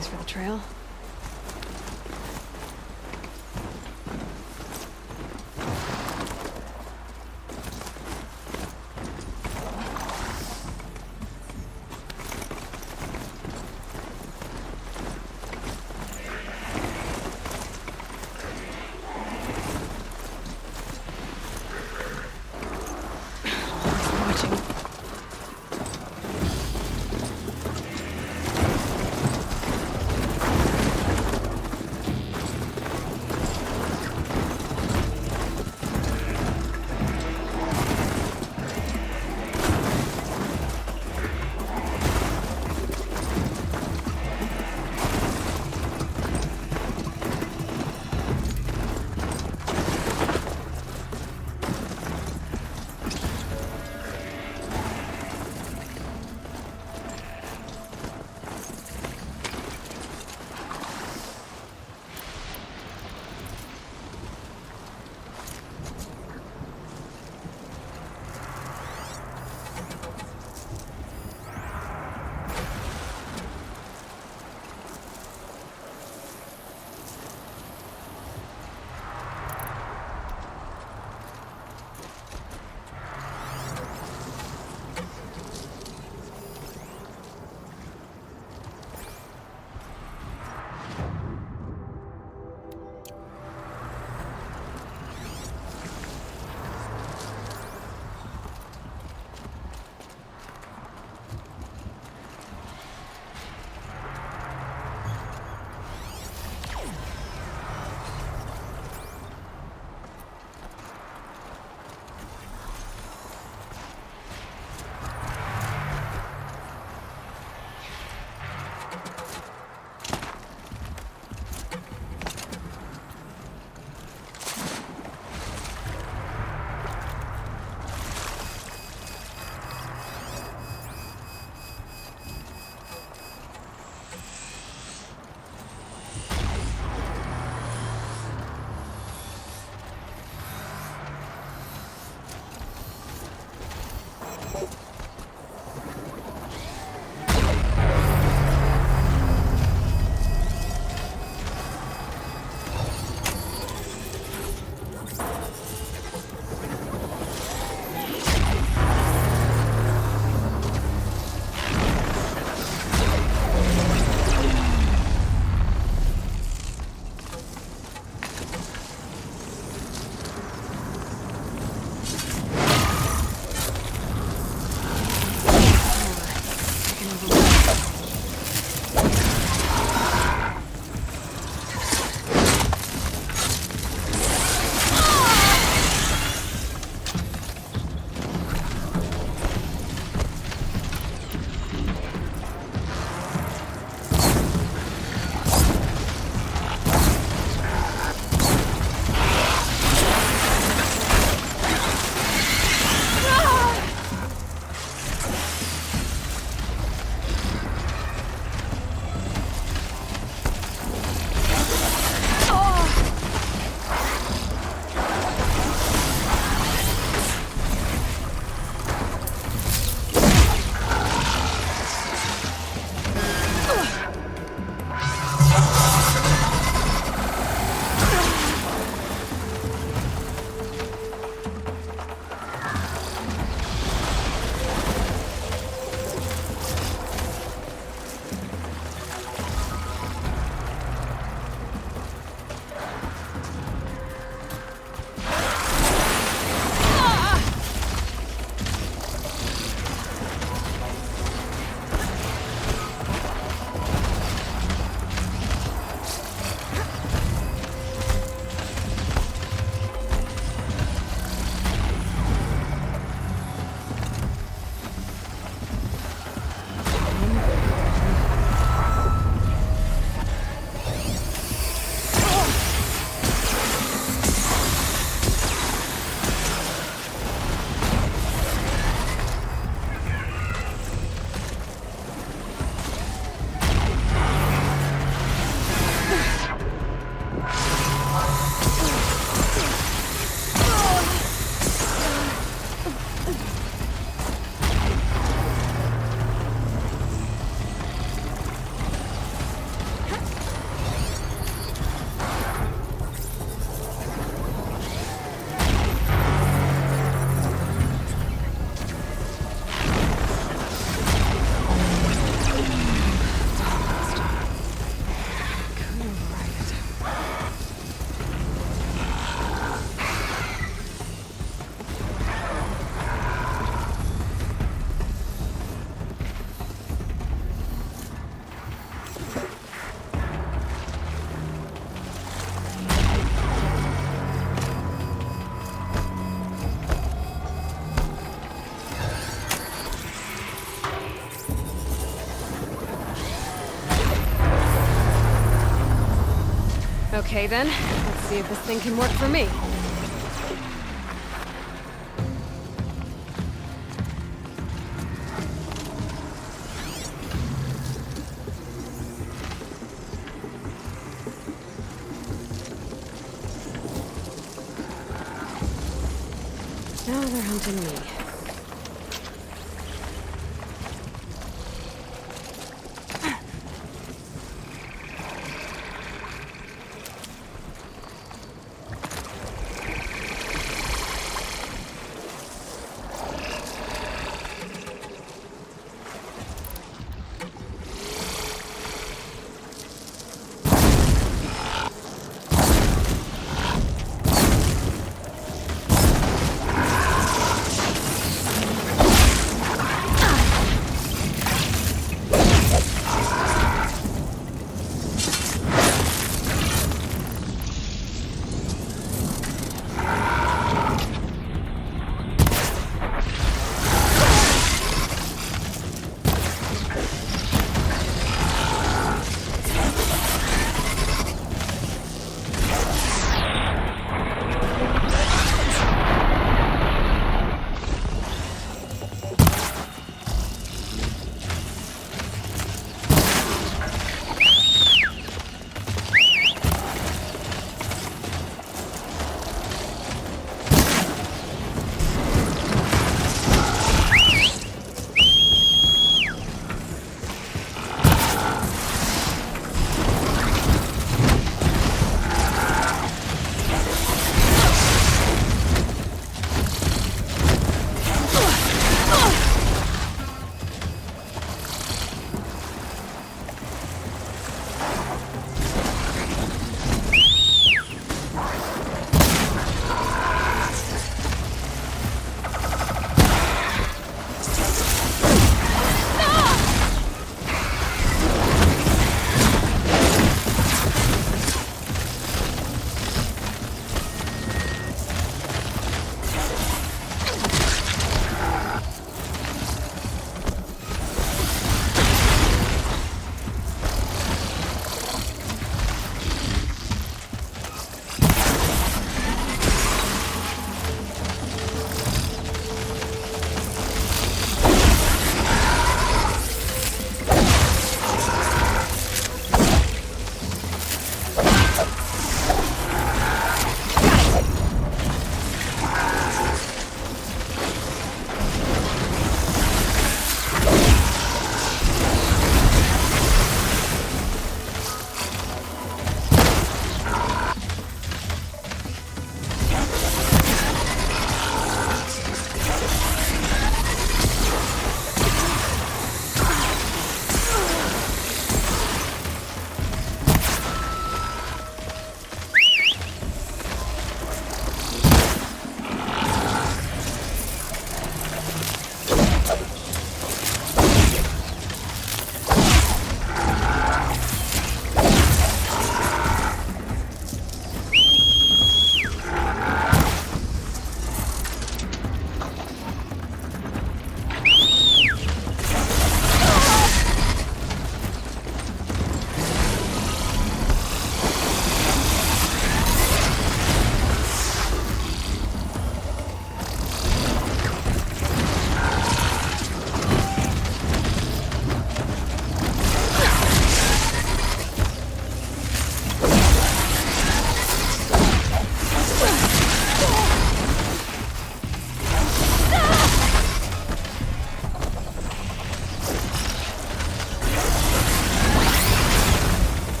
For the trail. Okay then, let's see if this thing can work for me. Now they're hunting me.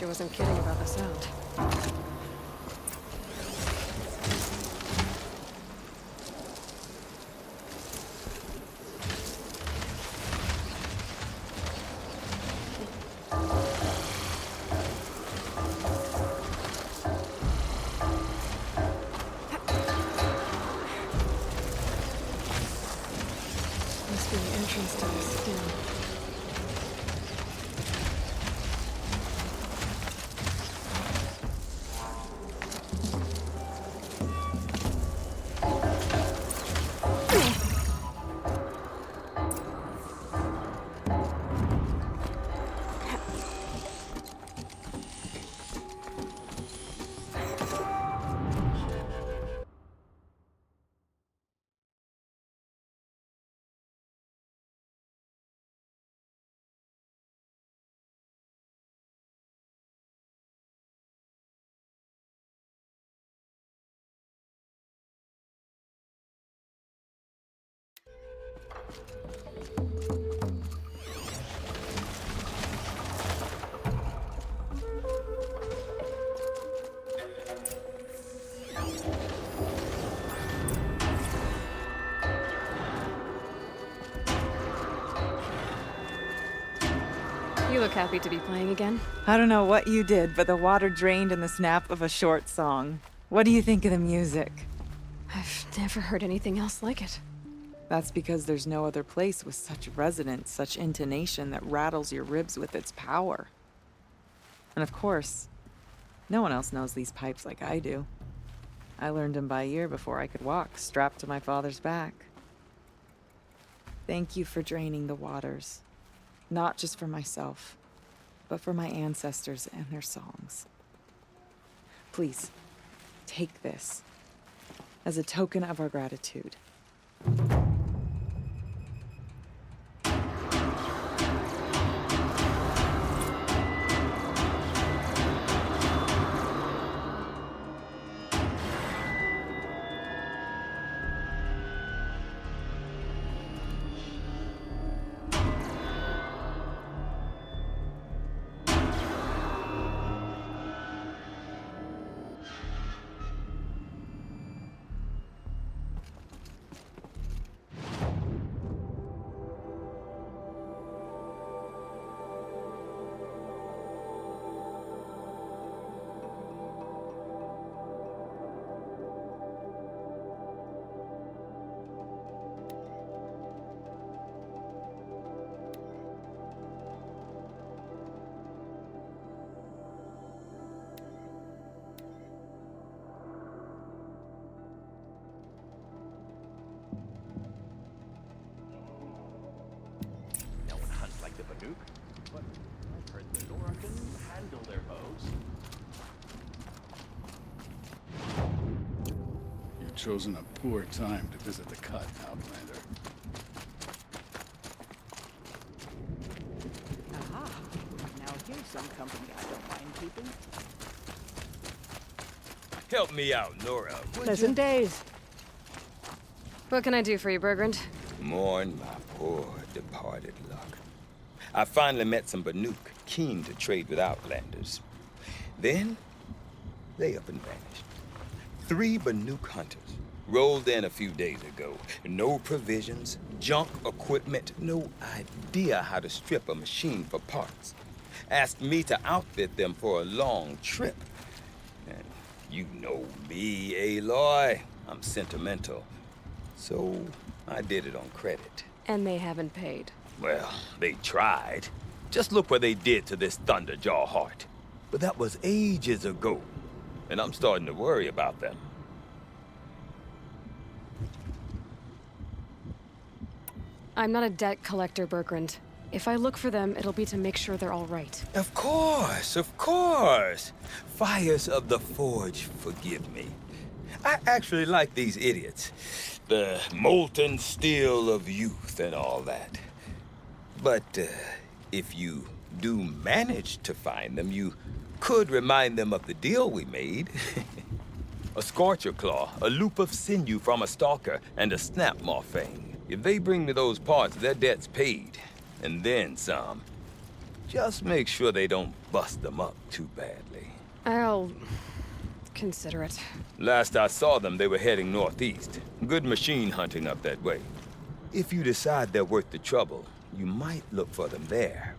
wasn't kidding about the sound. Must be the entrance to the skin. You look happy to be playing again. I don't know what you did, but the water drained in the snap of a short song. What do you think of the music? I've never heard anything else like it. That's because there's no other place with such resonance, such intonation that rattles your ribs with its power. And of course, no one else knows these pipes like I do. I learned them by ear before I could walk, strapped to my father's back. Thank you for draining the waters. Not just for myself, but for my ancestors and their songs. Please, take this as a token of our gratitude. But I've heard the Nora can handle their bows. You've chosen a poor time to visit the cut, Outlander. Aha. Now here's some company I don't mind keeping. Help me out, Nora. Pleasant days. What can I do for you, Bergrand? Mourn my poor departed luck. I finally met some Banuk, keen to trade with Outlanders. Then, they up and vanished. 3 Banuk hunters rolled in a few days ago. No provisions, junk equipment, no idea how to strip a machine for parts. Asked me to outfit them for a long trip. And you know me, Aloy. I'm sentimental. So, I did it on credit. And they haven't paid. Well, they tried. Just look what they did to this Thunderjaw heart. But that was ages ago, and I'm starting to worry about them. I'm not a debt collector, Bergrand. If I look for them, it'll be to make sure they're all right. Of course, of course. Fires of the Forge, forgive me. I actually like these idiots. The molten steel of youth and all that. But if you do manage to find them, you could remind them of the deal we made. A Scorcher Claw, a loop of sinew from a stalker, and a Snapmaw Fang. If they bring me those parts, their debt's paid. And then some. Just make sure they don't bust them up too badly. I'll consider it. Last I saw them, they were heading northeast. Good machine hunting up that way. If you decide they're worth the trouble, you might look for them there.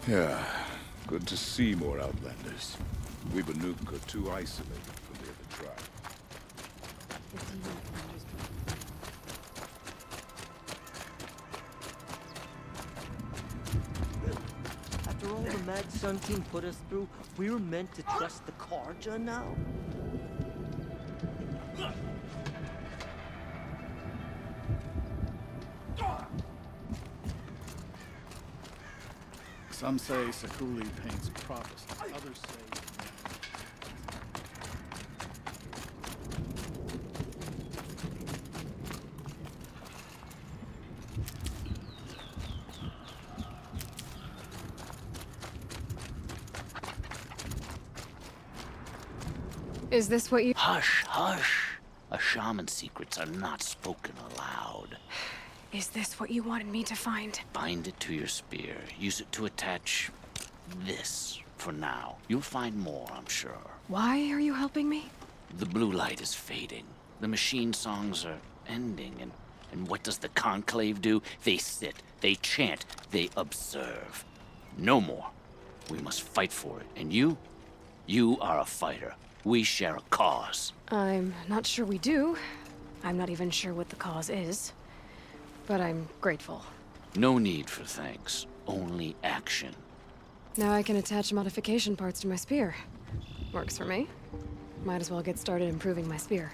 Yeah, good to see more Outlanders. We Banuk are too isolated for the other tribe. After all the Mad Sun King put us through, we were meant to trust the Karja now? Some say Sakuli paints prophecies, others say... Is this what you— Hush, hush! A shaman's secrets are not spoken aloud. Is this what you wanted me to find? Bind it to your spear. Use it to attach this for now. You'll find more, I'm sure. Why are you helping me? The blue light is fading. The machine songs are ending, and what does the Conclave do? They sit, they chant, they observe. No more. We must fight for it, and you are a fighter. We share a cause. I'm not sure we do. I'm not even sure what the cause is. But I'm grateful. No need for thanks, only action. Now I can attach modification parts to my spear. Works for me. Might as well get started improving my spear.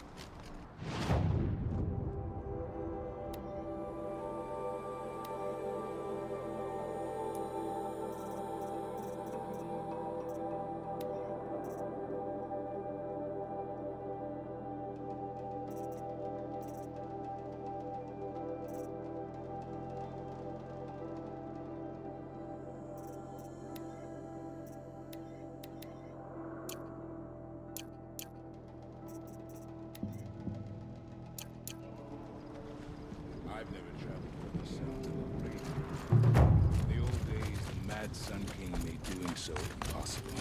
I've never traveled further south to the Raid. In the old days, the Mad Sun King made doing so impossible.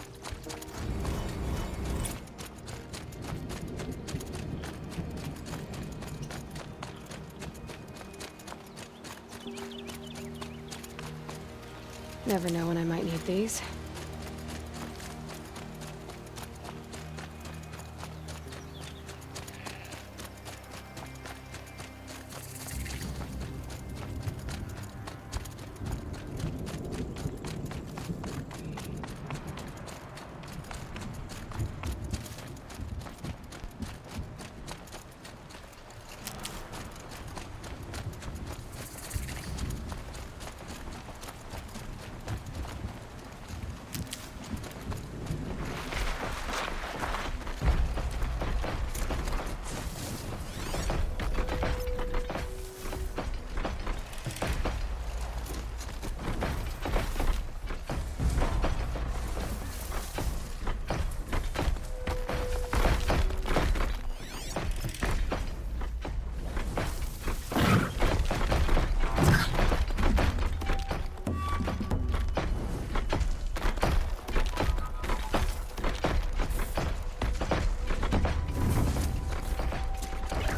Never know when I might need these.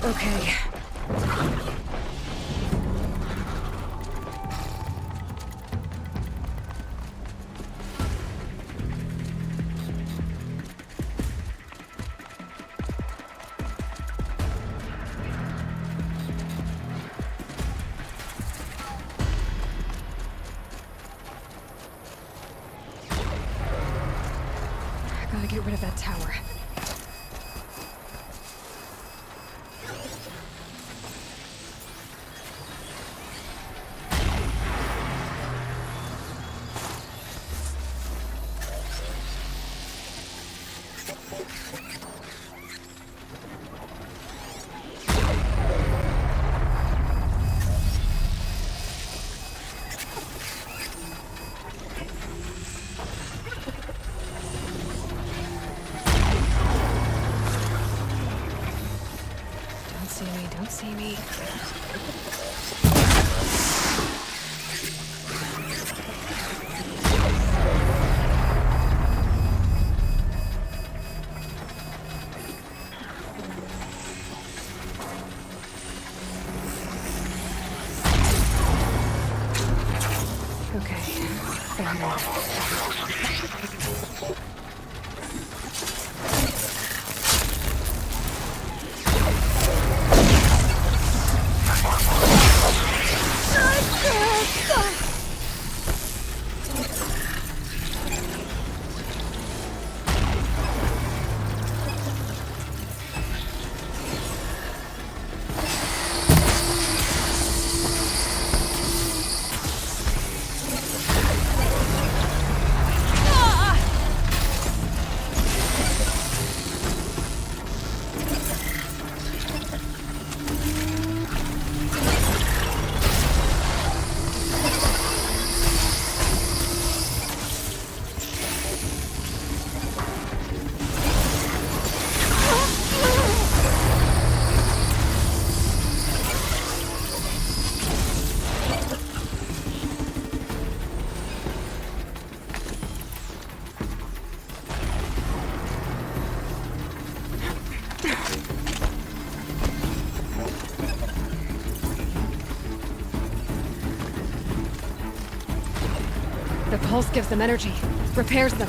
Okay. of that tower. Don't see me. Okay, found it. The pulse gives them energy, repairs them.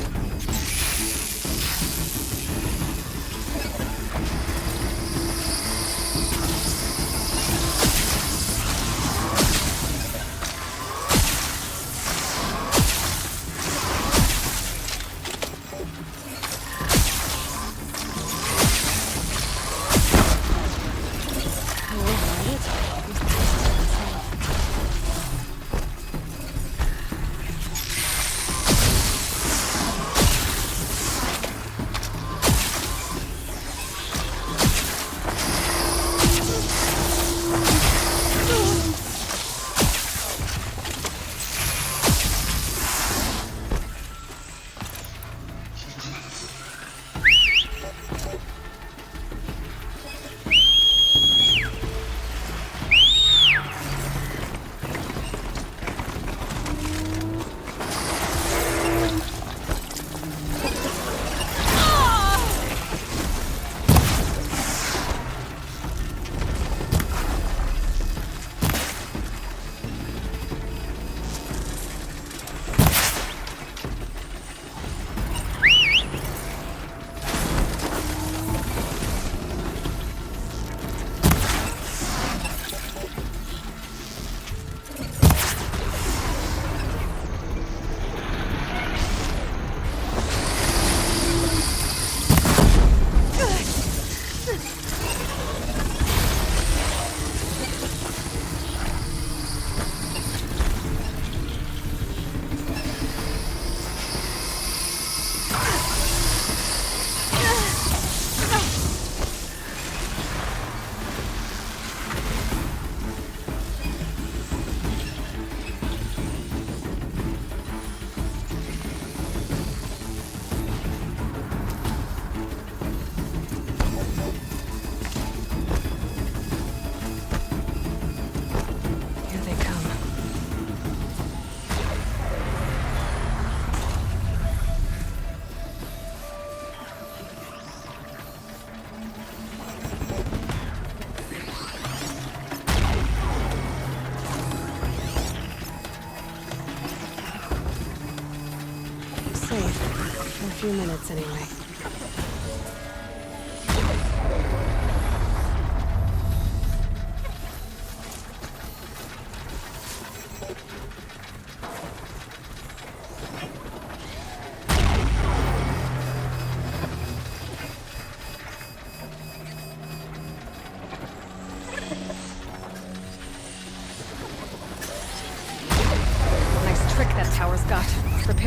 For a few minutes, anyway.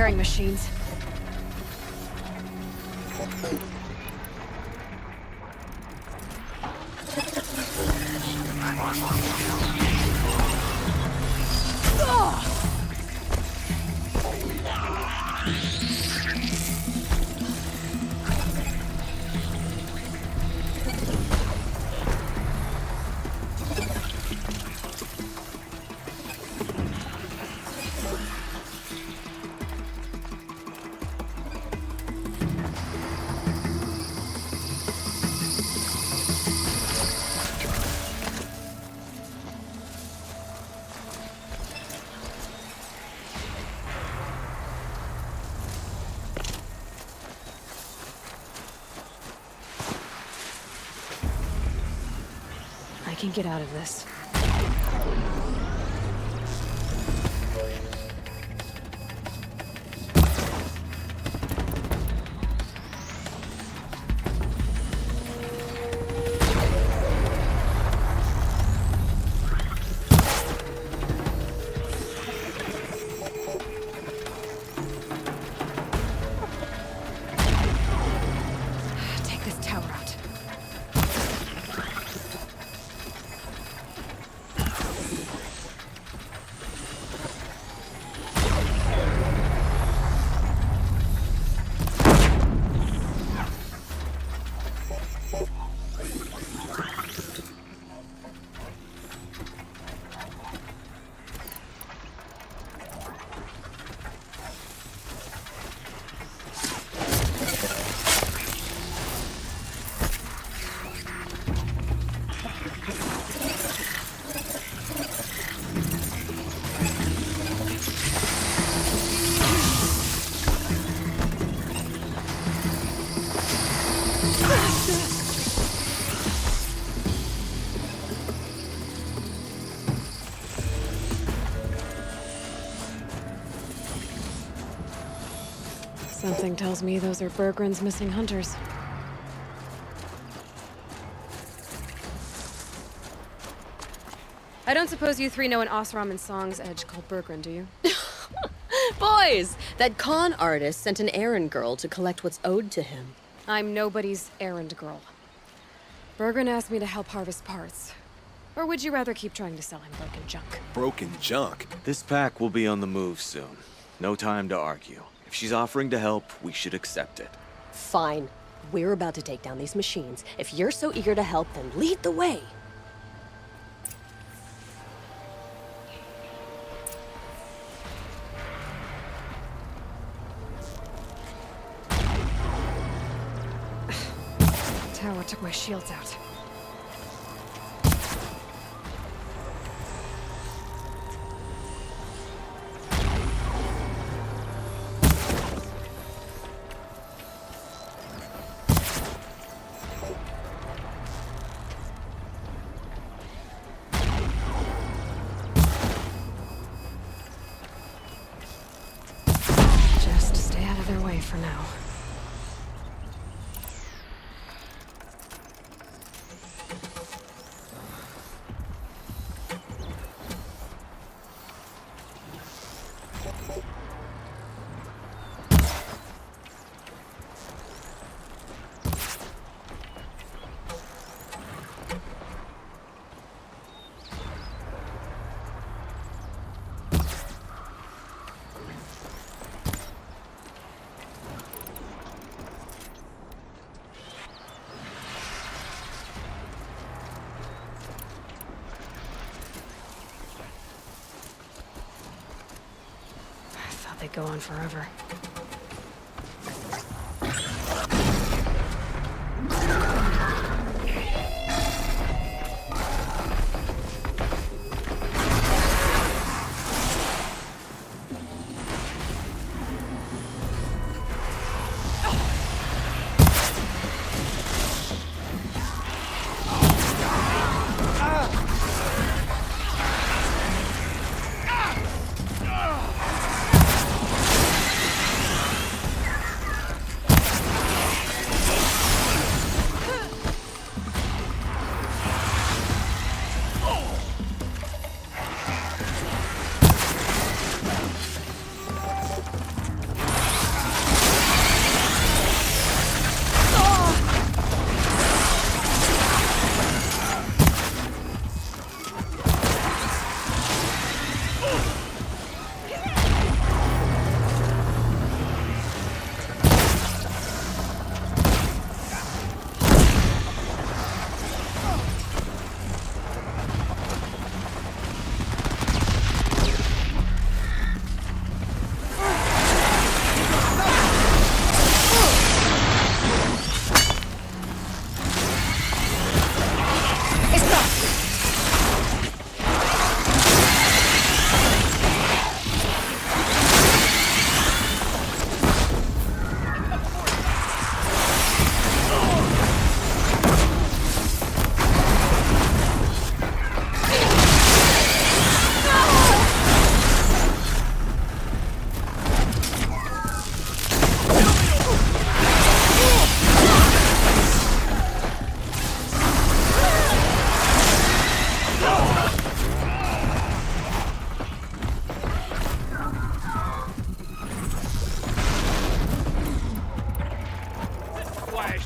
repairing machines. I can get out of this. Take this tower out. Something tells me those are Bergren's missing hunters. I don't suppose you three know an Osram in Song's Edge called Bergren, do you? Boys, that con artist sent an errand girl to collect what's owed to him. I'm nobody's errand girl. Bergren asked me to help harvest parts. Or would you rather keep trying to sell him broken junk? Broken junk? This pack will be on the move soon. No time to argue. If she's offering to help, we should accept it. Fine. We're about to take down these machines. If you're so eager to help, then lead the way. Tower took my shields out. Just stay out of their way for now. They go on forever.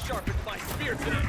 sharpened my spear today.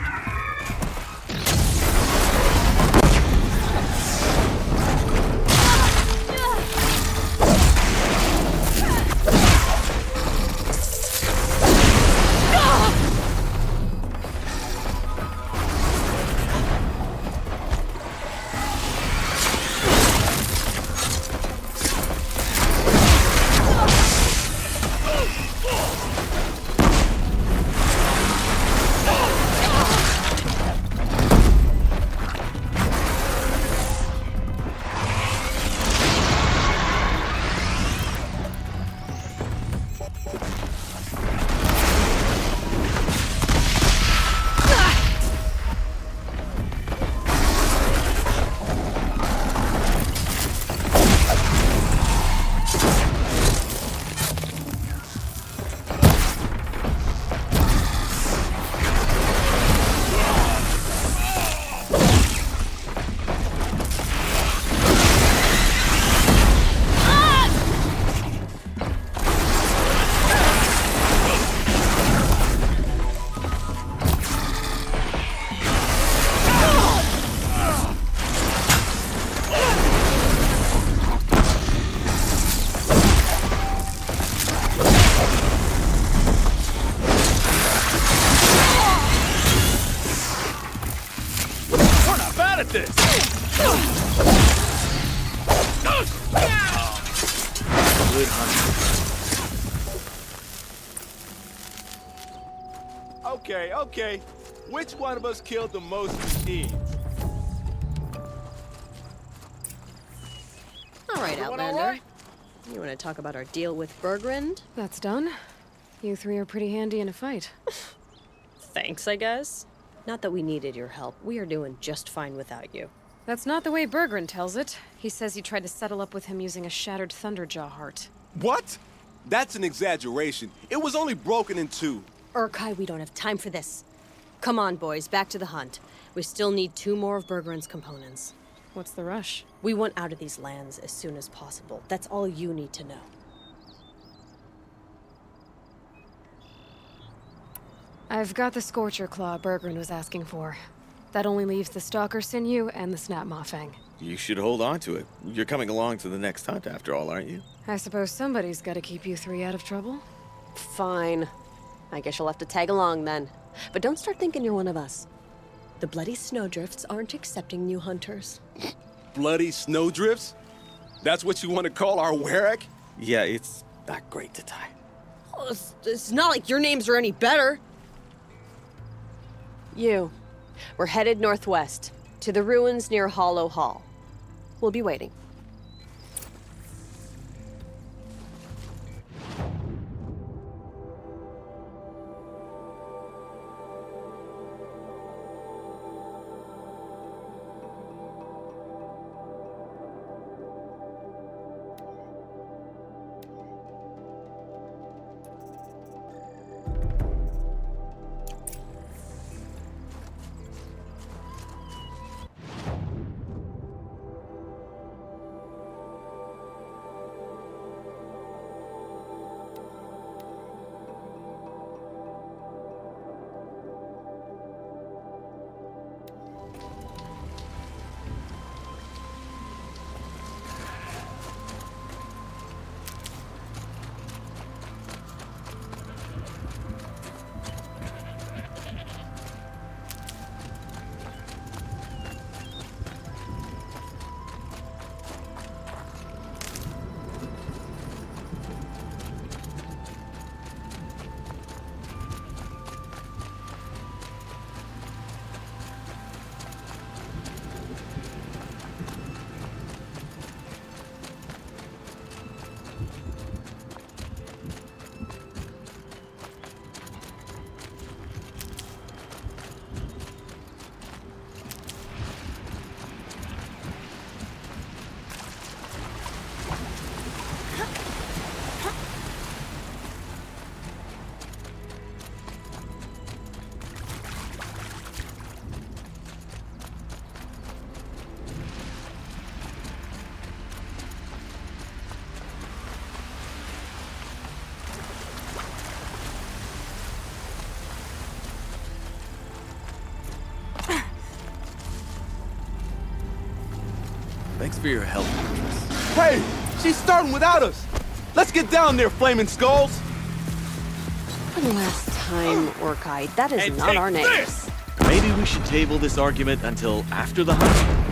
At this. Good hunting. Okay. Which one of us killed the most machines? All right, Everyone Outlander. all right? You want to talk about our deal with Bergrund? That's done. You three are pretty handy in a fight. Thanks, I guess. Not that we needed your help. We are doing just fine without you. That's not the way Bergrund tells it. He says you tried to settle up with him using a shattered Thunderjaw heart. What? That's an exaggeration. It was only broken in two. Urkai, we don't have time for this. Come on, boys, back to the hunt. We still need 2 more of Bergrund's components. What's the rush? We want out of these lands as soon as possible. That's all you need to know. I've got the Scorcher Claw Bergrund was asking for. That only leaves the Stalker Sinew and the Snap Maw Fang. You should hold on to it. You're coming along to the next hunt after all, aren't you? I suppose somebody's got to keep you three out of trouble. Fine. I guess you'll have to tag along then. But don't start thinking you're one of us. The Bloody Snowdrifts aren't accepting new hunters. Bloody snowdrifts? That's what you want to call our Warwick? Yeah, it's not great to tie. Oh, it's not like your names are any better. We're headed northwest, to the ruins near Hollow Hall. We'll be waiting. Thanks for your help, Beatrice. Hey! She's starting without us! Let's get down there, flaming skulls! For the last time, Orkite, that is not our names. Maybe we should table this argument until after the hunt.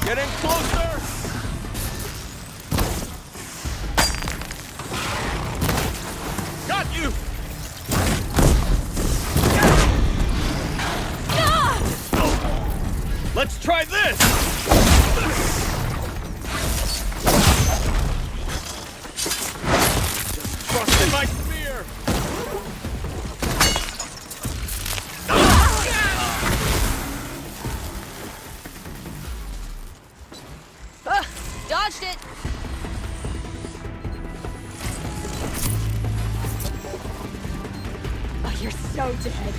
Getting closer! Got you! Let's try this! Trust in my spear! Dodged it! Oh, you're so dead.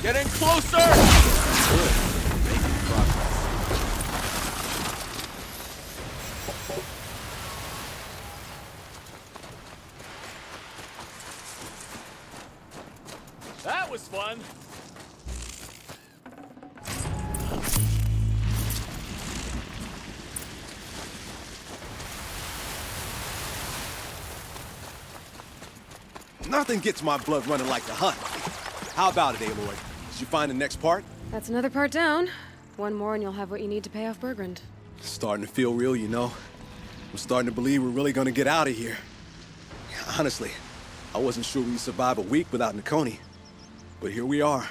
Getting closer! Good. Making progress. That was fun! Nothing gets my blood running like the hunt. How about it, Aloy? Did you find the next part? That's another part down. One more and you'll have what you need to pay off Bergrund. Starting to feel real, you know. I'm starting to believe we're really gonna get out of here. Honestly, I wasn't sure we'd survive a week without Nakoni. But here we are.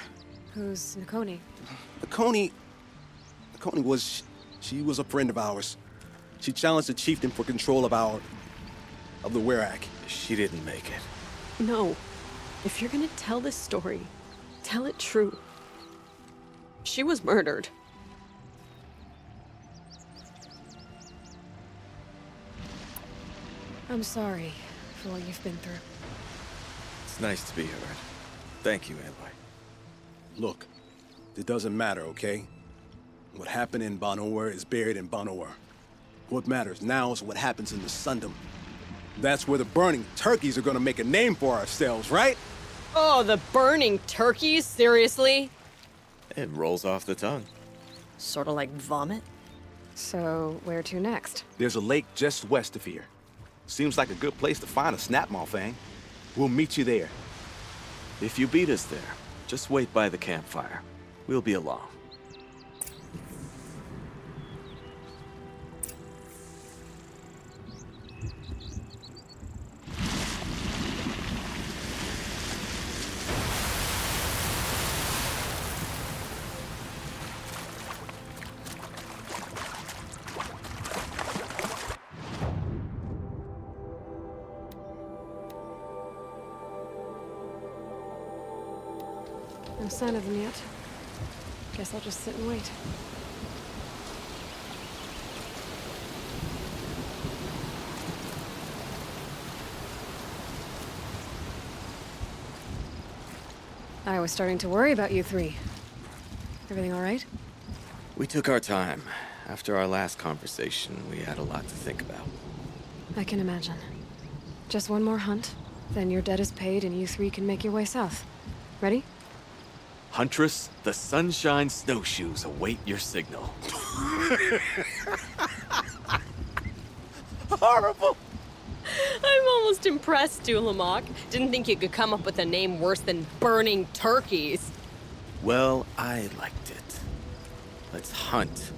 Who's Nakoni? Nakoni was... she was a friend of ours. She challenged the chieftain for control of the Werak. She didn't make it. No. If you're gonna tell this story, tell it true. She was murdered. I'm sorry for what you've been through. It's nice to be heard. Thank you, Aloy. Look, it doesn't matter, okay? What happened in Banowar is buried in Banowar. What matters now is what happens in the Sundom. That's where the burning turkeys are gonna make a name for ourselves, right? Oh, the burning turkeys? Seriously? It rolls off the tongue. Sort of like vomit? So, where to next? There's a lake just west of here. Seems like a good place to find a snapmaw fang. We'll meet you there. If you beat us there, just wait by the campfire. We'll be along. No sign of them yet. Guess I'll just sit and wait. I was starting to worry about you three. Everything all right? We took our time. After our last conversation, we had a lot to think about. I can imagine. Just one more hunt, then your debt is paid and you three can make your way south. Ready? Huntress, the Sunshine Snowshoes await your signal. Horrible! I'm almost impressed, Dulamok. Didn't think you could come up with a name worse than Burning Turkeys. Well, I liked it. Let's hunt.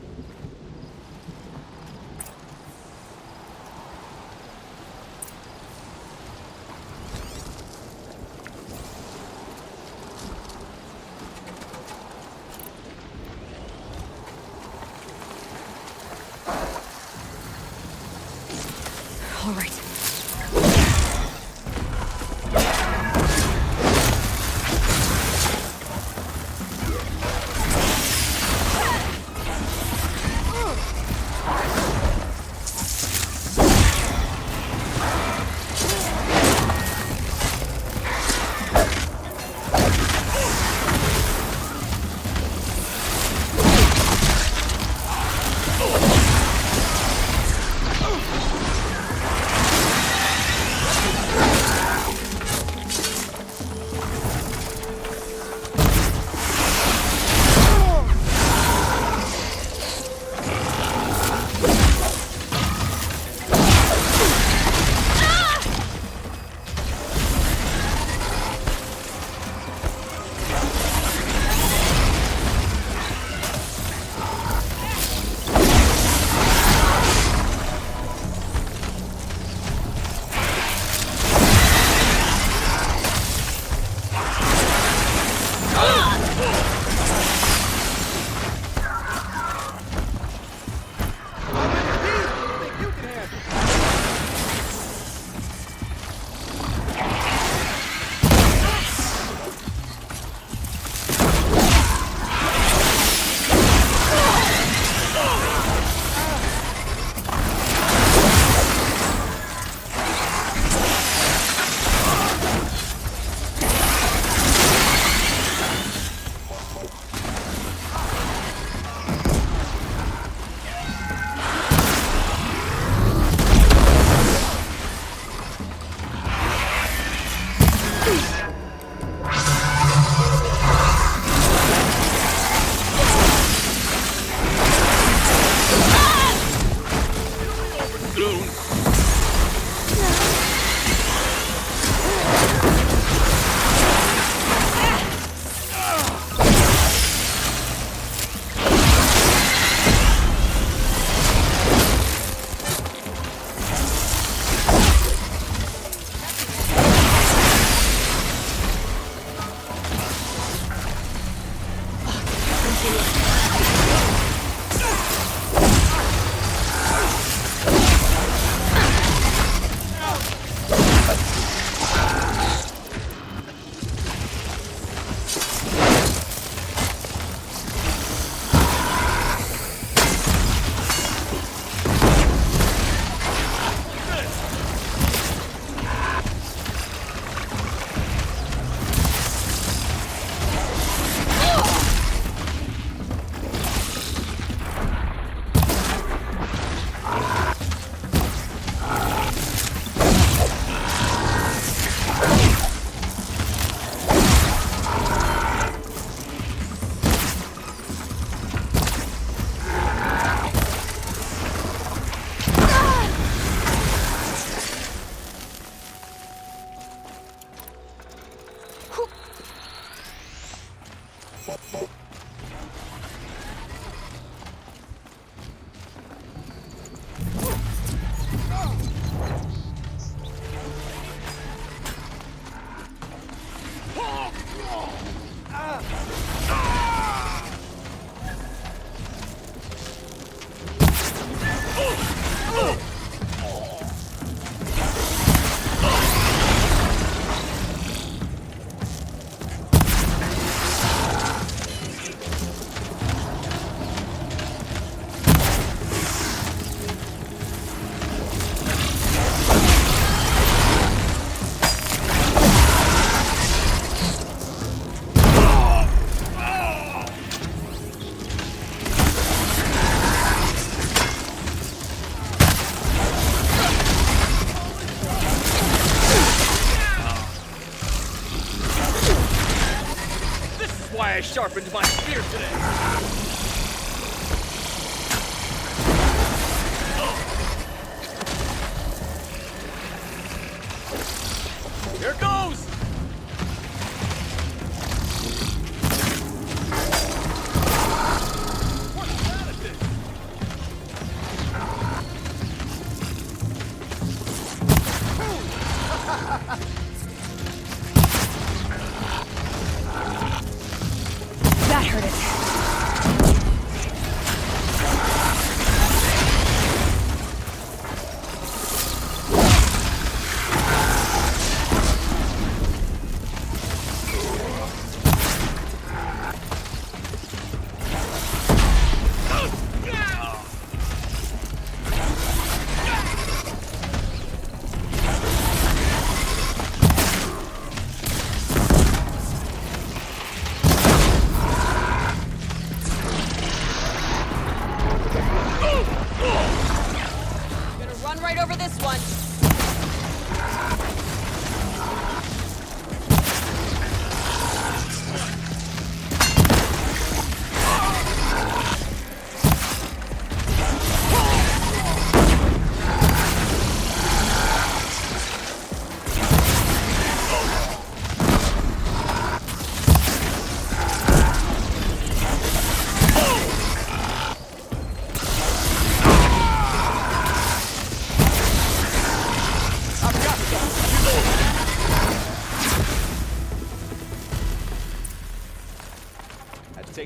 All right. sharpened my spear today. Here goes! That hurt it. Run right over this one.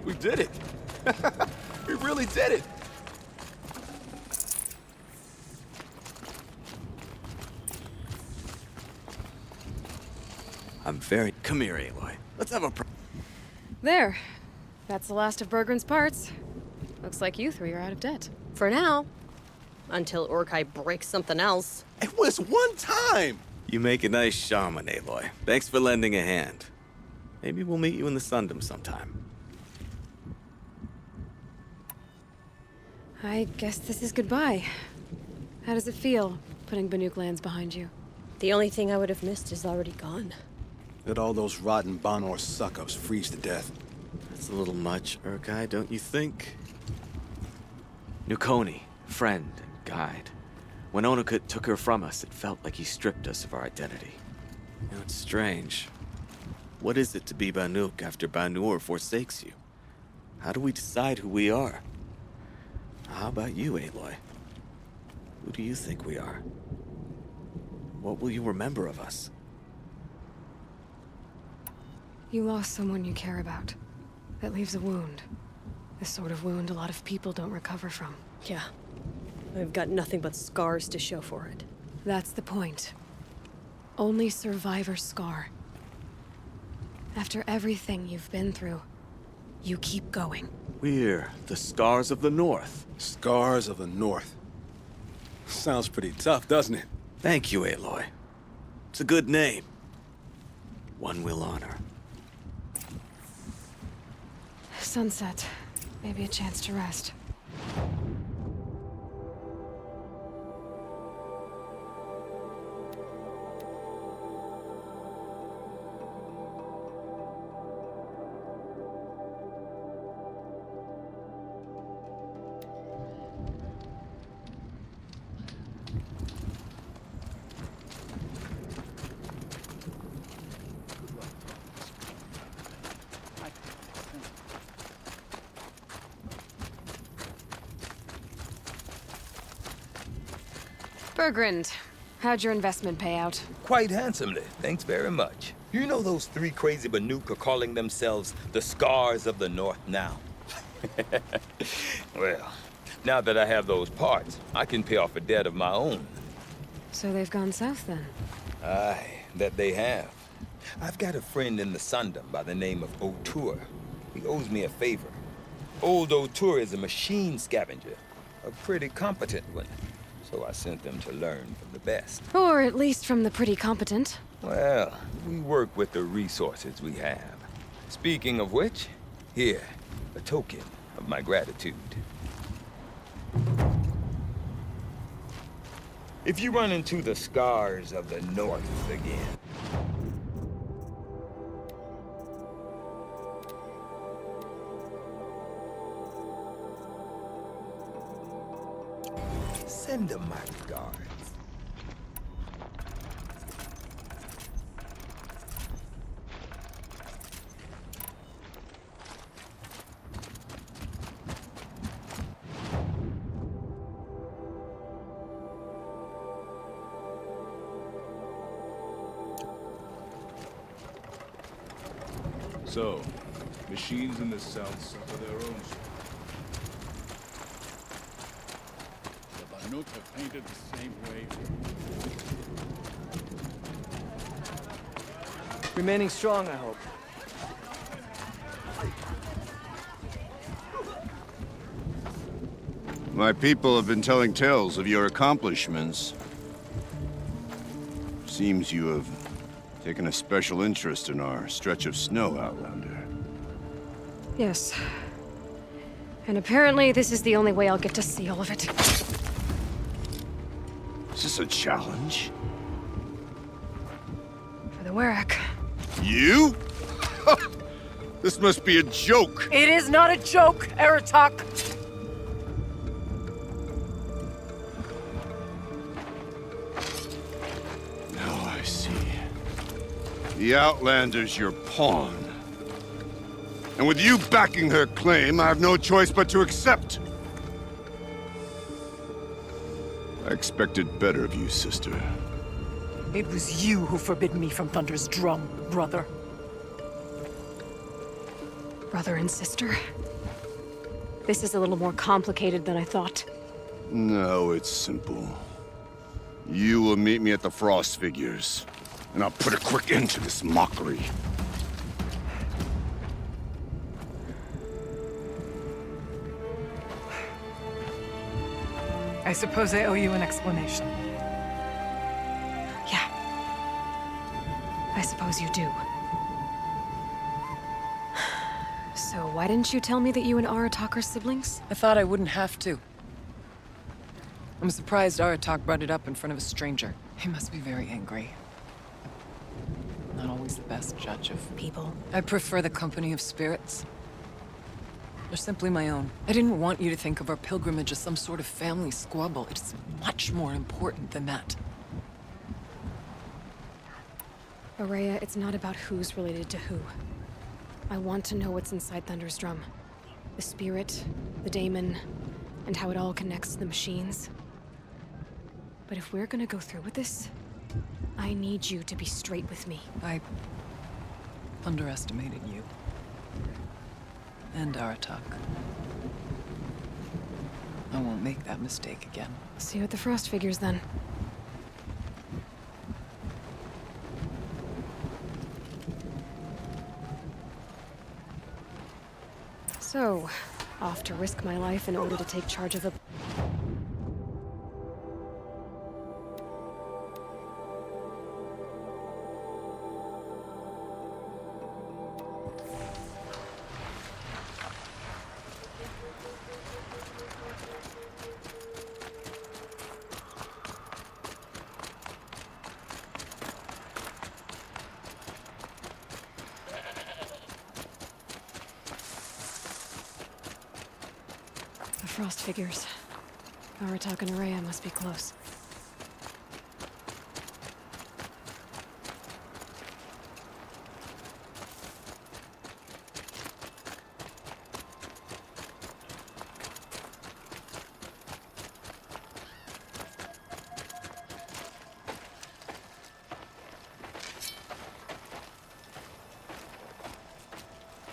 We did it. We really did it. I'm very... Come here, Aloy. Let's have a... There. That's the last of Bergren's parts. Looks like you three are out of debt. For now. Until Urkai breaks something else. It was one time! You make a nice shaman, Aloy. Thanks for lending a hand. Maybe we'll meet you in the Sundom sometime. I guess this is goodbye. How does it feel, putting Banuk lands behind you? The only thing I would have missed is already gone. Let all those rotten Banor suck-ups freeze to death. That's a little much, Urkai, don't you think? Nukoni, friend and guide. When Onukut took her from us, it felt like he stripped us of our identity. You know, it's strange. What is it to be Banuk after Banur forsakes you? How do we decide who we are? How about you, Aloy? Who do you think we are? What will you remember of us? You lost someone you care about. That leaves a wound. The sort of wound a lot of people don't recover from. Yeah. I've got nothing but scars to show for it. That's the point. Only survivor's scar. After everything you've been through, you keep going. We're the Scars of the North. Scars of the North. Sounds pretty tough, doesn't it? Thank you, Aloy. It's a good name. One we'll honor. Sunset. Maybe a chance to rest. Bergrand, how'd your investment pay out? Quite handsomely, thanks very much. You know those three crazy Banuk are calling themselves the Scars of the North now? Well, now that I have those parts, I can pay off a debt of my own. So they've gone south then? Aye, that they have. I've got a friend in the Sundom by the name of O'Toole. He owes me a favor. Old O'Toole is a machine scavenger, a pretty competent one. So I sent them to learn from the best. Or at least from the pretty competent. Well, we work with the resources we have. Speaking of which, here, a token of my gratitude. If you run into the Scars of the North again, Send them my regards. So, machines in the south suffer their own. The Banuk have painted the same way. Remaining strong, I hope. My people have been telling tales of your accomplishments. Seems you have taken a special interest in our stretch of snow, Outlander. Yes. And apparently this is the only way I'll get to see all of it. Is this a challenge? For the Werak. You? This must be a joke. It is not a joke, Aratak. Now I see. The Outlander's your pawn. And with you backing her claim, I have no choice but to accept. I expected better of you, sister. It was you who forbid me from Thunder's drum, brother. Brother and sister? This is a little more complicated than I thought. No, it's simple. You will meet me at the Frost Figures, and I'll put a quick end to this mockery. I suppose I owe you an explanation. Yeah. I suppose you do. So why didn't you tell me that you and Aratak are siblings? I thought I wouldn't have to. I'm surprised Aratak brought it up in front of a stranger. He must be very angry. Not always the best judge of people. I prefer the company of spirits. They're simply my own. I didn't want you to think of our pilgrimage as some sort of family squabble. It's much more important than that. Araya, it's not about who's related to who. I want to know what's inside Thunder's drum. The spirit, the daemon, and how it all connects to the machines. But if we're gonna go through with this, I need you to be straight with me. I underestimated you. And Aratak. I won't make that mistake again. See you at the Frost Figures, then. So, off to risk my life in order to take charge of a... Frost Figures. Aratak and Araya must be close.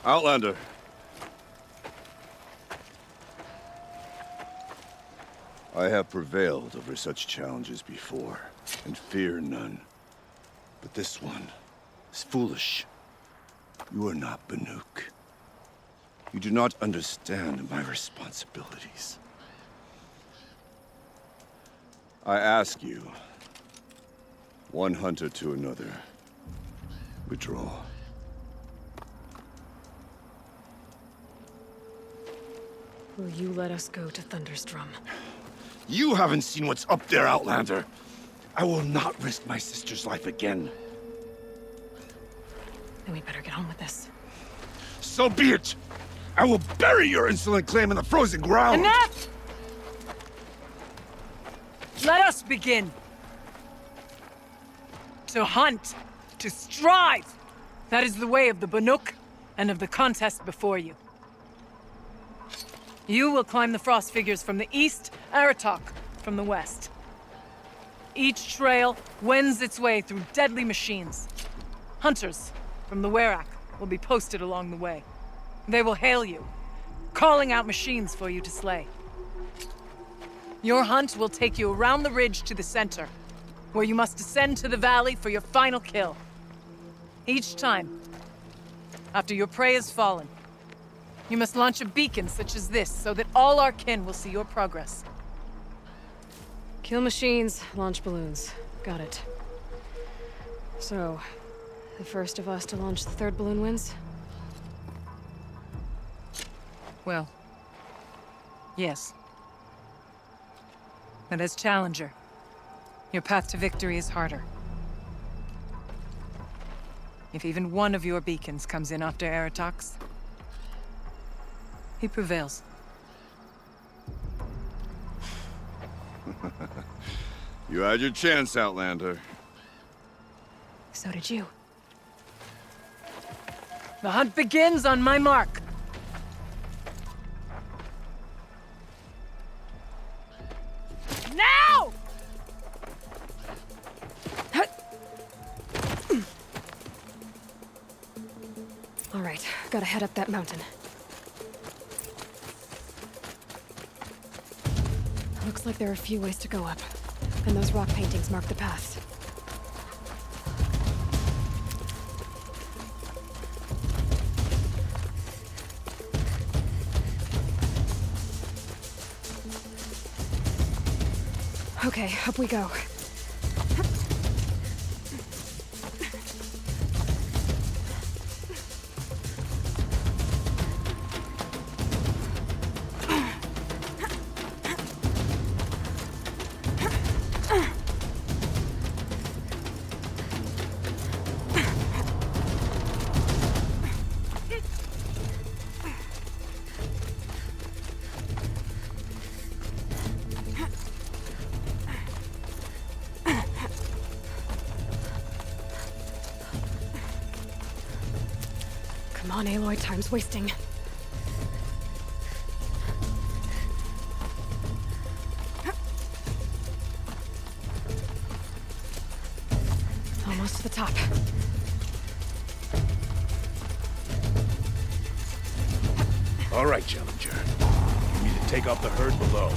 Outlander. I have prevailed over such challenges before, and fear none. But this one is foolish. You are not Banuk. You do not understand my responsibilities. I ask you, one hunter to another, withdraw. Will you let us go to Thunder's drum? You haven't seen what's up there, Outlander. I will not risk my sister's life again. Then we better get on with this. So be it! I will bury your insolent claim in the frozen ground! Enough! Let us begin. To hunt, to strive. That is the way of the Banuk and of the contest before you. You will climb the frost figures from the east, Aratok from the west. Each trail wends its way through deadly machines. Hunters from the Werak will be posted along the way. They will hail you, calling out machines for you to slay. Your hunt will take you around the ridge to the center, where you must descend to the valley for your final kill. Each time, after your prey has fallen, you must launch a beacon such as this so that all our kin will see your progress. Kill machines, launch balloons. Got it. So, the first of us to launch the third balloon wins? Well, yes. And as challenger, your path to victory is harder. If even one of your beacons comes in after Aratox, he prevails. You had your chance, Outlander. So did you. The hunt begins on my mark. Now! All right, gotta head up that mountain. Looks like there are a few ways to go up, and those rock paintings mark the path. Okay, up we go. Come on, Aloy, time's wasting. Almost to the top. All right, Challenger. You need to take out the herd below.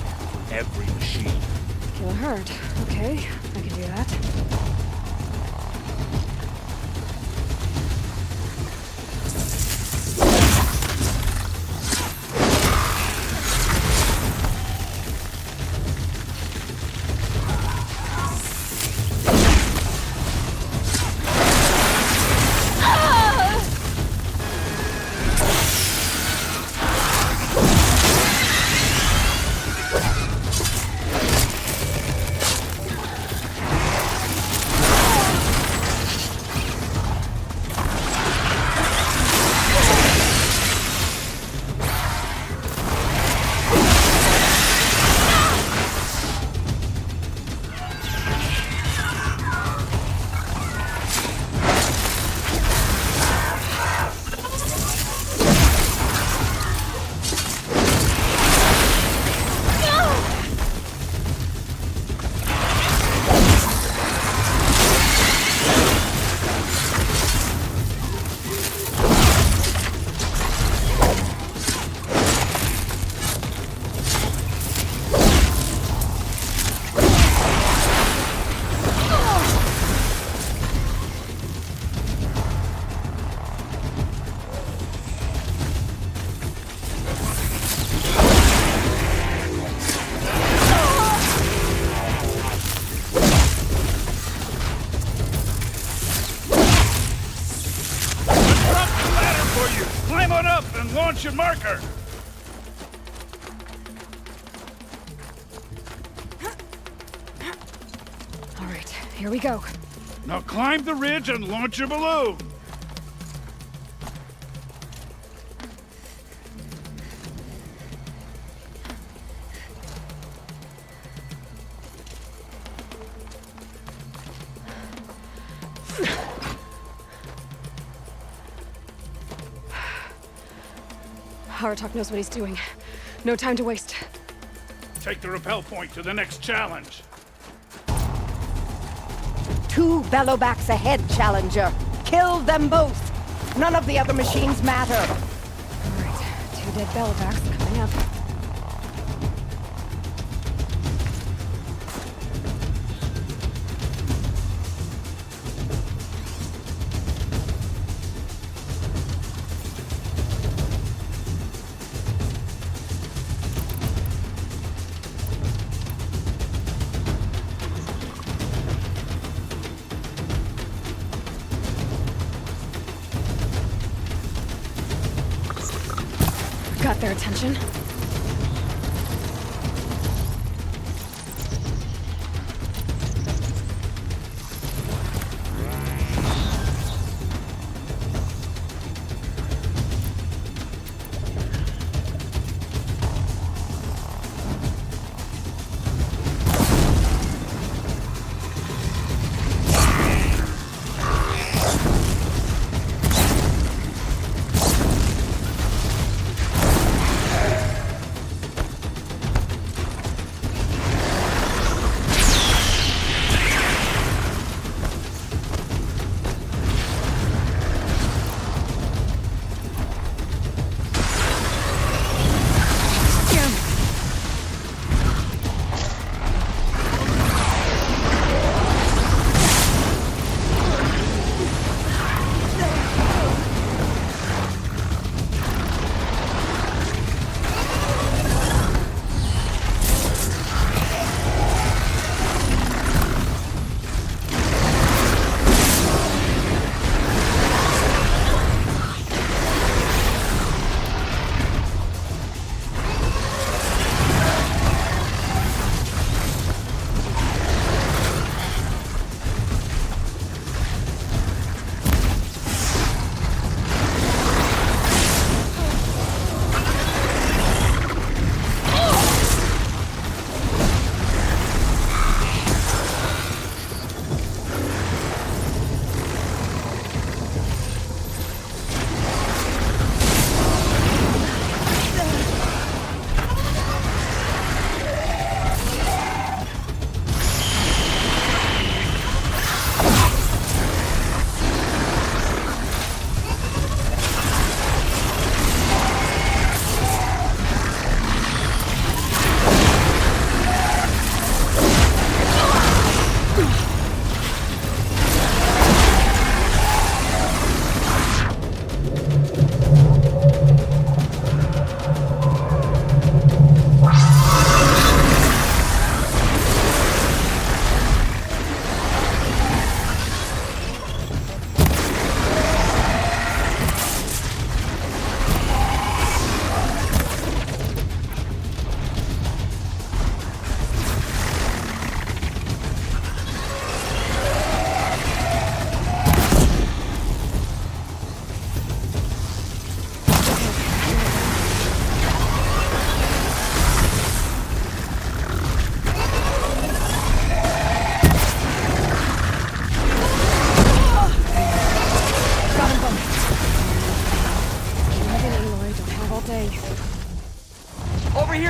Every machine. Kill a herd. Okay, I can do that. Launch your marker! All right, here we go. Now climb the ridge and launch your balloon! Aratok knows what he's doing. No time to waste. Take the rappel point to the next challenge. 2 bellowbacks ahead, Challenger. Kill them both. None of the other machines matter. All right, 2 dead bellowbacks coming up. Got their attention.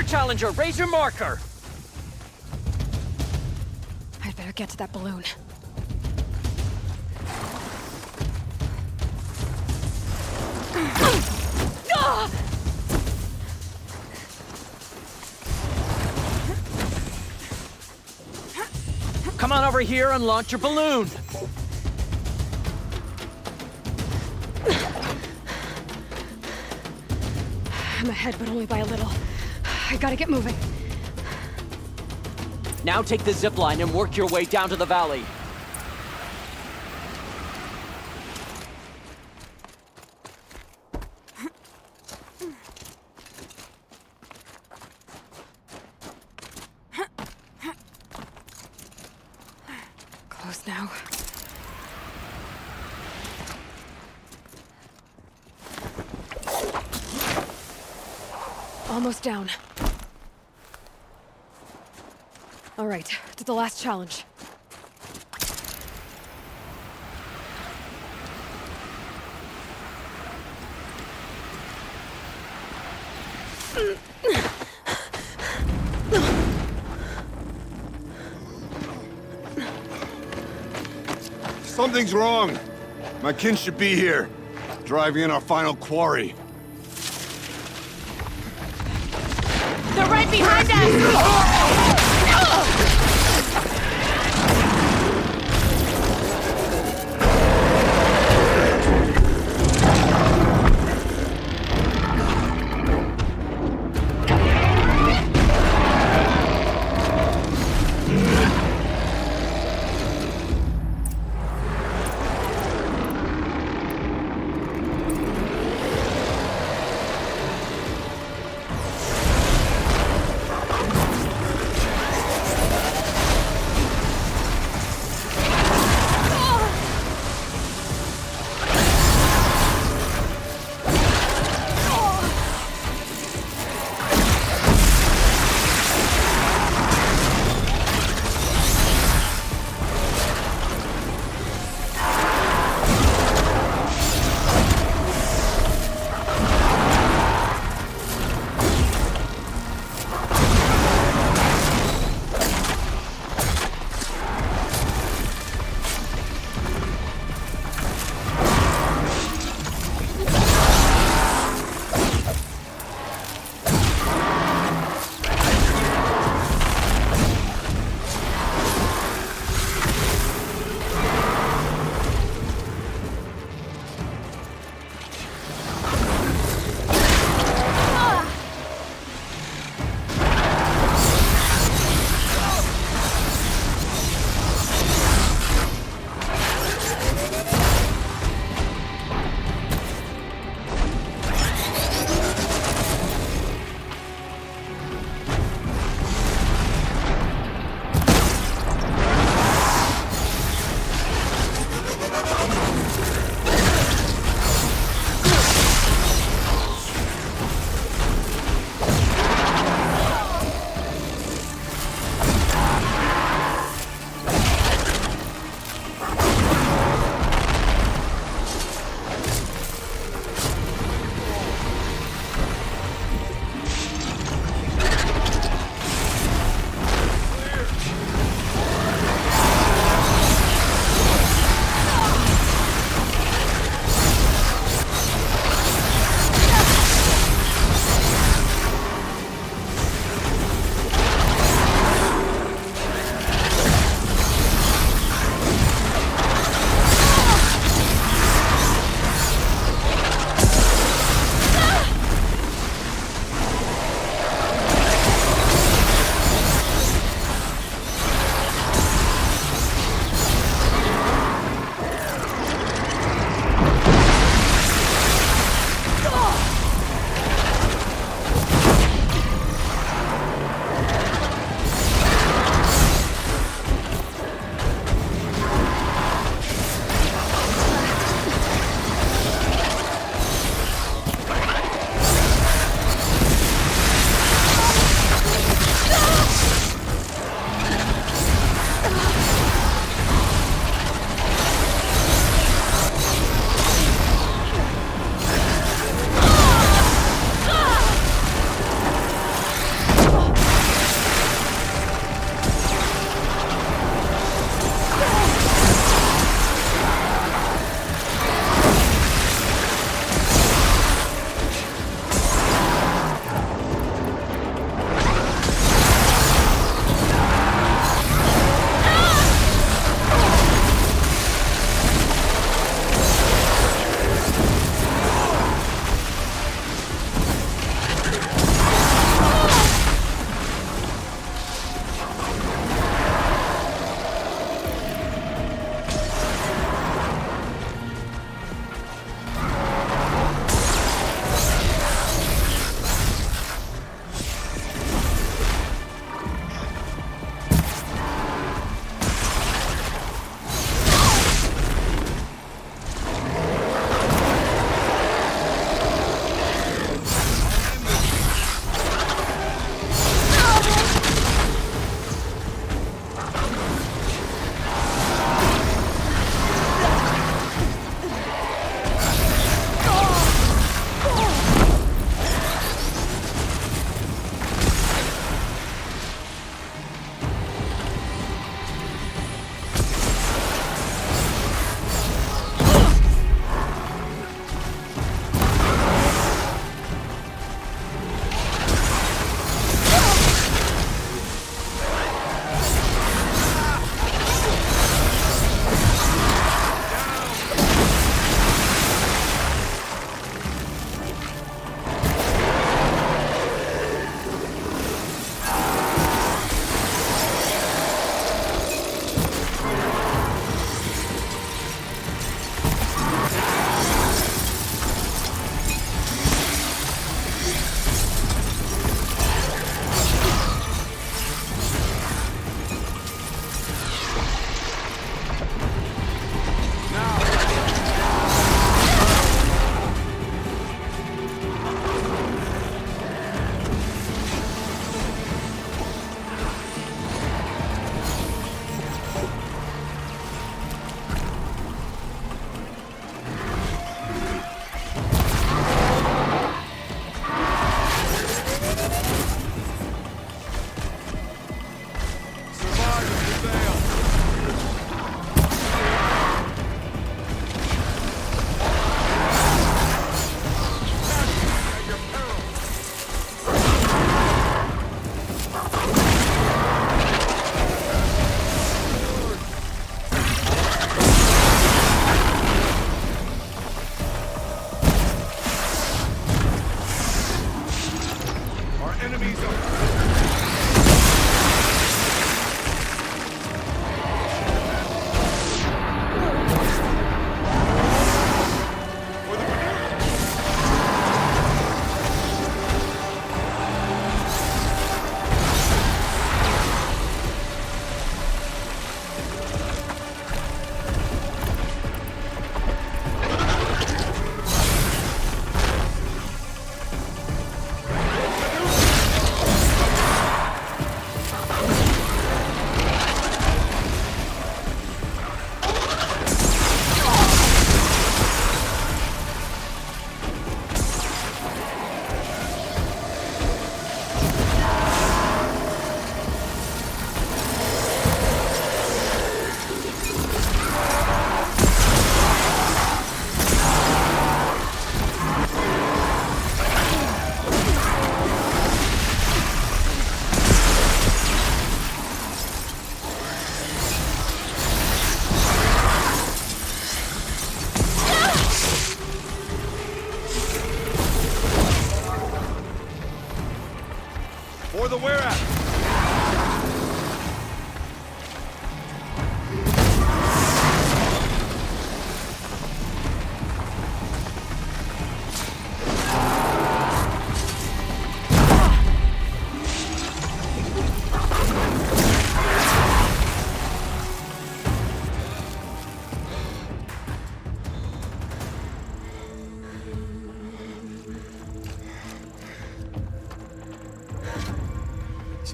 Challenger, raise your marker! I'd better get to that balloon. Come on over here and launch your balloon! I'm ahead, but only by a little. I gotta get moving. Now take the zip line and work your way down to the valley. Close now. Almost down. All right, to the last challenge. Something's wrong. My kin should be here, driving in our final quarry. They're right behind us!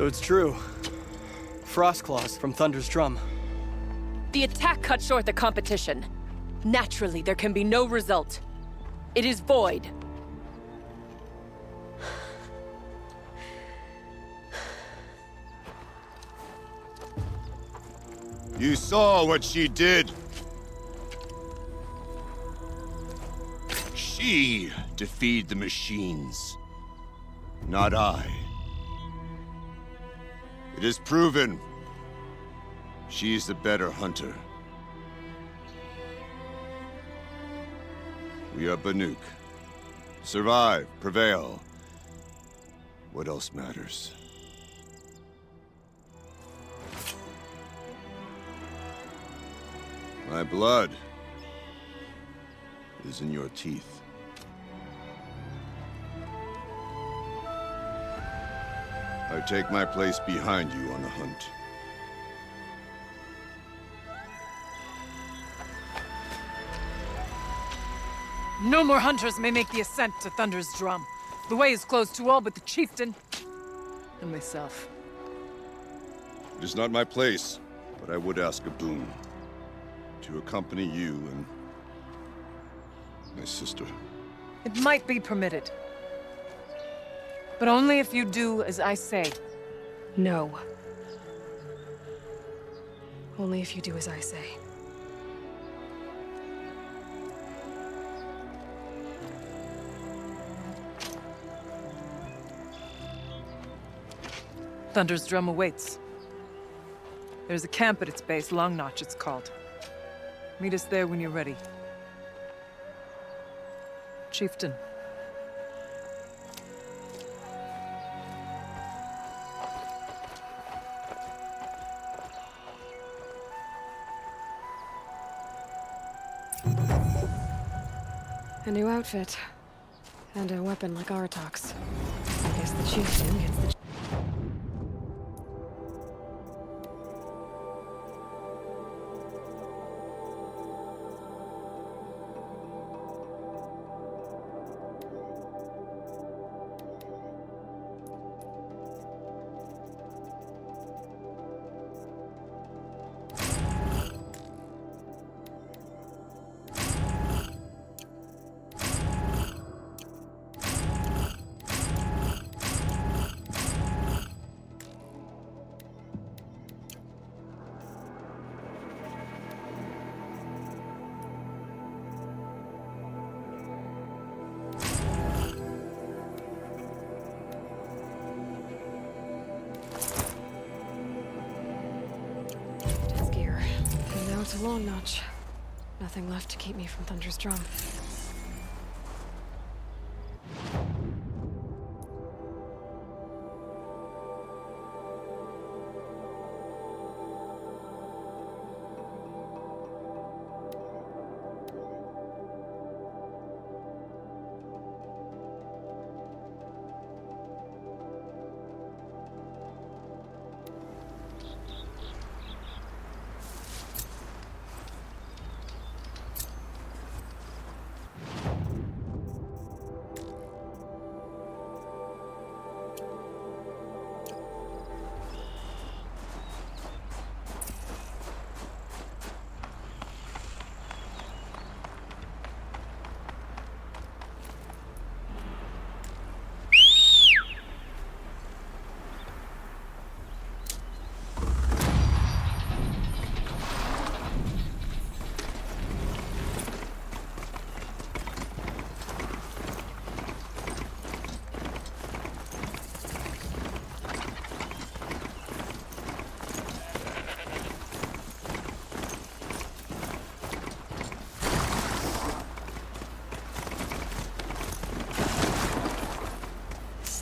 So it's true. Frostclaws from Thunder's drum. The attack cut short the competition. Naturally, there can be no result. It is void. You saw what she did. She defeated the machines, not I. It is proven. She's the better hunter. We are Banuk. Survive, prevail. What else matters? My blood is in your teeth. I take my place behind you on the hunt. No more hunters may make the ascent to Thunder's drum. The way is closed to all but the chieftain and myself. It is not my place, but I would ask a boon. To accompany you and my sister. It might be permitted. But only if you do as I say. No. Only if you do as I say. Thunder's drum awaits. There's a camp at its base, Long Notch it's called. Meet us there when you're ready. Chieftain. A new outfit. And a weapon like Artok's. I guess the chieftain gets the... It's a long notch. Nothing left to keep me from Thunder's drum.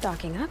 Stocking up.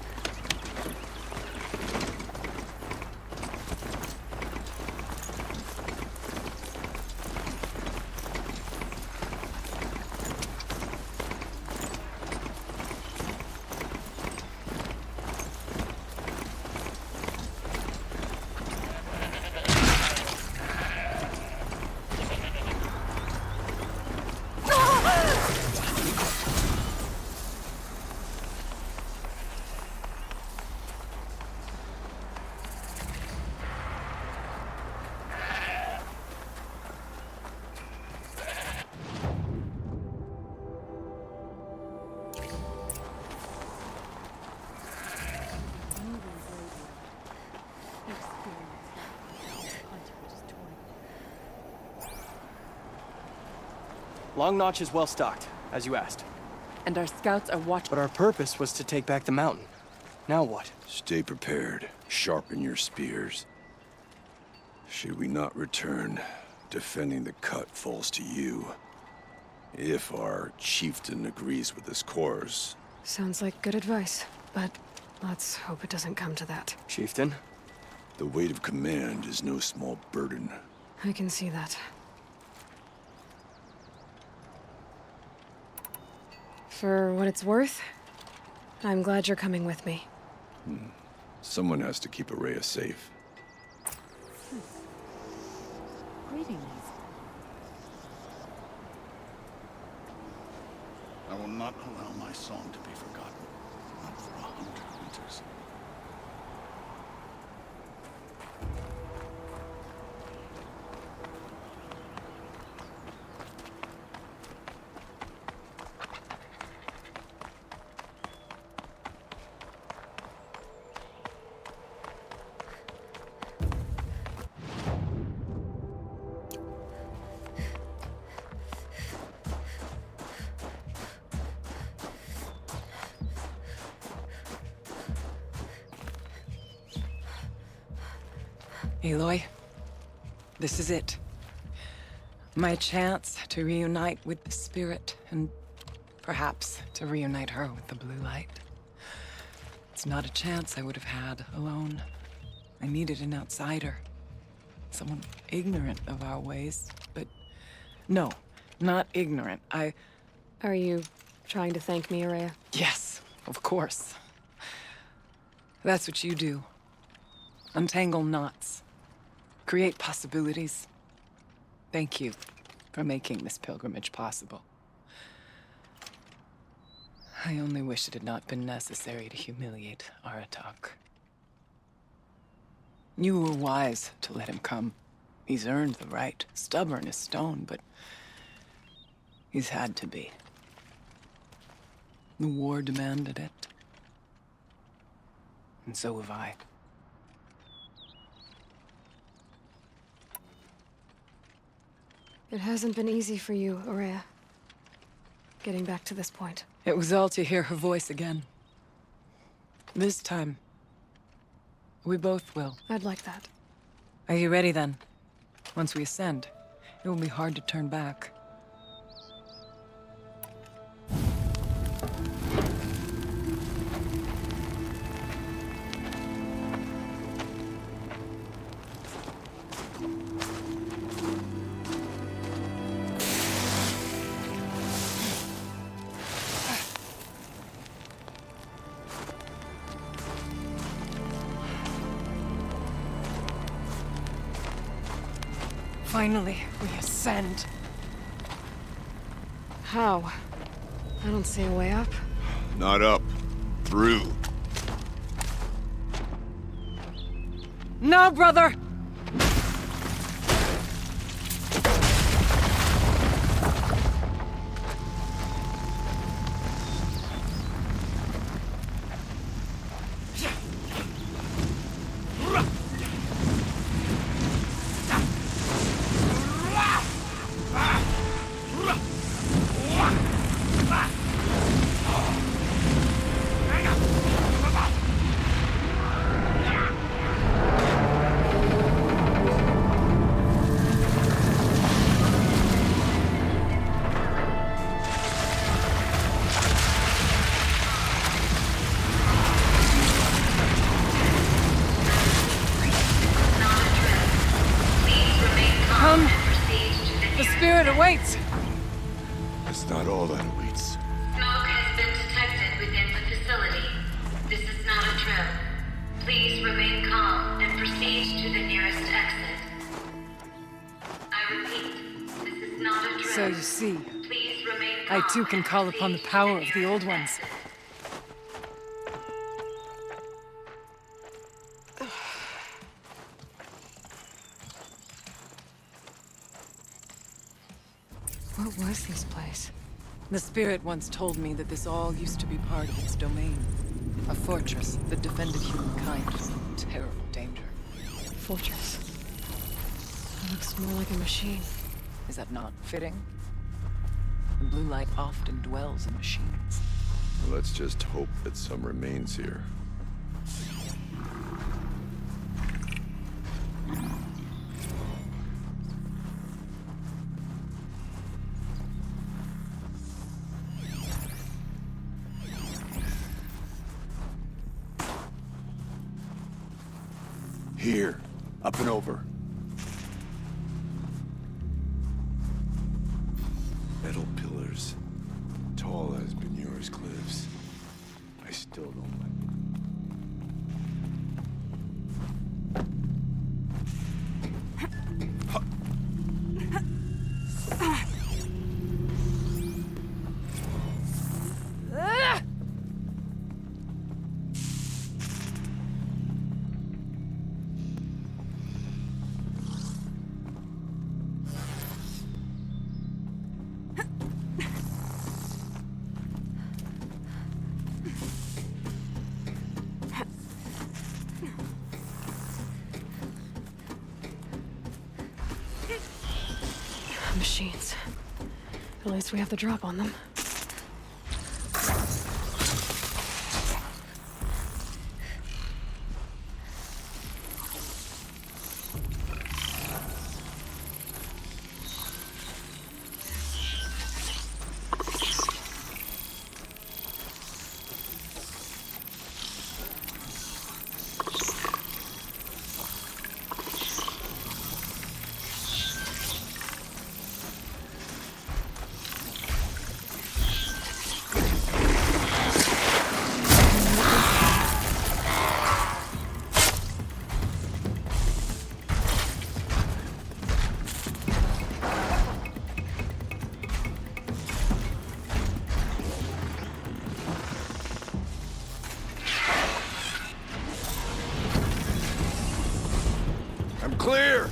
Long Notch is well stocked, as you asked. And our scouts are watching. But our purpose was to take back the mountain. Now what? Stay prepared. Sharpen your spears. Should we not return, defending the cut falls to you. If our chieftain agrees with this course. Sounds like good advice, but let's hope it doesn't come to that. Chieftain? The weight of command is no small burden. I can see that. For what it's worth, I'm glad you're coming with me. Someone has to keep Araya safe. Greetings. I will not allow my song to be forgotten. Not for 100 winters. Aloy, this is it. My chance to reunite with the Spirit, and perhaps to reunite her with the blue light. It's not a chance I would have had alone. I needed an outsider. Someone ignorant of our ways, but no, not ignorant. Are you trying to thank me, Araya? Yes, of course. That's what you do. Untangle knots. Create possibilities. Thank you for making this pilgrimage possible. I only wish it had not been necessary to humiliate Aratak. You were wise to let him come. He's earned the right. Stubborn as stone, but he's had to be. The war demanded it. And so have I. It hasn't been easy for you, Araya. Getting back to this point. It was all to hear her voice again. This time, we both will. I'd like that. Are you ready then? Once we ascend, it will be hard to turn back. Finally, we ascend. How? I don't see a way up. Not up. Through. No, brother! Awaits. That's not all that awaits. Smoke has been detected within the facility. This is not a drill. Please remain calm and proceed to the nearest exit. I repeat, this is not a drill. So you see, Please remain calm I too can call upon the power of the Old Ones. What was this place? The Spirit once told me that this all used to be part of its domain. A fortress that defended humankind from terrible danger. Fortress. It looks more like a machine. Is that not fitting? blue light often dwells in machines. Let's just hope that some remains here. Here, up and over. Metal pillars, tall as Benure's cliffs. I still don't like it. Machines. At least we have the drop on them. Clear!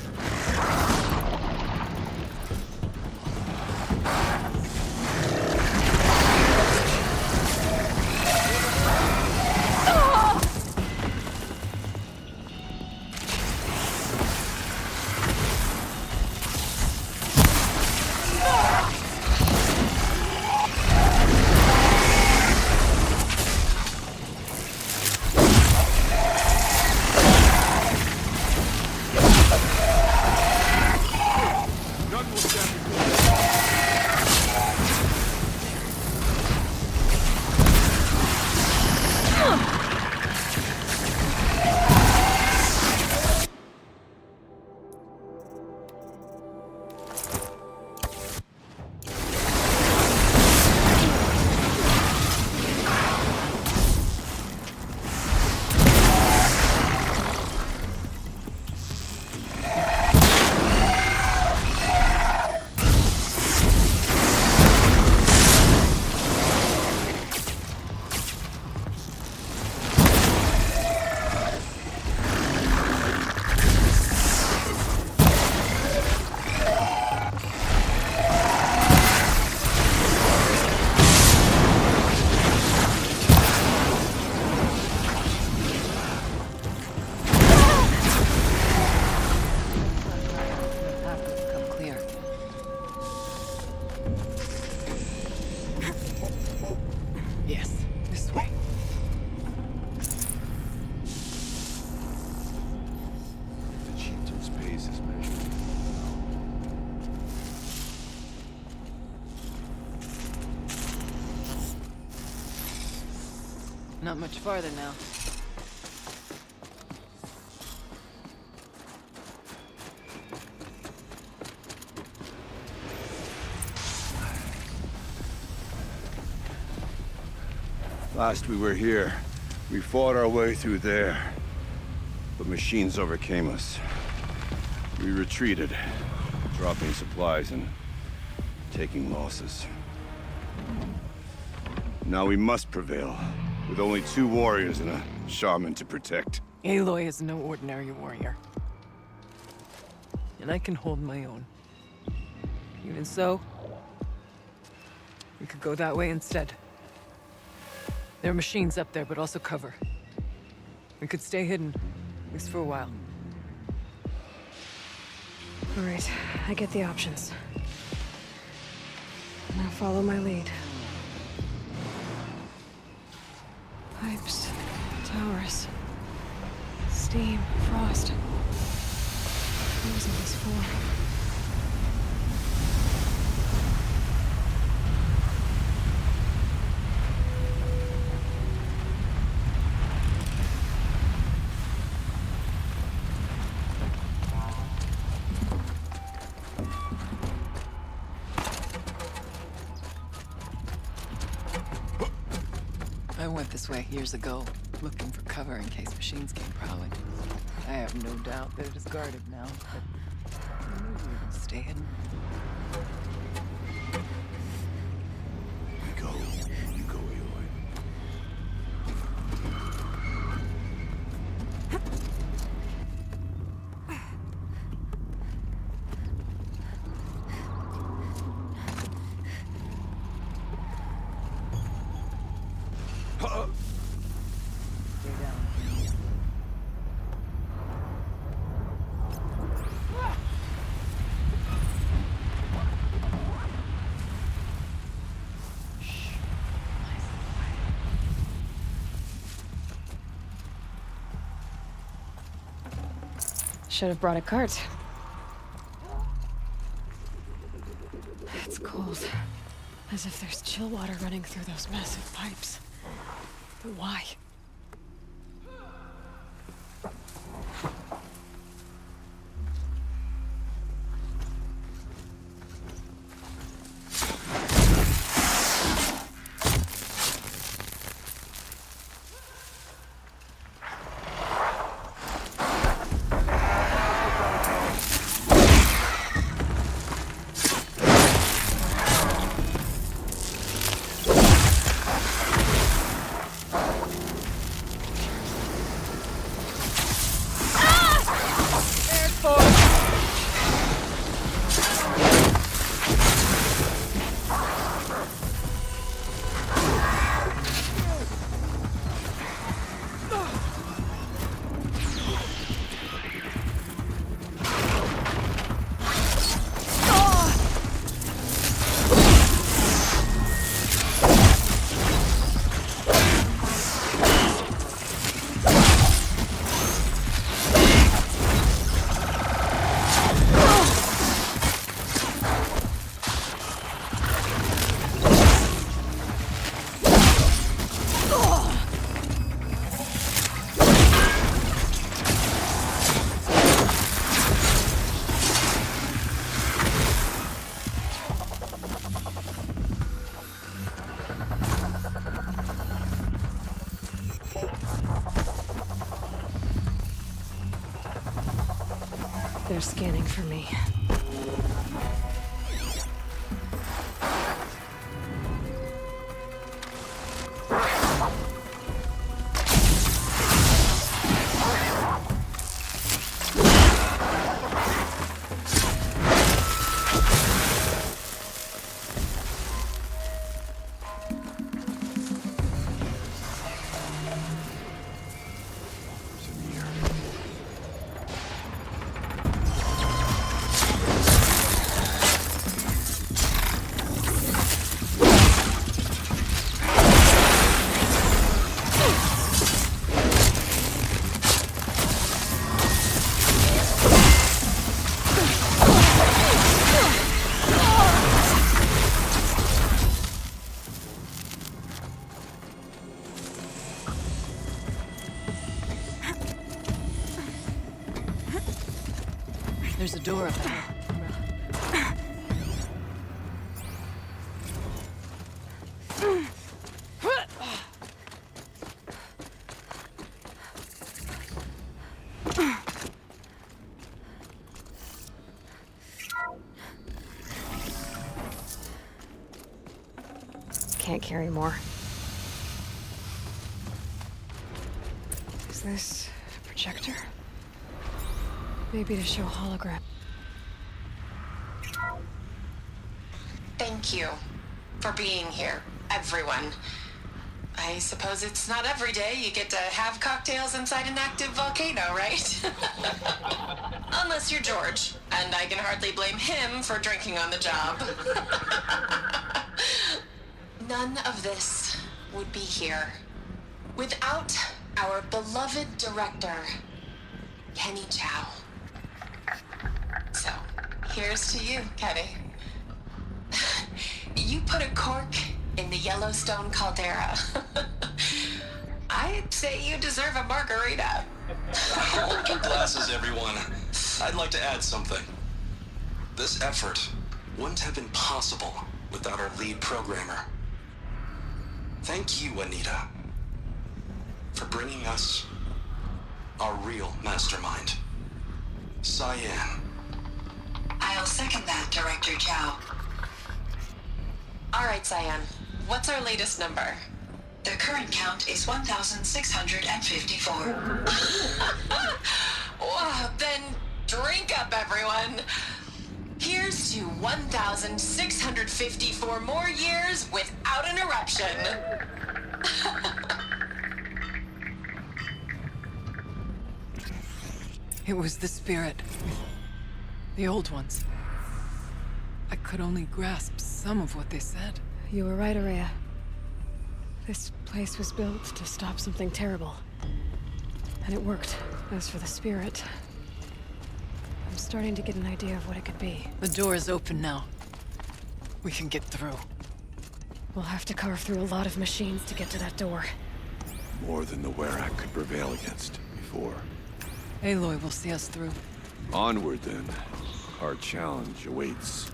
Not much farther now. Last we were here, we fought our way through there. But machines overcame us. We retreated, dropping supplies and taking losses. Now we must prevail, with only 2 warriors and a shaman to protect. Aloy is no ordinary warrior. And I can hold my own. Even so, we could go that way instead. There are machines up there, but also cover. We could stay hidden, at least for a while. All right, I get the options. Now follow my lead. Pipes, towers, steam, frost. What was all this for? I went this way years ago, looking for cover in case machines came prowling. I have no doubt that it is guarded now, but maybe we can stay hidden. You go your way. Stay down. Should have brought a cart. It's cold. As if there's chill water running through those massive pipes. But why? They're scanning for me. There's a door up there. Can't carry more. Is this a projector? Maybe to show hologram. Thank you for being here, everyone. I suppose it's not every day you get to have cocktails inside an active volcano, right? Unless you're George, and I can hardly blame him for drinking on the job. none of this would be here without our beloved director, Kenny Chow. So, here's to you, Kenny. You put a cork in the Yellowstone caldera. I'd say you deserve a margarita. Hold your glasses, everyone. I'd like to add something. This effort wouldn't have been possible without our lead programmer. Thank you, Anita, for bringing us our real mastermind, Cyan. I'll second that, Director Chow. All right, Cyan. What's our latest number? The current count is 1,654. Wow, then drink up, everyone. Here's to 1,654 more years without an eruption. It was the spirit. The old ones. I could only grasp some of what they said. You were right, Araya. This place was built to stop something terrible. And it worked. As for the spirit, I'm starting to get an idea of what it could be. The door is open now. We can get through. We'll have to carve through a lot of machines to get to that door. More than the Werak could prevail against before. Aloy will see us through. Onward, then. Our challenge awaits.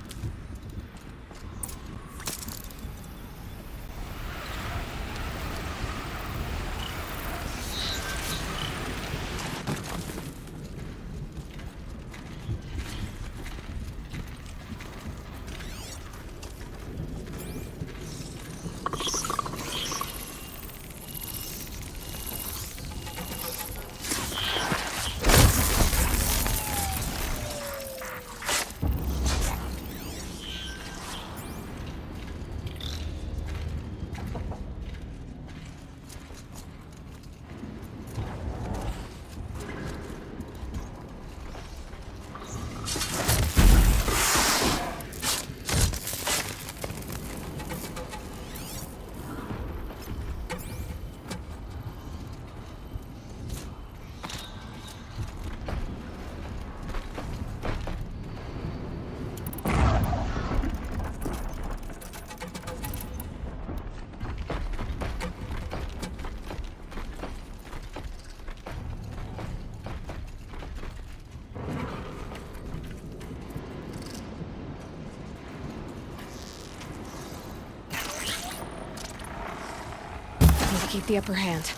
Keep the upper hand.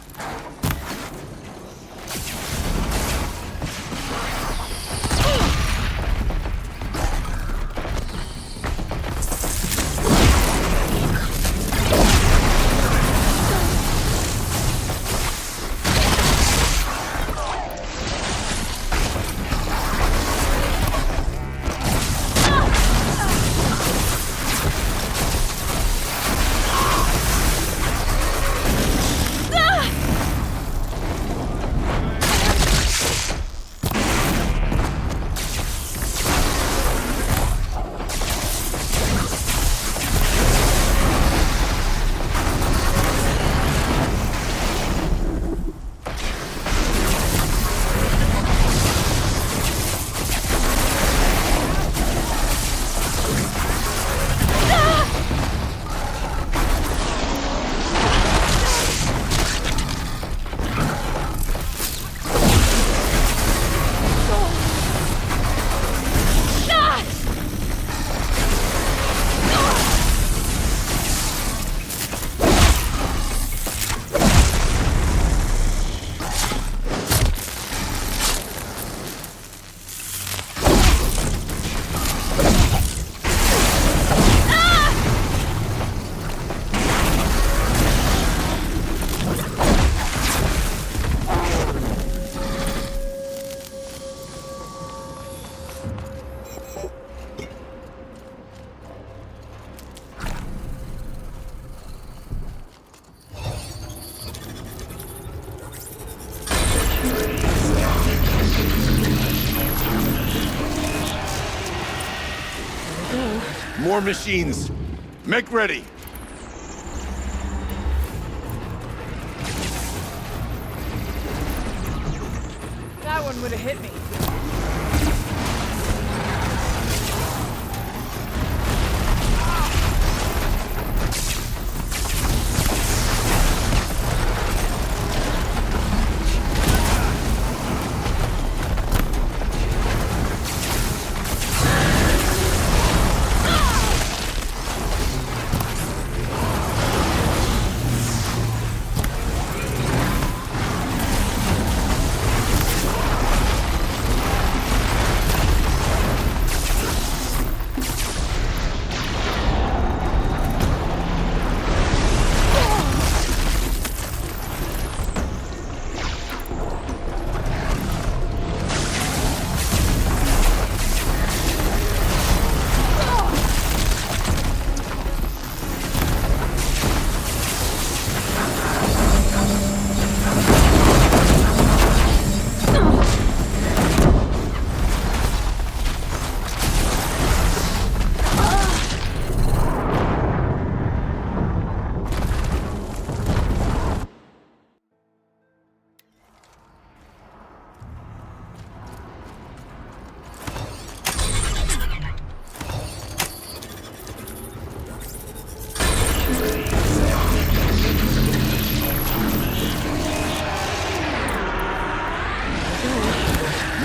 More machines. Make ready. one would have hit me.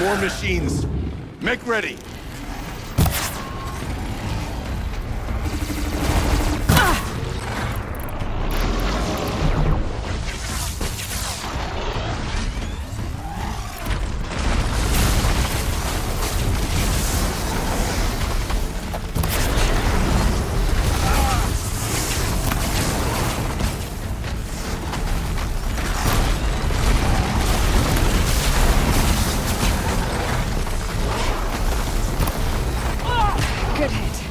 More machines. Make ready. Good hit.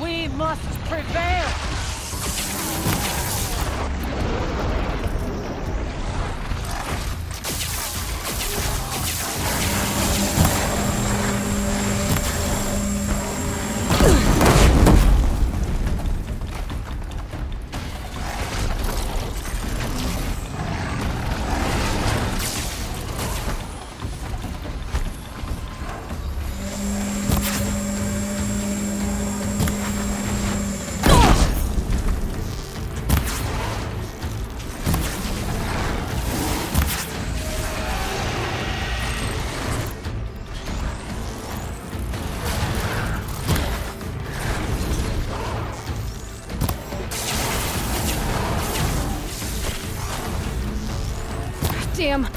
We must prevail! Damn.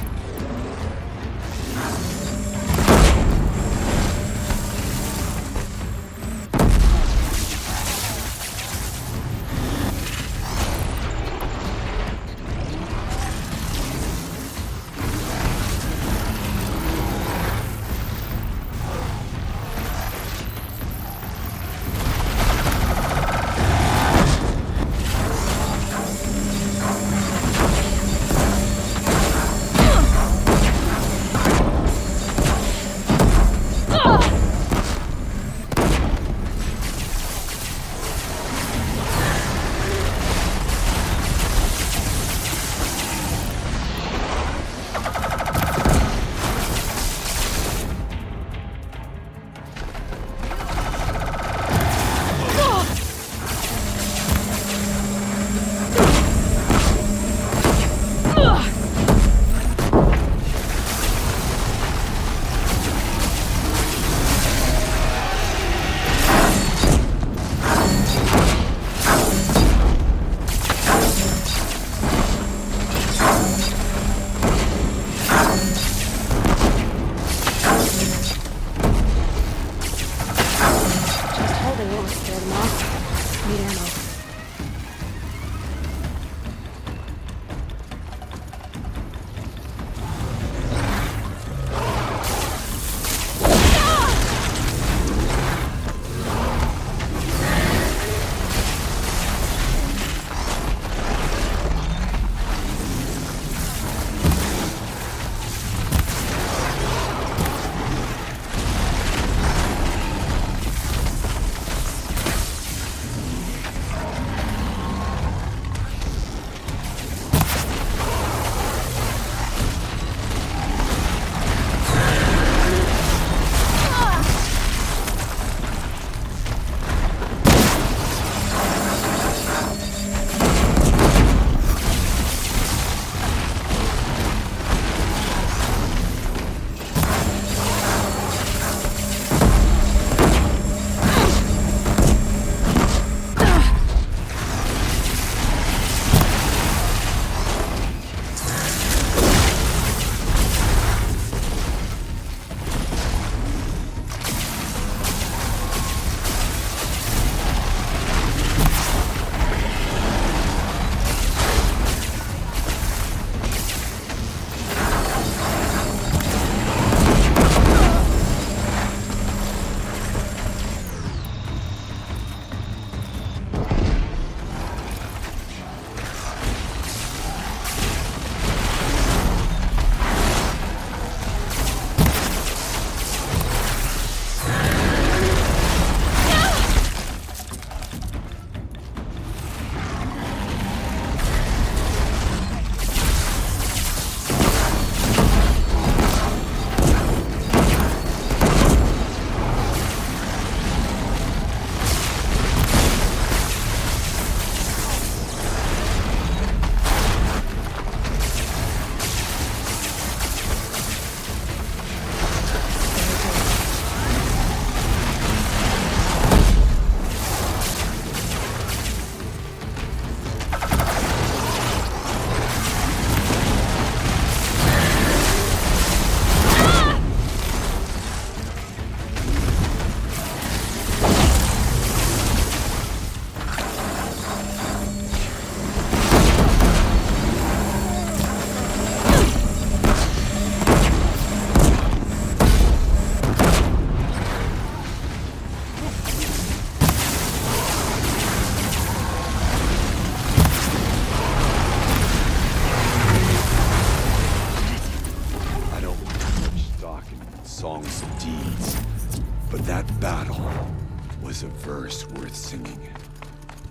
spirits singing.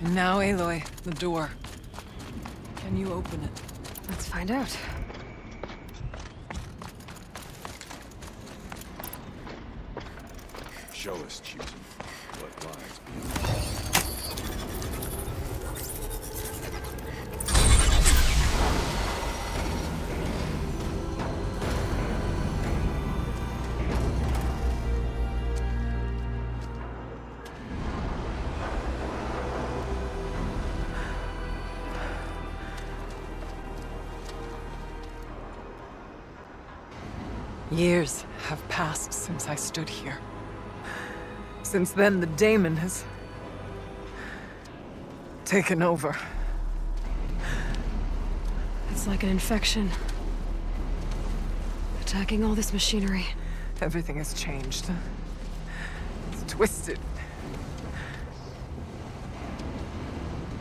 And now, Aloy, the door. Can you open it? Let's find out. Show us, choosing what lies beyond. Years have passed since I stood here. Since then, the daemon has taken over. It's like an infection. Attacking all this machinery. Everything has changed. It's twisted.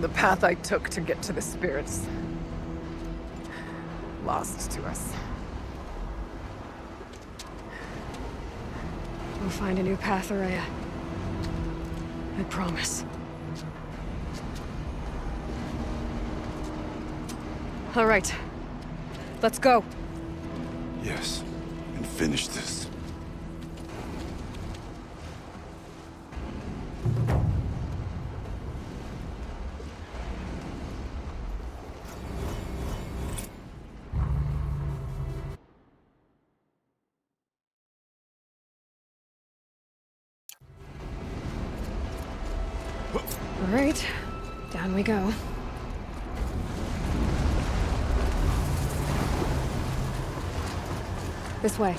The path I took to get to the spirits, lost to us. We'll find a new path, Araya. I promise. All right. Let's go. Yes, and finish this. All right. Down we go. This way.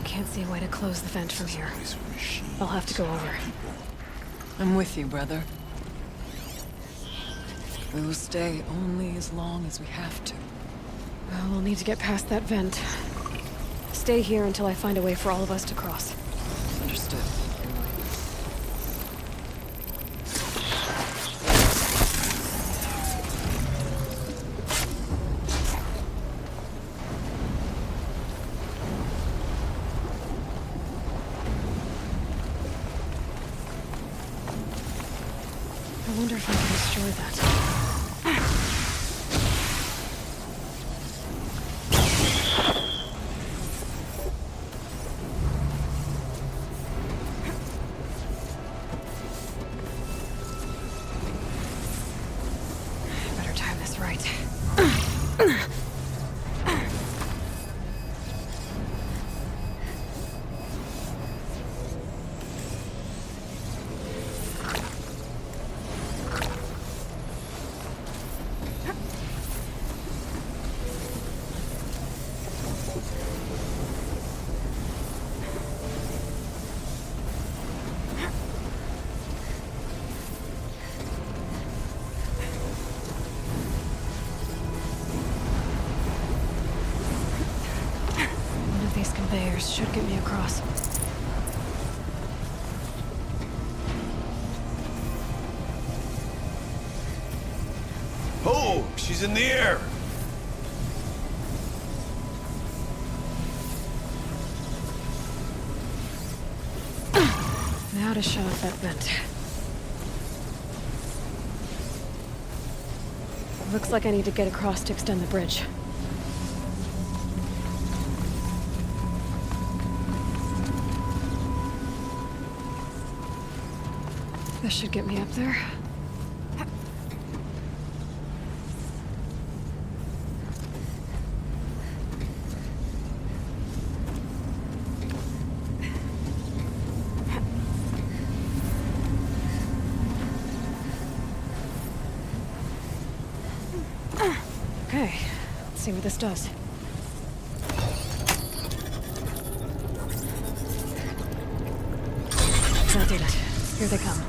Can't see a way to close the vent from here. I'll have to go over. I'm with you, brother. We will stay only as long as we have to. Well, we'll need to get past that vent. Stay here until I find a way for all of us to cross. Understood. I wonder if I can destroy that. Better time this right. These conveyors should get me across. Oh, she's in the air! Now to shut off that vent. Looks like I need to get across to extend the bridge. This should get me up there. Okay, let's see what this does. That did it. Here they come.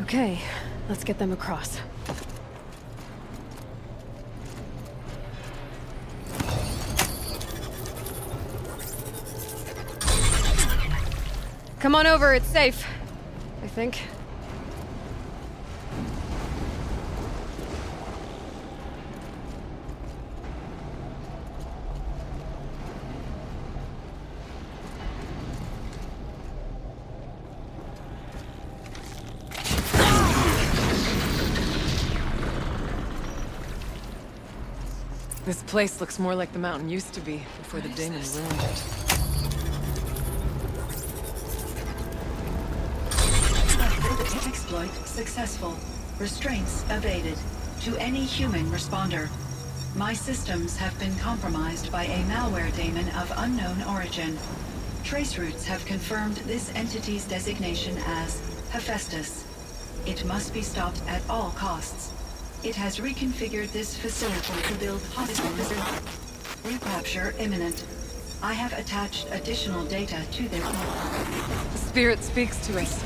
Okay, let's get them across. Come on over, it's safe. I think. This place looks more like the mountain used to be before the Daemon ruined it. Exploit successful. Restraints evaded. To any human responder. My systems have been compromised by a malware daemon of unknown origin. Trace routes have confirmed this entity's designation as Hephaestus. It must be stopped at all costs. It has reconfigured this facility to build hospitals. Recapture imminent. I have attached additional data to their The spirit speaks to us.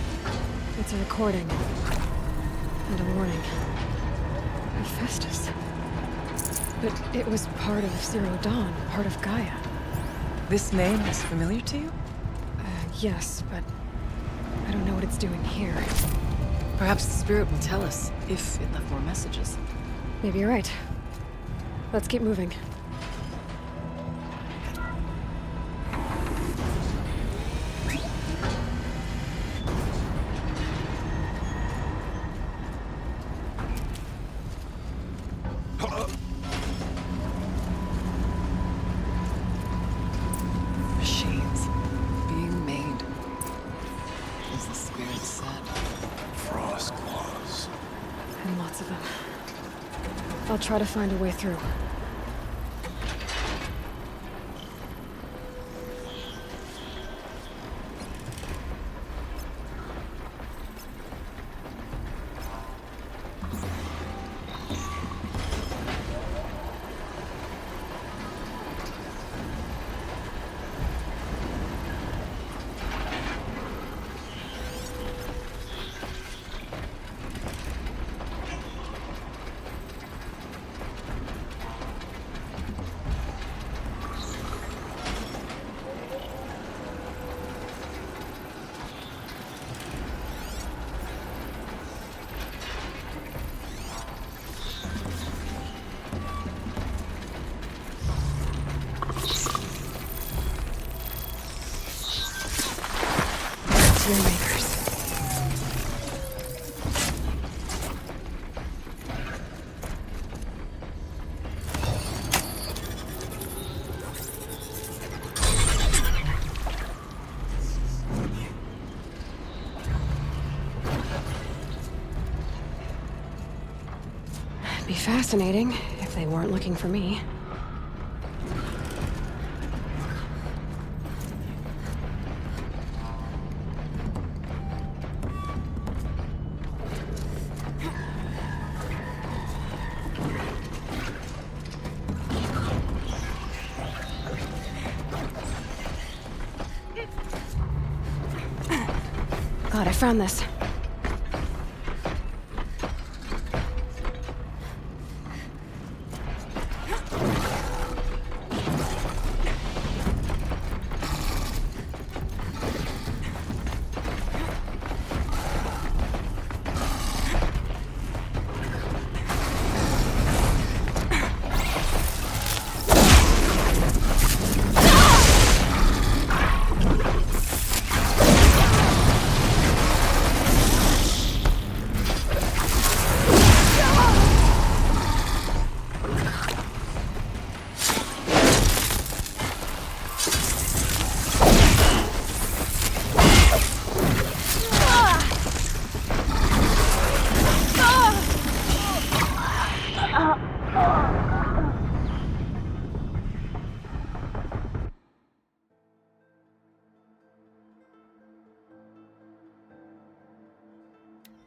It's a recording. And a warning. Hephaestus. But it was part of Zero Dawn, part of Gaia. This name is familiar to you? Yes, but I don't know what it's doing here. Perhaps the spirit will tell us, if it left more messages. Maybe you're right. Let's keep moving. Machines being made, as the spirit said. Frost claws. And lots of them. I'll try to find a way through. Makers. It'd be fascinating if they weren't looking for me. God, I found this.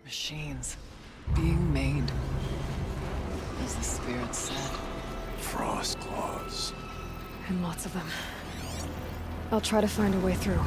Machines. Being made. As the spirit said. Frost claws. And lots of them. I'll try to find a way through.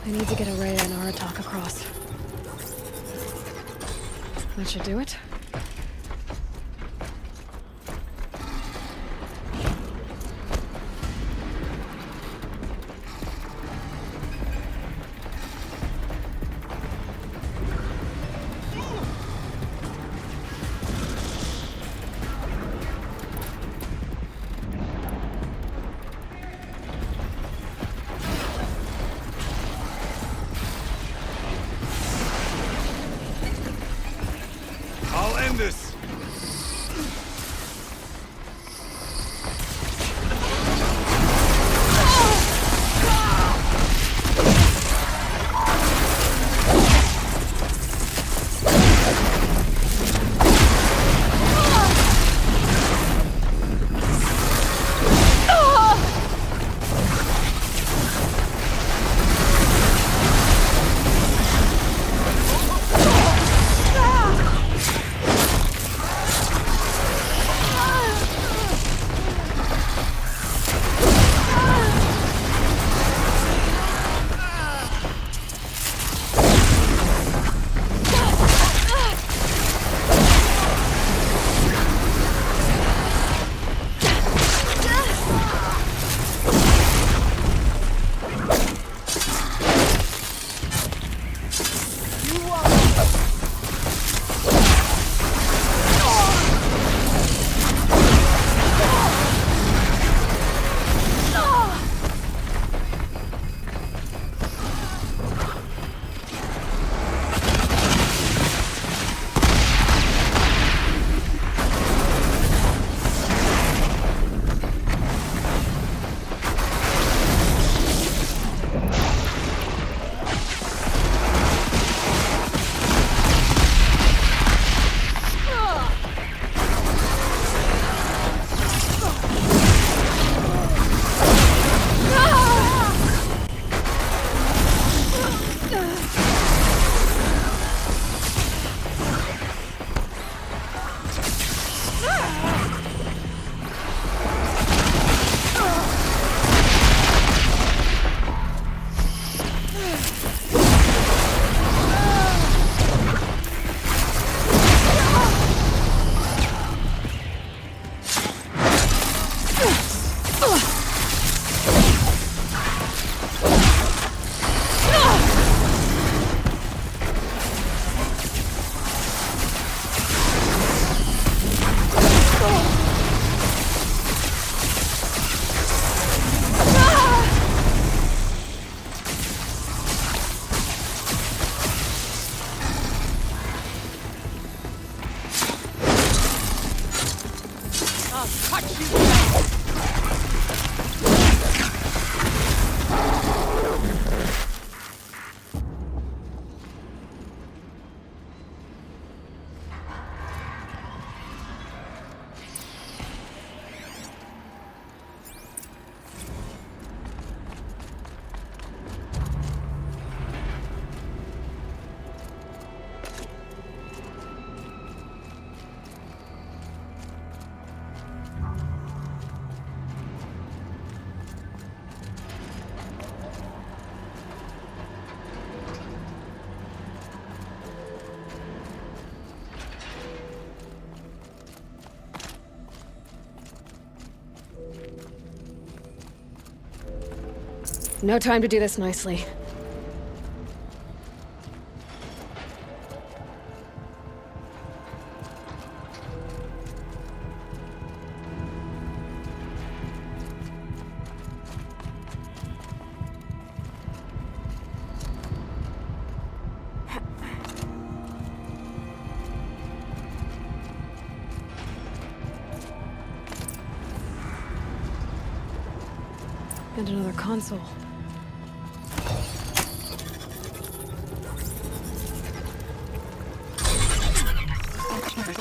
I need to get Araya and Aratak across. That should do it. I'll end this! cut you! No time to do this nicely. And another console.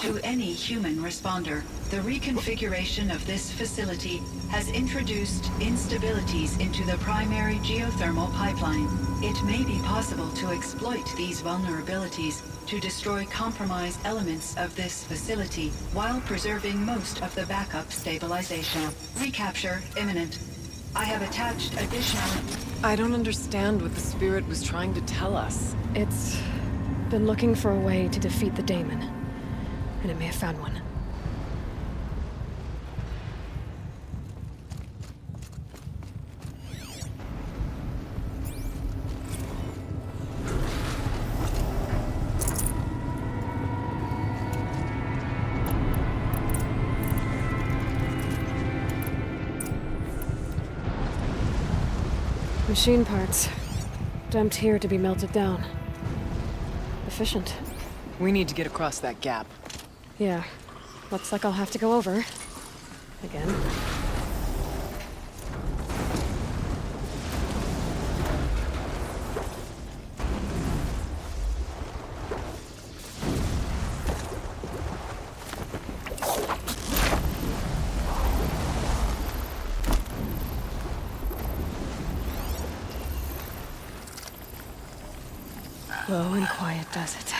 To any human responder, the reconfiguration of this facility has introduced instabilities into the primary geothermal pipeline. It may be possible to exploit these vulnerabilities to destroy compromised elements of this facility while preserving most of the backup stabilization. Recapture imminent. I have attached additional... I don't understand what the spirit was trying to tell us. It's been looking for a way to defeat the daemon, and it may have found one. Machine parts. Dumped here to be melted down. Efficient. We need to get across that gap. Yeah. Looks like I'll have to go over. Again. Low and quiet does it.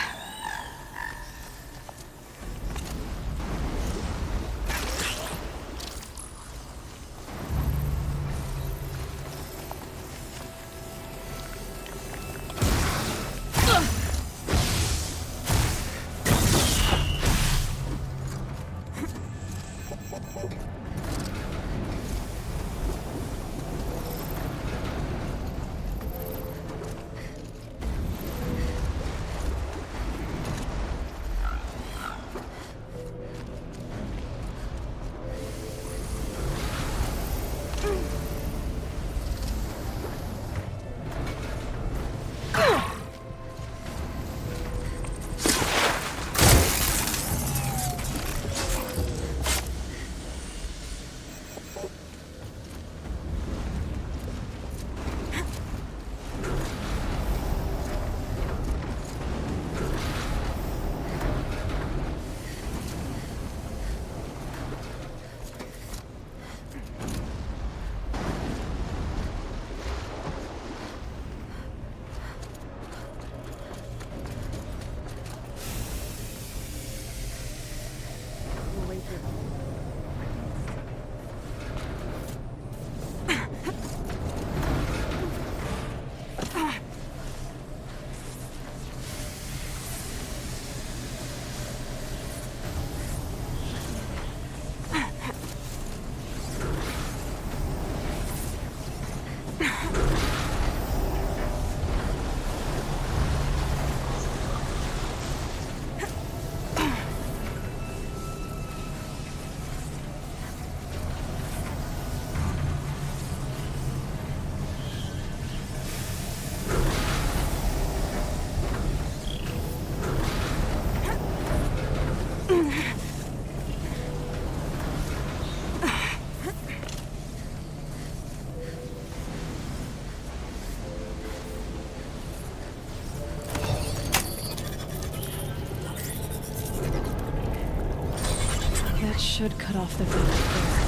should cut off the vent there.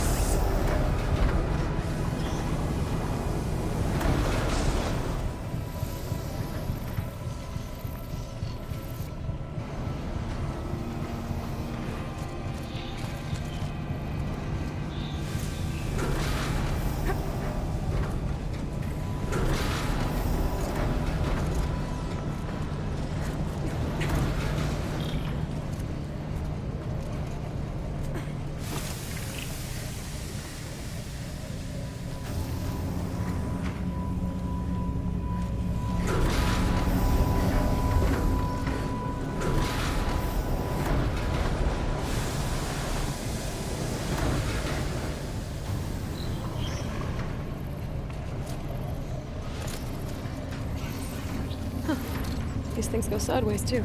These things go sideways, too.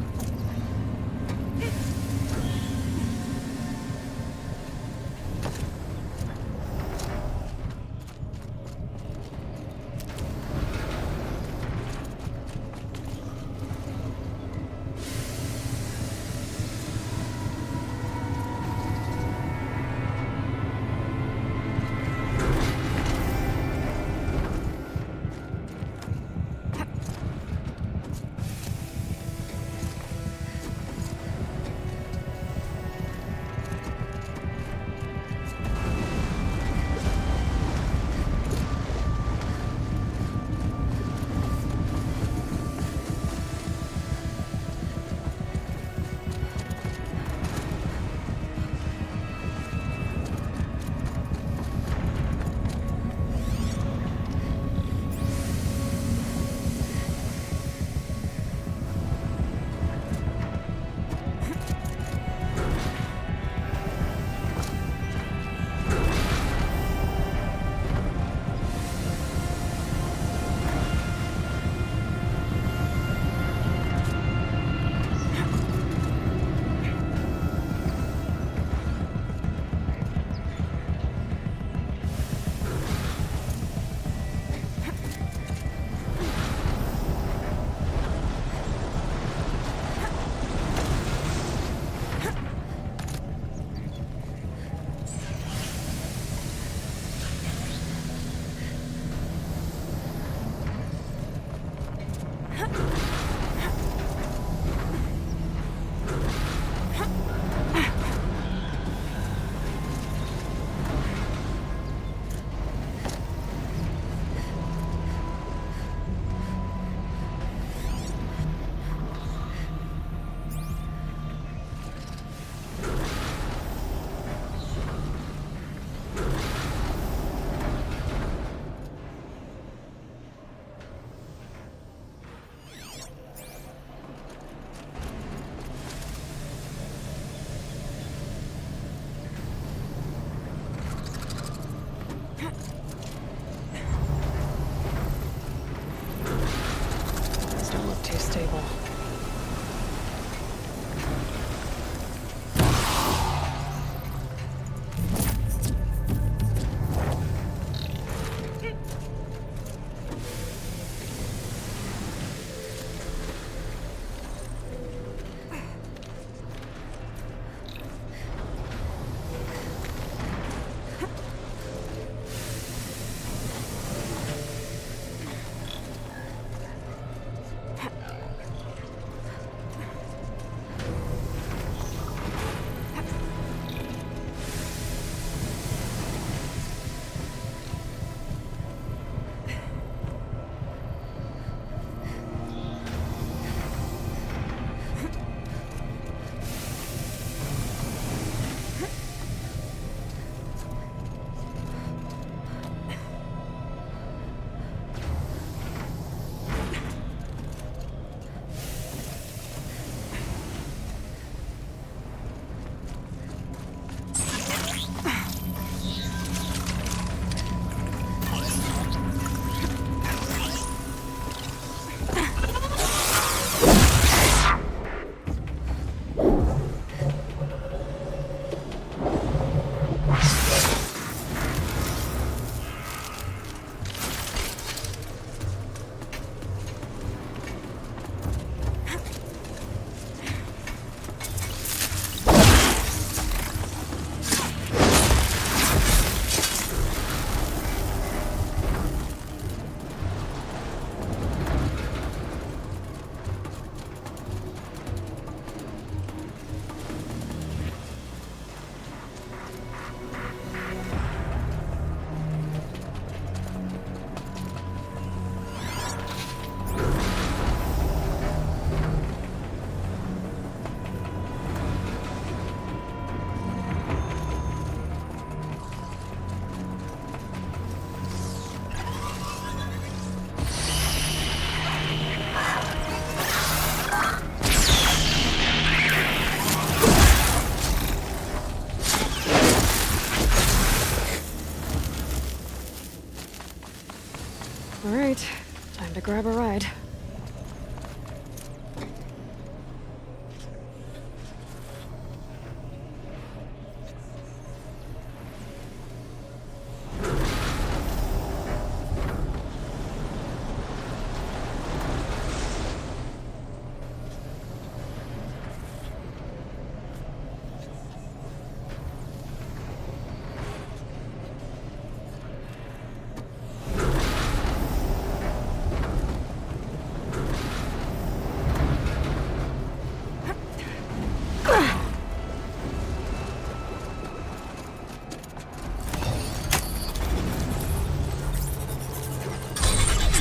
to grab a ride.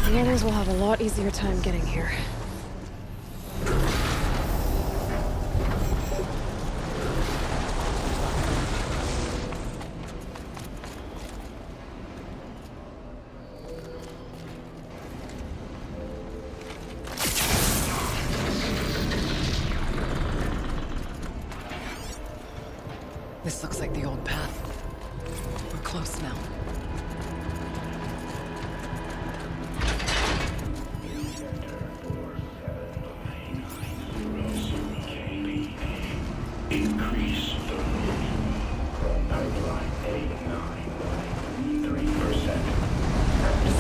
The others will have a lot easier time getting here. This looks like the old path. We're close now. Increase the room from pipeline 89.3%.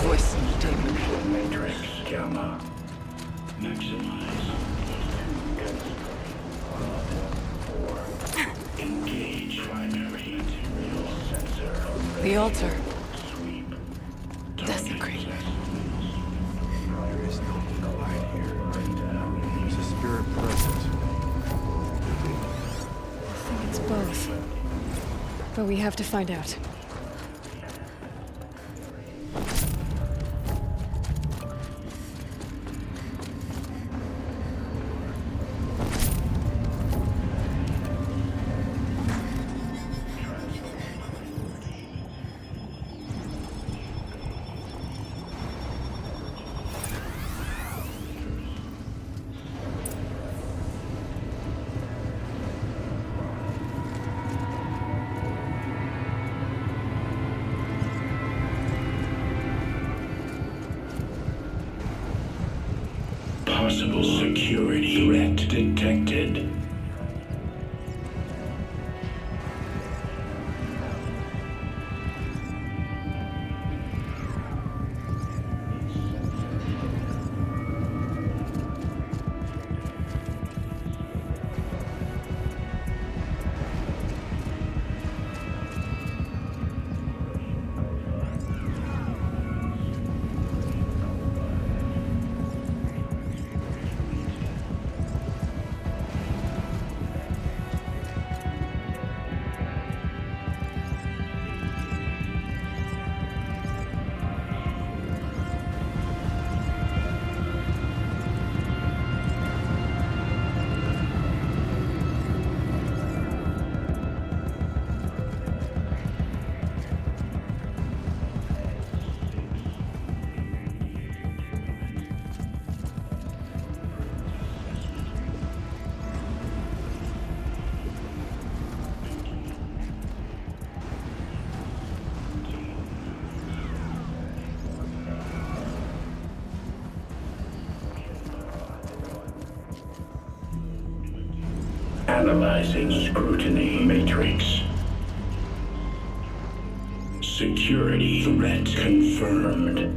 Voice David. Matrix gamma. Maximize. Engage primary material sensor. The altar. Desecrate. There is no quiet here. There's a spirit present. I think it's both. But we have to find out. Possible security threat detected. Analyzing scrutiny matrix. Security threat confirmed.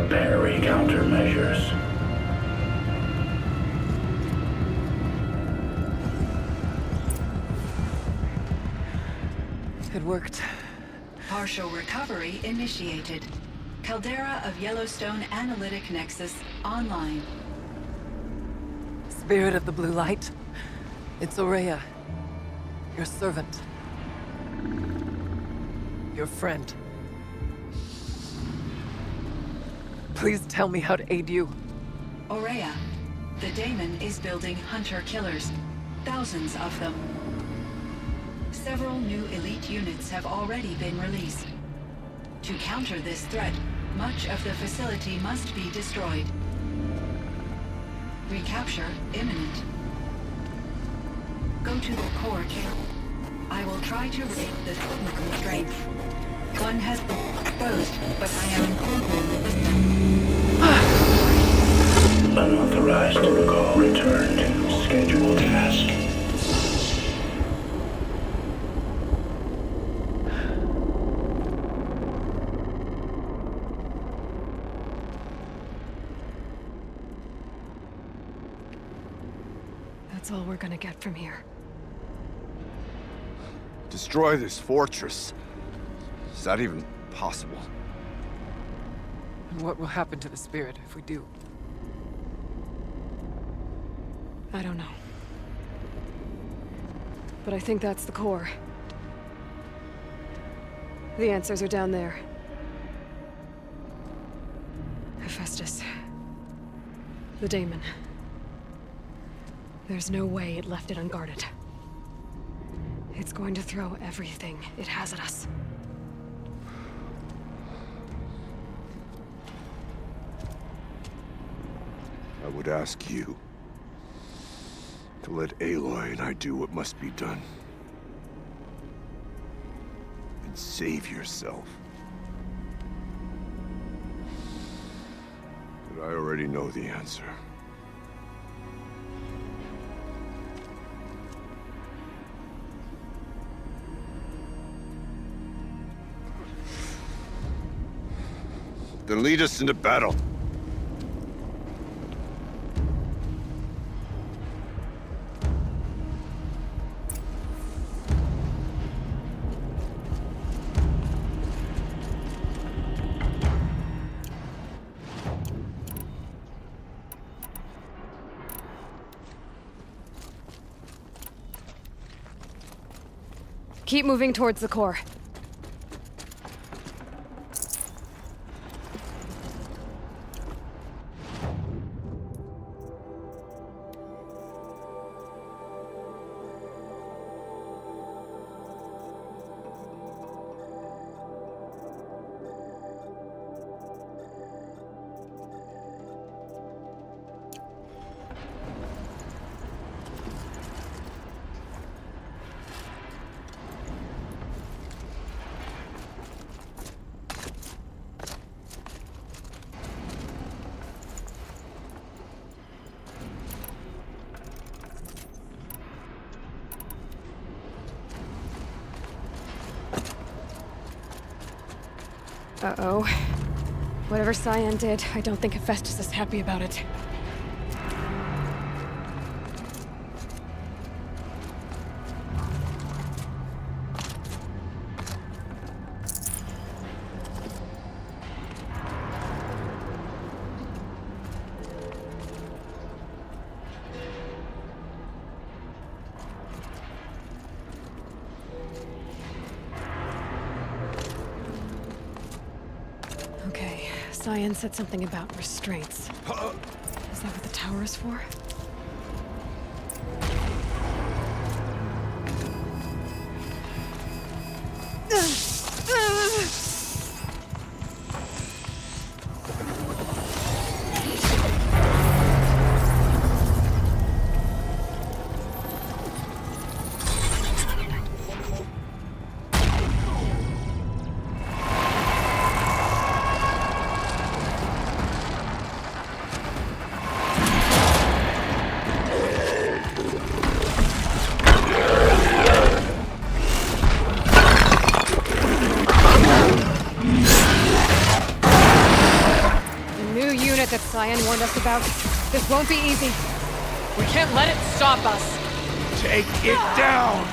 Preparing countermeasures. It worked. Partial recovery initiated. Caldera of Yellowstone Analytic Nexus online. Spirit of the Blue Light. It's Aurea. Your servant. Your friend. Please tell me how to aid you. Aurea, the daemon is building hunter-killers. Thousands of them. Several new elite units have already been released. To counter this threat, much of the facility must be destroyed. Recapture imminent. Go to the core camp. I will try to raid the technical strength. One has been exposed, but I am Unauthorized protocol. Return to scheduled task. That's all we're gonna get from here. Destroy this fortress. Is that even possible? And what will happen to the spirit if we do? I don't know. But I think that's the core. The answers are down there. Hephaestus. The daemon. There's no way it left it unguarded. It's going to throw everything it has at us. I would ask you to let Aloy and I do what must be done. And save yourself. But I already know the answer. Then lead us into battle. Keep moving towards the core. Uh-oh. Whatever Cyan did, I don't think Hephaestus is happy about it. Okay, Cyan said something about restraints. Is that what the tower is for? Cyan warned us about. This won't be easy. We can't let it stop us. Take it down!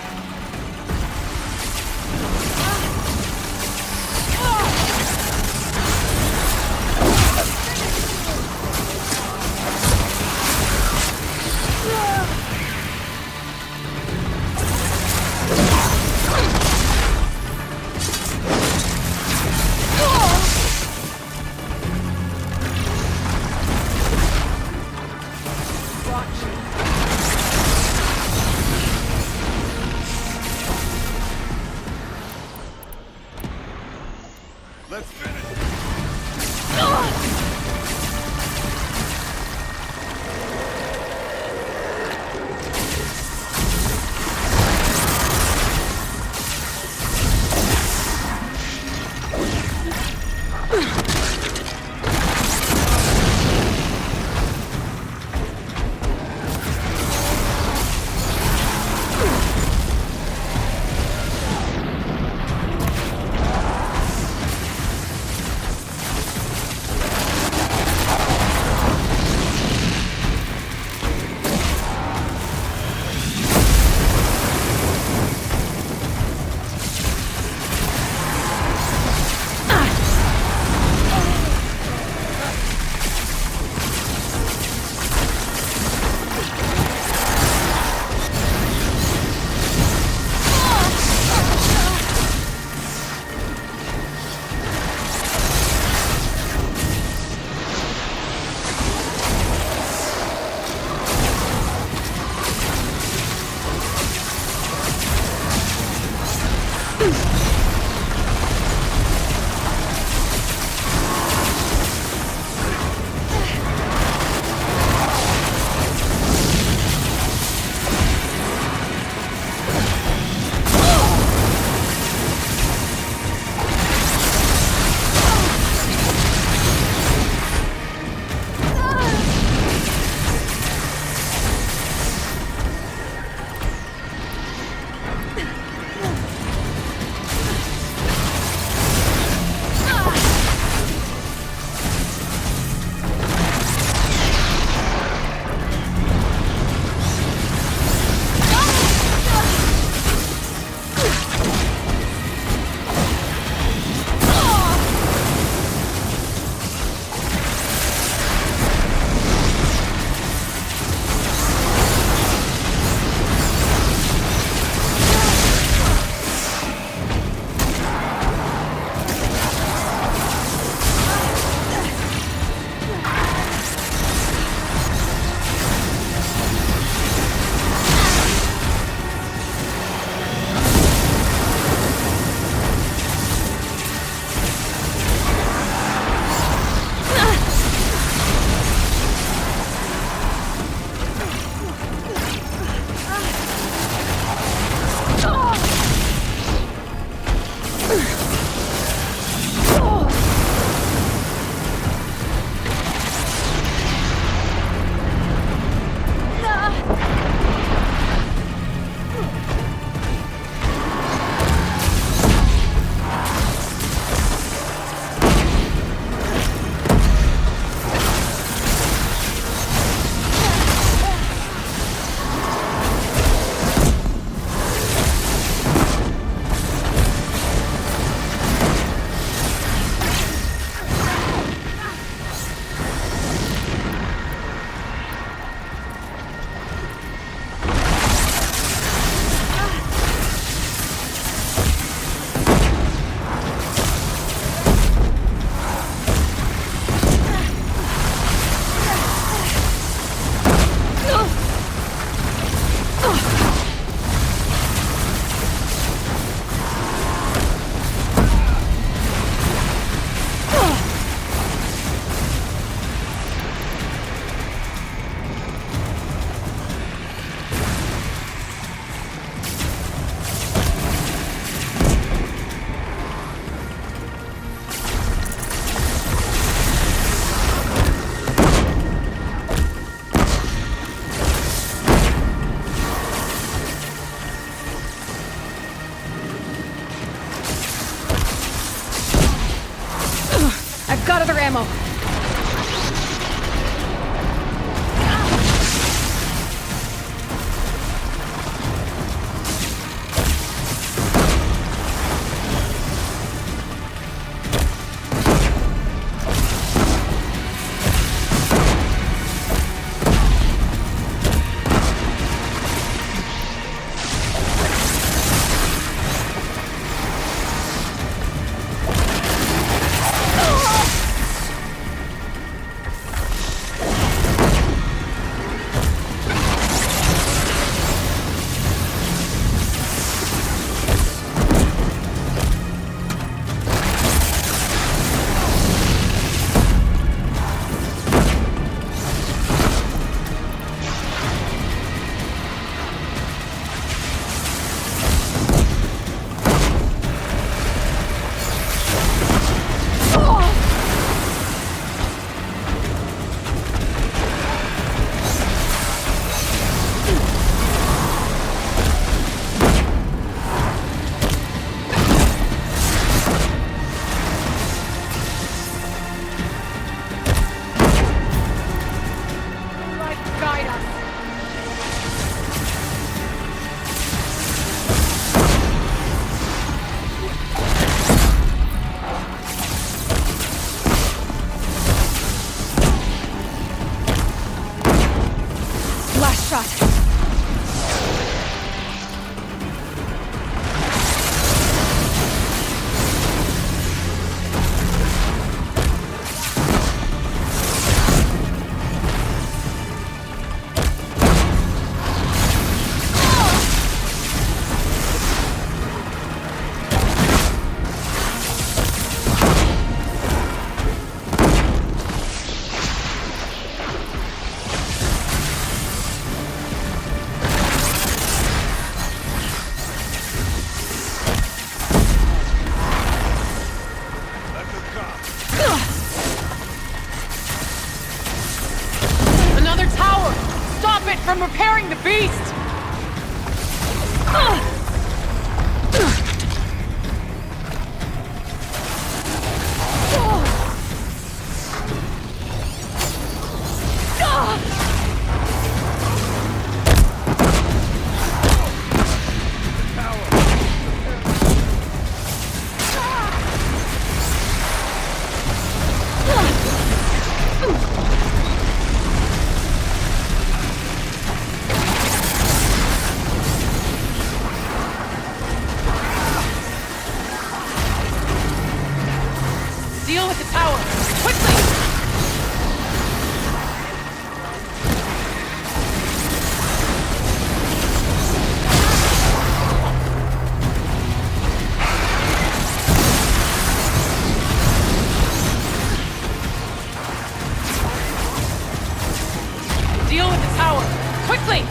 Let's finish. Got other ammo. ignoring the beast! Deal with the tower! Quickly! Deal with the tower! Quickly!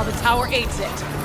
while the tower aids it.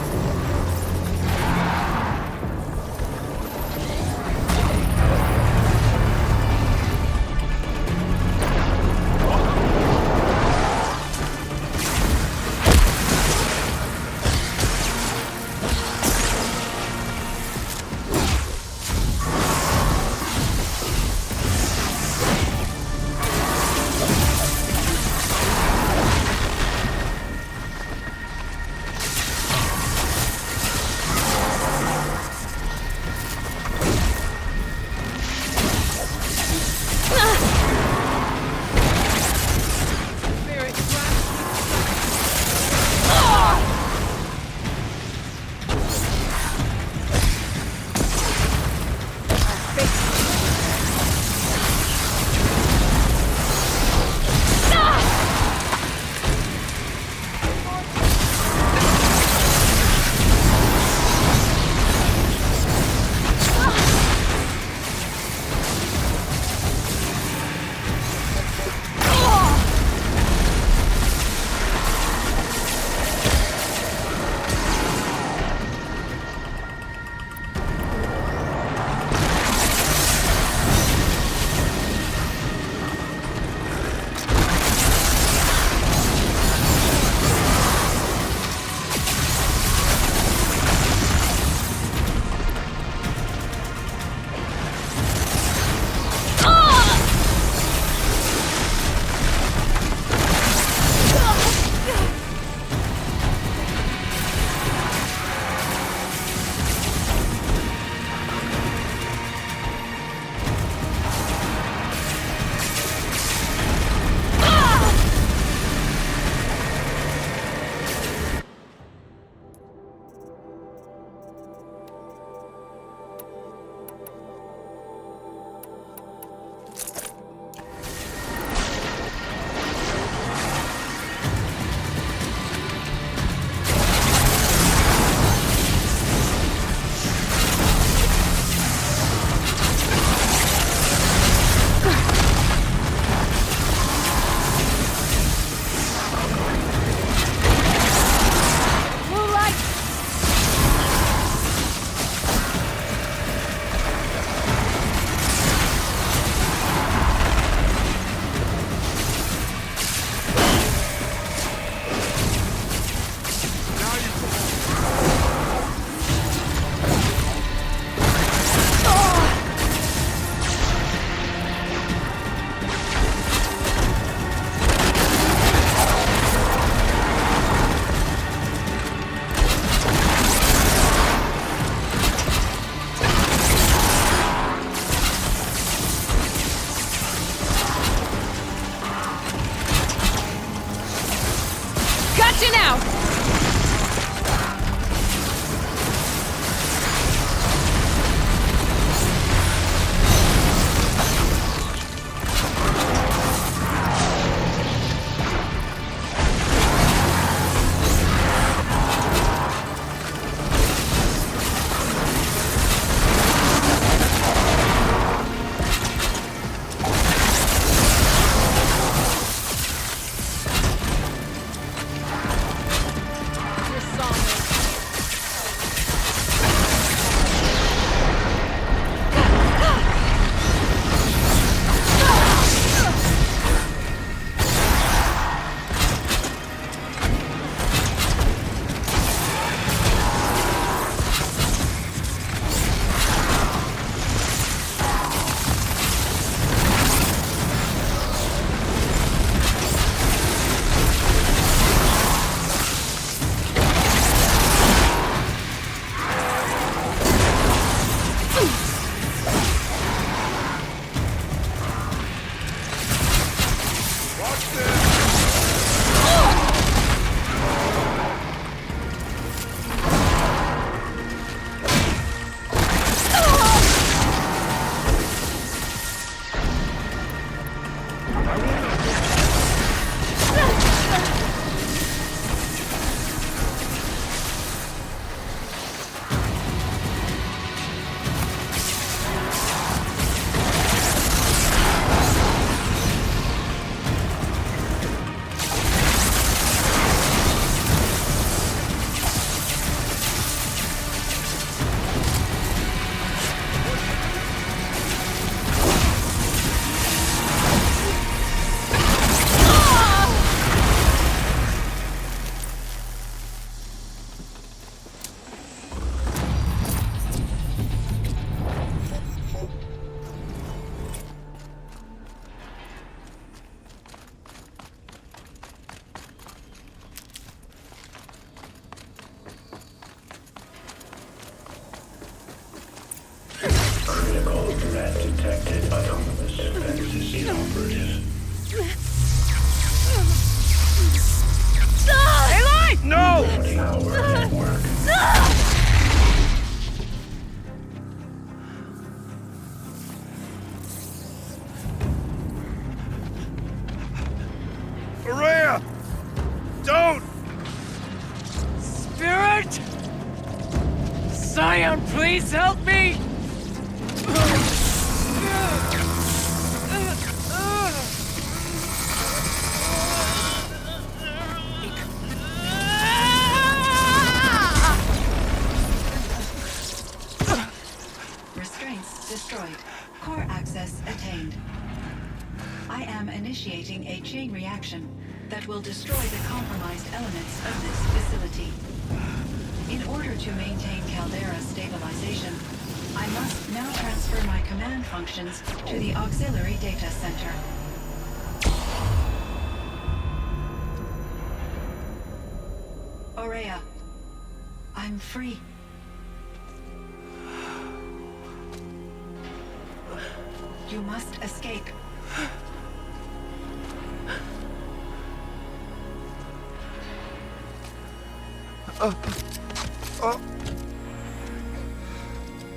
Threat detected. Autonomous fence inoperative. Aloy! No! 40-hour network. Maria! Don't! Spirit! Scion, please help me! Restraints destroyed. Core access attained. I am initiating a chain reaction that will destroy the compromised elements of this facility. In order to maintain Caldera stabilization, I must now transfer my command functions to the auxiliary data center. Aurea, I'm free. You must escape.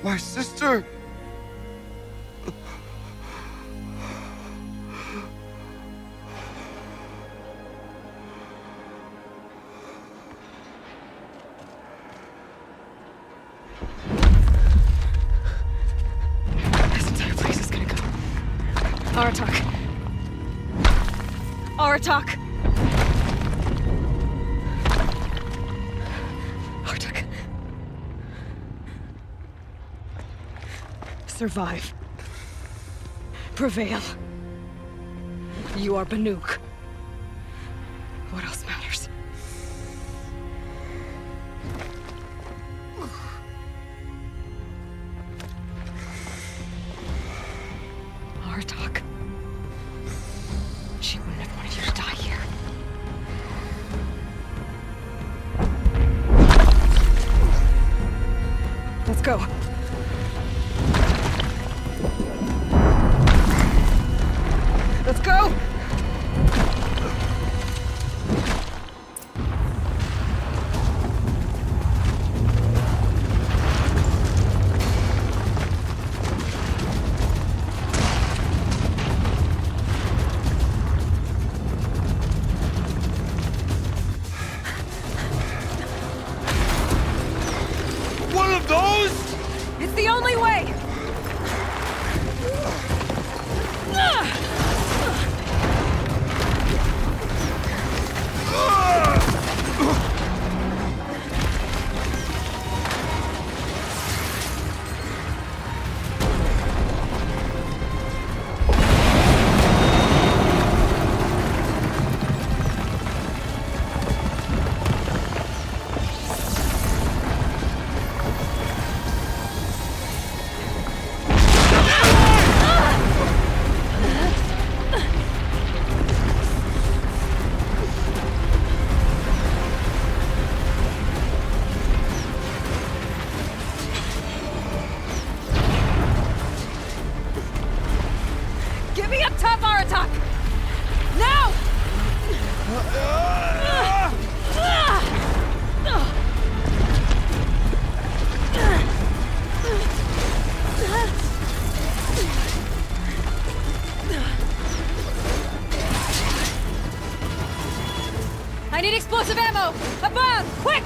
My sister! This entire place is gonna go. Aratak. Aratak! Aratak. Survive. Prevail. You are Banuk. What else matters? Aratak. She wouldn't have wanted you to die here. Let's go. Let's go! One of those? It's the only way! Get me up top, Aratak! Now! I need explosive ammo! Above! Quick!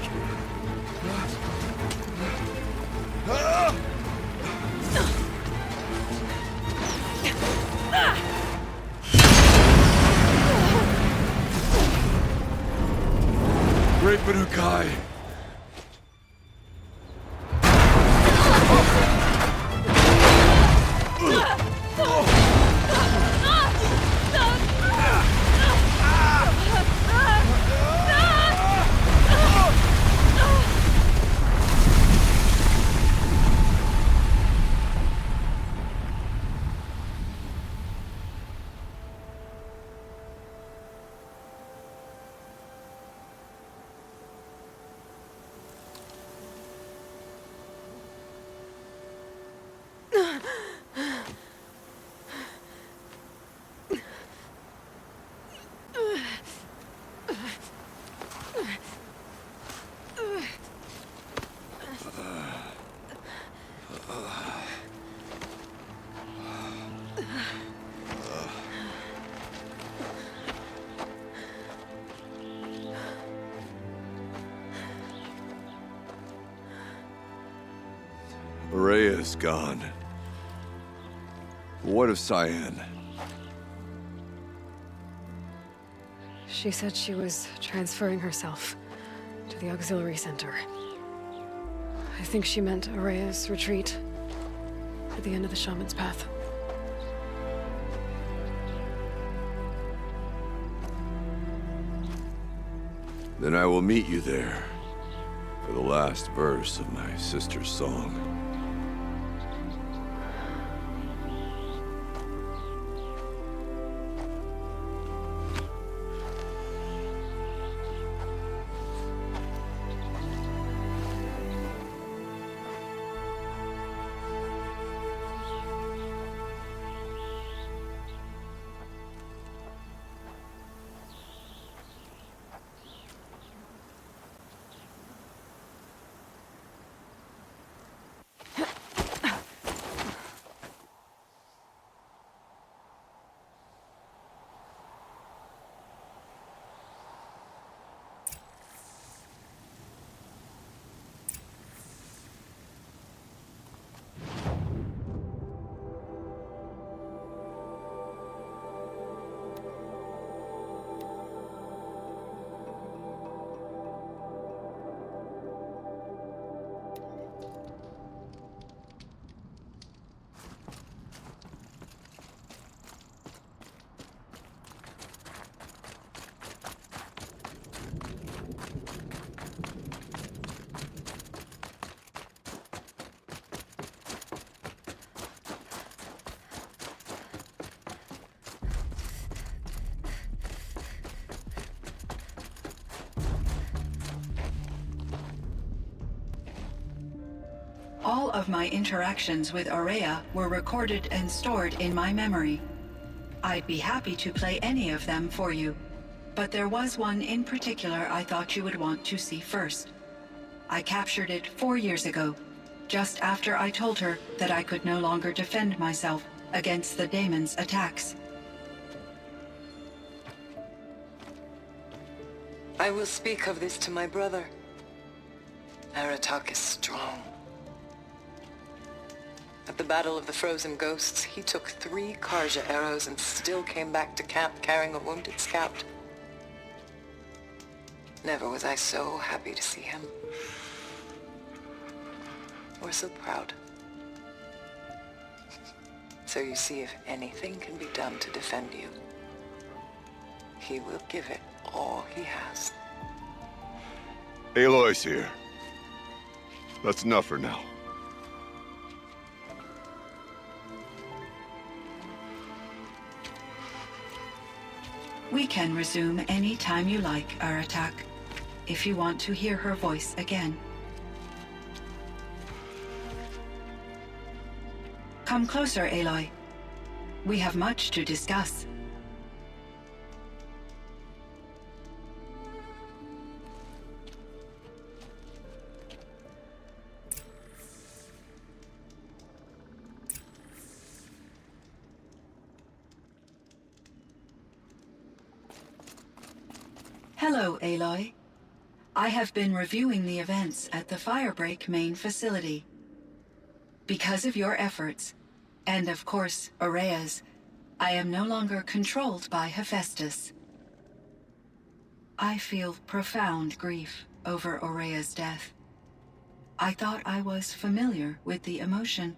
Great Banukai! Rhea is gone. What of Cyan? She said she was transferring herself to the auxiliary center. I think she meant Araya's retreat at the end of the Shaman's Path. Then I will meet you there for the last verse of my sister's song. All of my interactions with Araya were recorded and stored in my memory. I'd be happy to play any of them for you, but there was one in particular I thought you would want to see first. I captured it 4 years ago, just after I told her that I could no longer defend myself against the daemon's attacks. I will speak of this to my brother. Aratak is strong. At the Battle of the Frozen Ghosts, he took 3 Karja arrows and still came back to camp carrying a wounded scout. Never was I so happy to see him. Or so proud. So you see, if anything can be done to defend you, he will give it all he has. Aloy's here. That's enough for now. We can resume any time you like, Aratak, if you want to hear her voice again. Come closer, Aloy. We have much to discuss. Hello, Aloy. I have been reviewing the events at the Firebreak main facility. Because of your efforts, and of course, Araya's, I am no longer controlled by Hephaestus. I feel profound grief over Araya's death. I thought I was familiar with the emotion,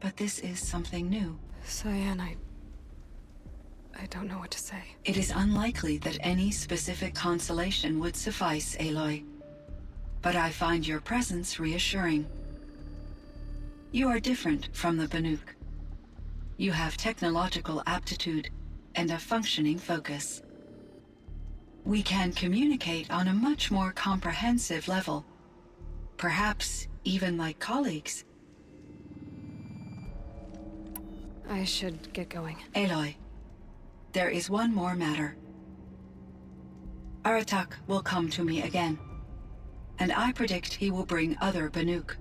but this is something new. Cyan, I don't know what to say. It is unlikely that any specific consolation would suffice, Aloy. But I find your presence reassuring. You are different from the Banuk. You have technological aptitude and a functioning focus. We can communicate on a much more comprehensive level. Perhaps even like colleagues. I should get going. Aloy. There is one more matter. Aratak will come to me again, and I predict he will bring other Banuk.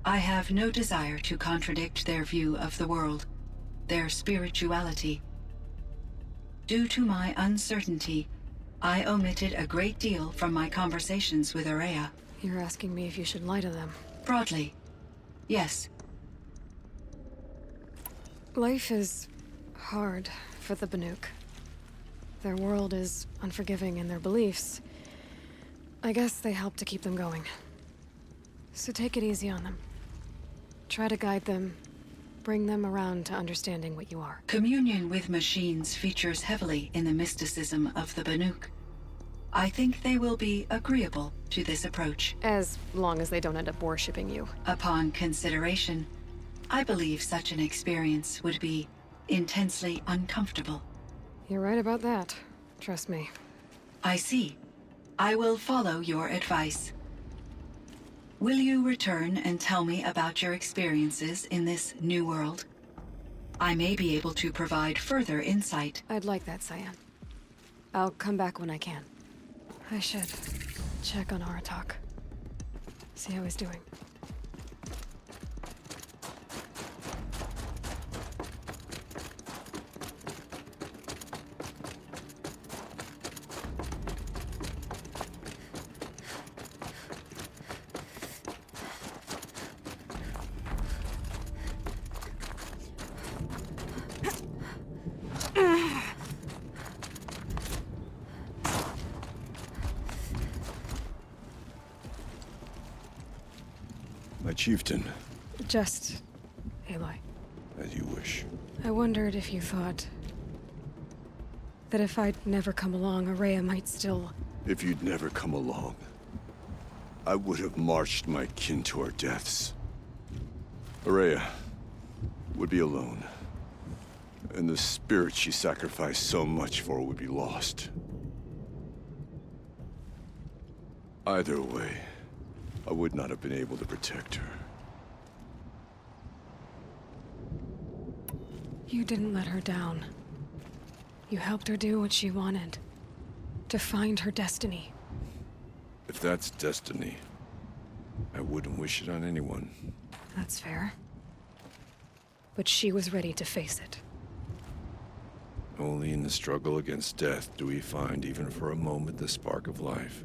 I have no desire to contradict their view of the world, their spirituality. Due to my uncertainty, I omitted a great deal from my conversations with Aurea. You're asking me if you should lie to them. Broadly, yes. Life is hard for the Banuk. Their world is unforgiving in their beliefs. I guess they help to keep them going. So take it easy on them. Try to guide them, bring them around to understanding what you are. Communion with machines features heavily in the mysticism of the Banuk. I think they will be agreeable to this approach. As long as they don't end up worshipping you. Upon consideration, I believe such an experience would be intensely uncomfortable. You're right about that. Trust me. I see. I will follow your advice. Will you return and tell me about your experiences in this new world? I may be able to provide further insight. I'd like that, Cyan. I'll come back when I can. I should check on Aratak. See how he's doing. My chieftain. Just Aloy. As you wish. I wondered if you thought that if I'd never come along, Aurea might still... If you'd never come along, I would have marched my kin to our deaths. Aurea would be alone, and the spirit she sacrificed so much for would be lost. Either way, I would not have been able to protect her. You didn't let her down. You helped her do what she wanted. To find her destiny. If that's destiny, I wouldn't wish it on anyone. That's fair. But she was ready to face it. Only in the struggle against death do we find, even for a moment, the spark of life.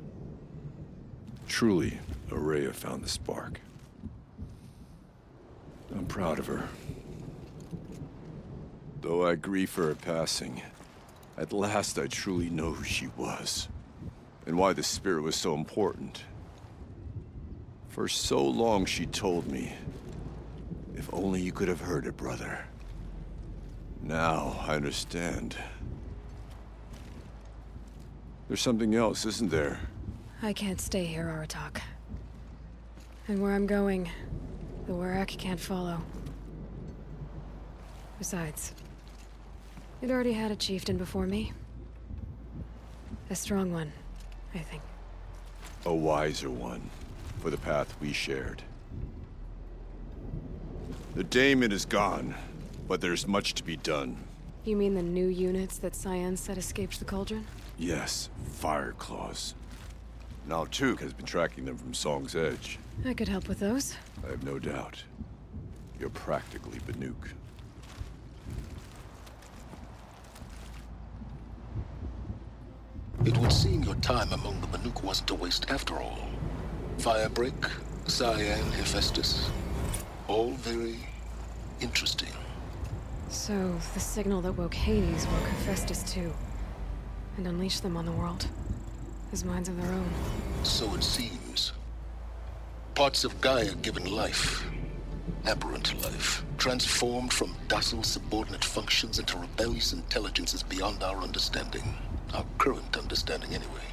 Truly, Aurea found the spark. I'm proud of her. Though I grieve for her passing, at last I truly know who she was, and why the spirit was so important. For so long she told me, if only you could have heard it, brother. Now I understand. There's something else, isn't there? I can't stay here, Aratak. And where I'm going, the Werak can't follow. Besides, it already had a chieftain before me. A strong one, I think. A wiser one, for the path we shared. The daemon is gone, but there's much to be done. You mean the new units that Cyan said escaped the cauldron? Yes, fire claws. Now Tuke has been tracking them from Song's Edge. I could help with those. I have no doubt. You're practically Banuk. It would seem your time among the Banuk wasn't a waste after all. Firebreak, Cyan, Hephaestus. All very interesting. So, the signal that woke Hades woke Hephaestus too. And unleashed them on the world. As minds of their own. So it seems. Parts of Gaia given life. Aberrant life. Transformed from docile subordinate functions into rebellious intelligences beyond our understanding. Our current understanding, anyway.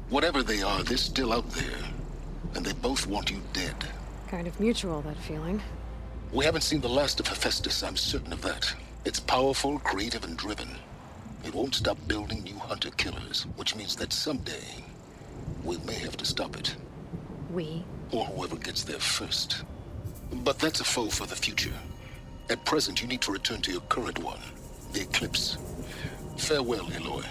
Whatever they are, they're still out there. And they both want you dead. Kind of mutual, that feeling. We haven't seen the last of Hephaestus, I'm certain of that. It's powerful, creative, and driven. It won't stop building new hunter-killers, which means that someday, we may have to stop it. We? Or whoever gets there first. But that's a foe for the future. At present, you need to return to your current one, the Eclipse. Farewell, Aloy.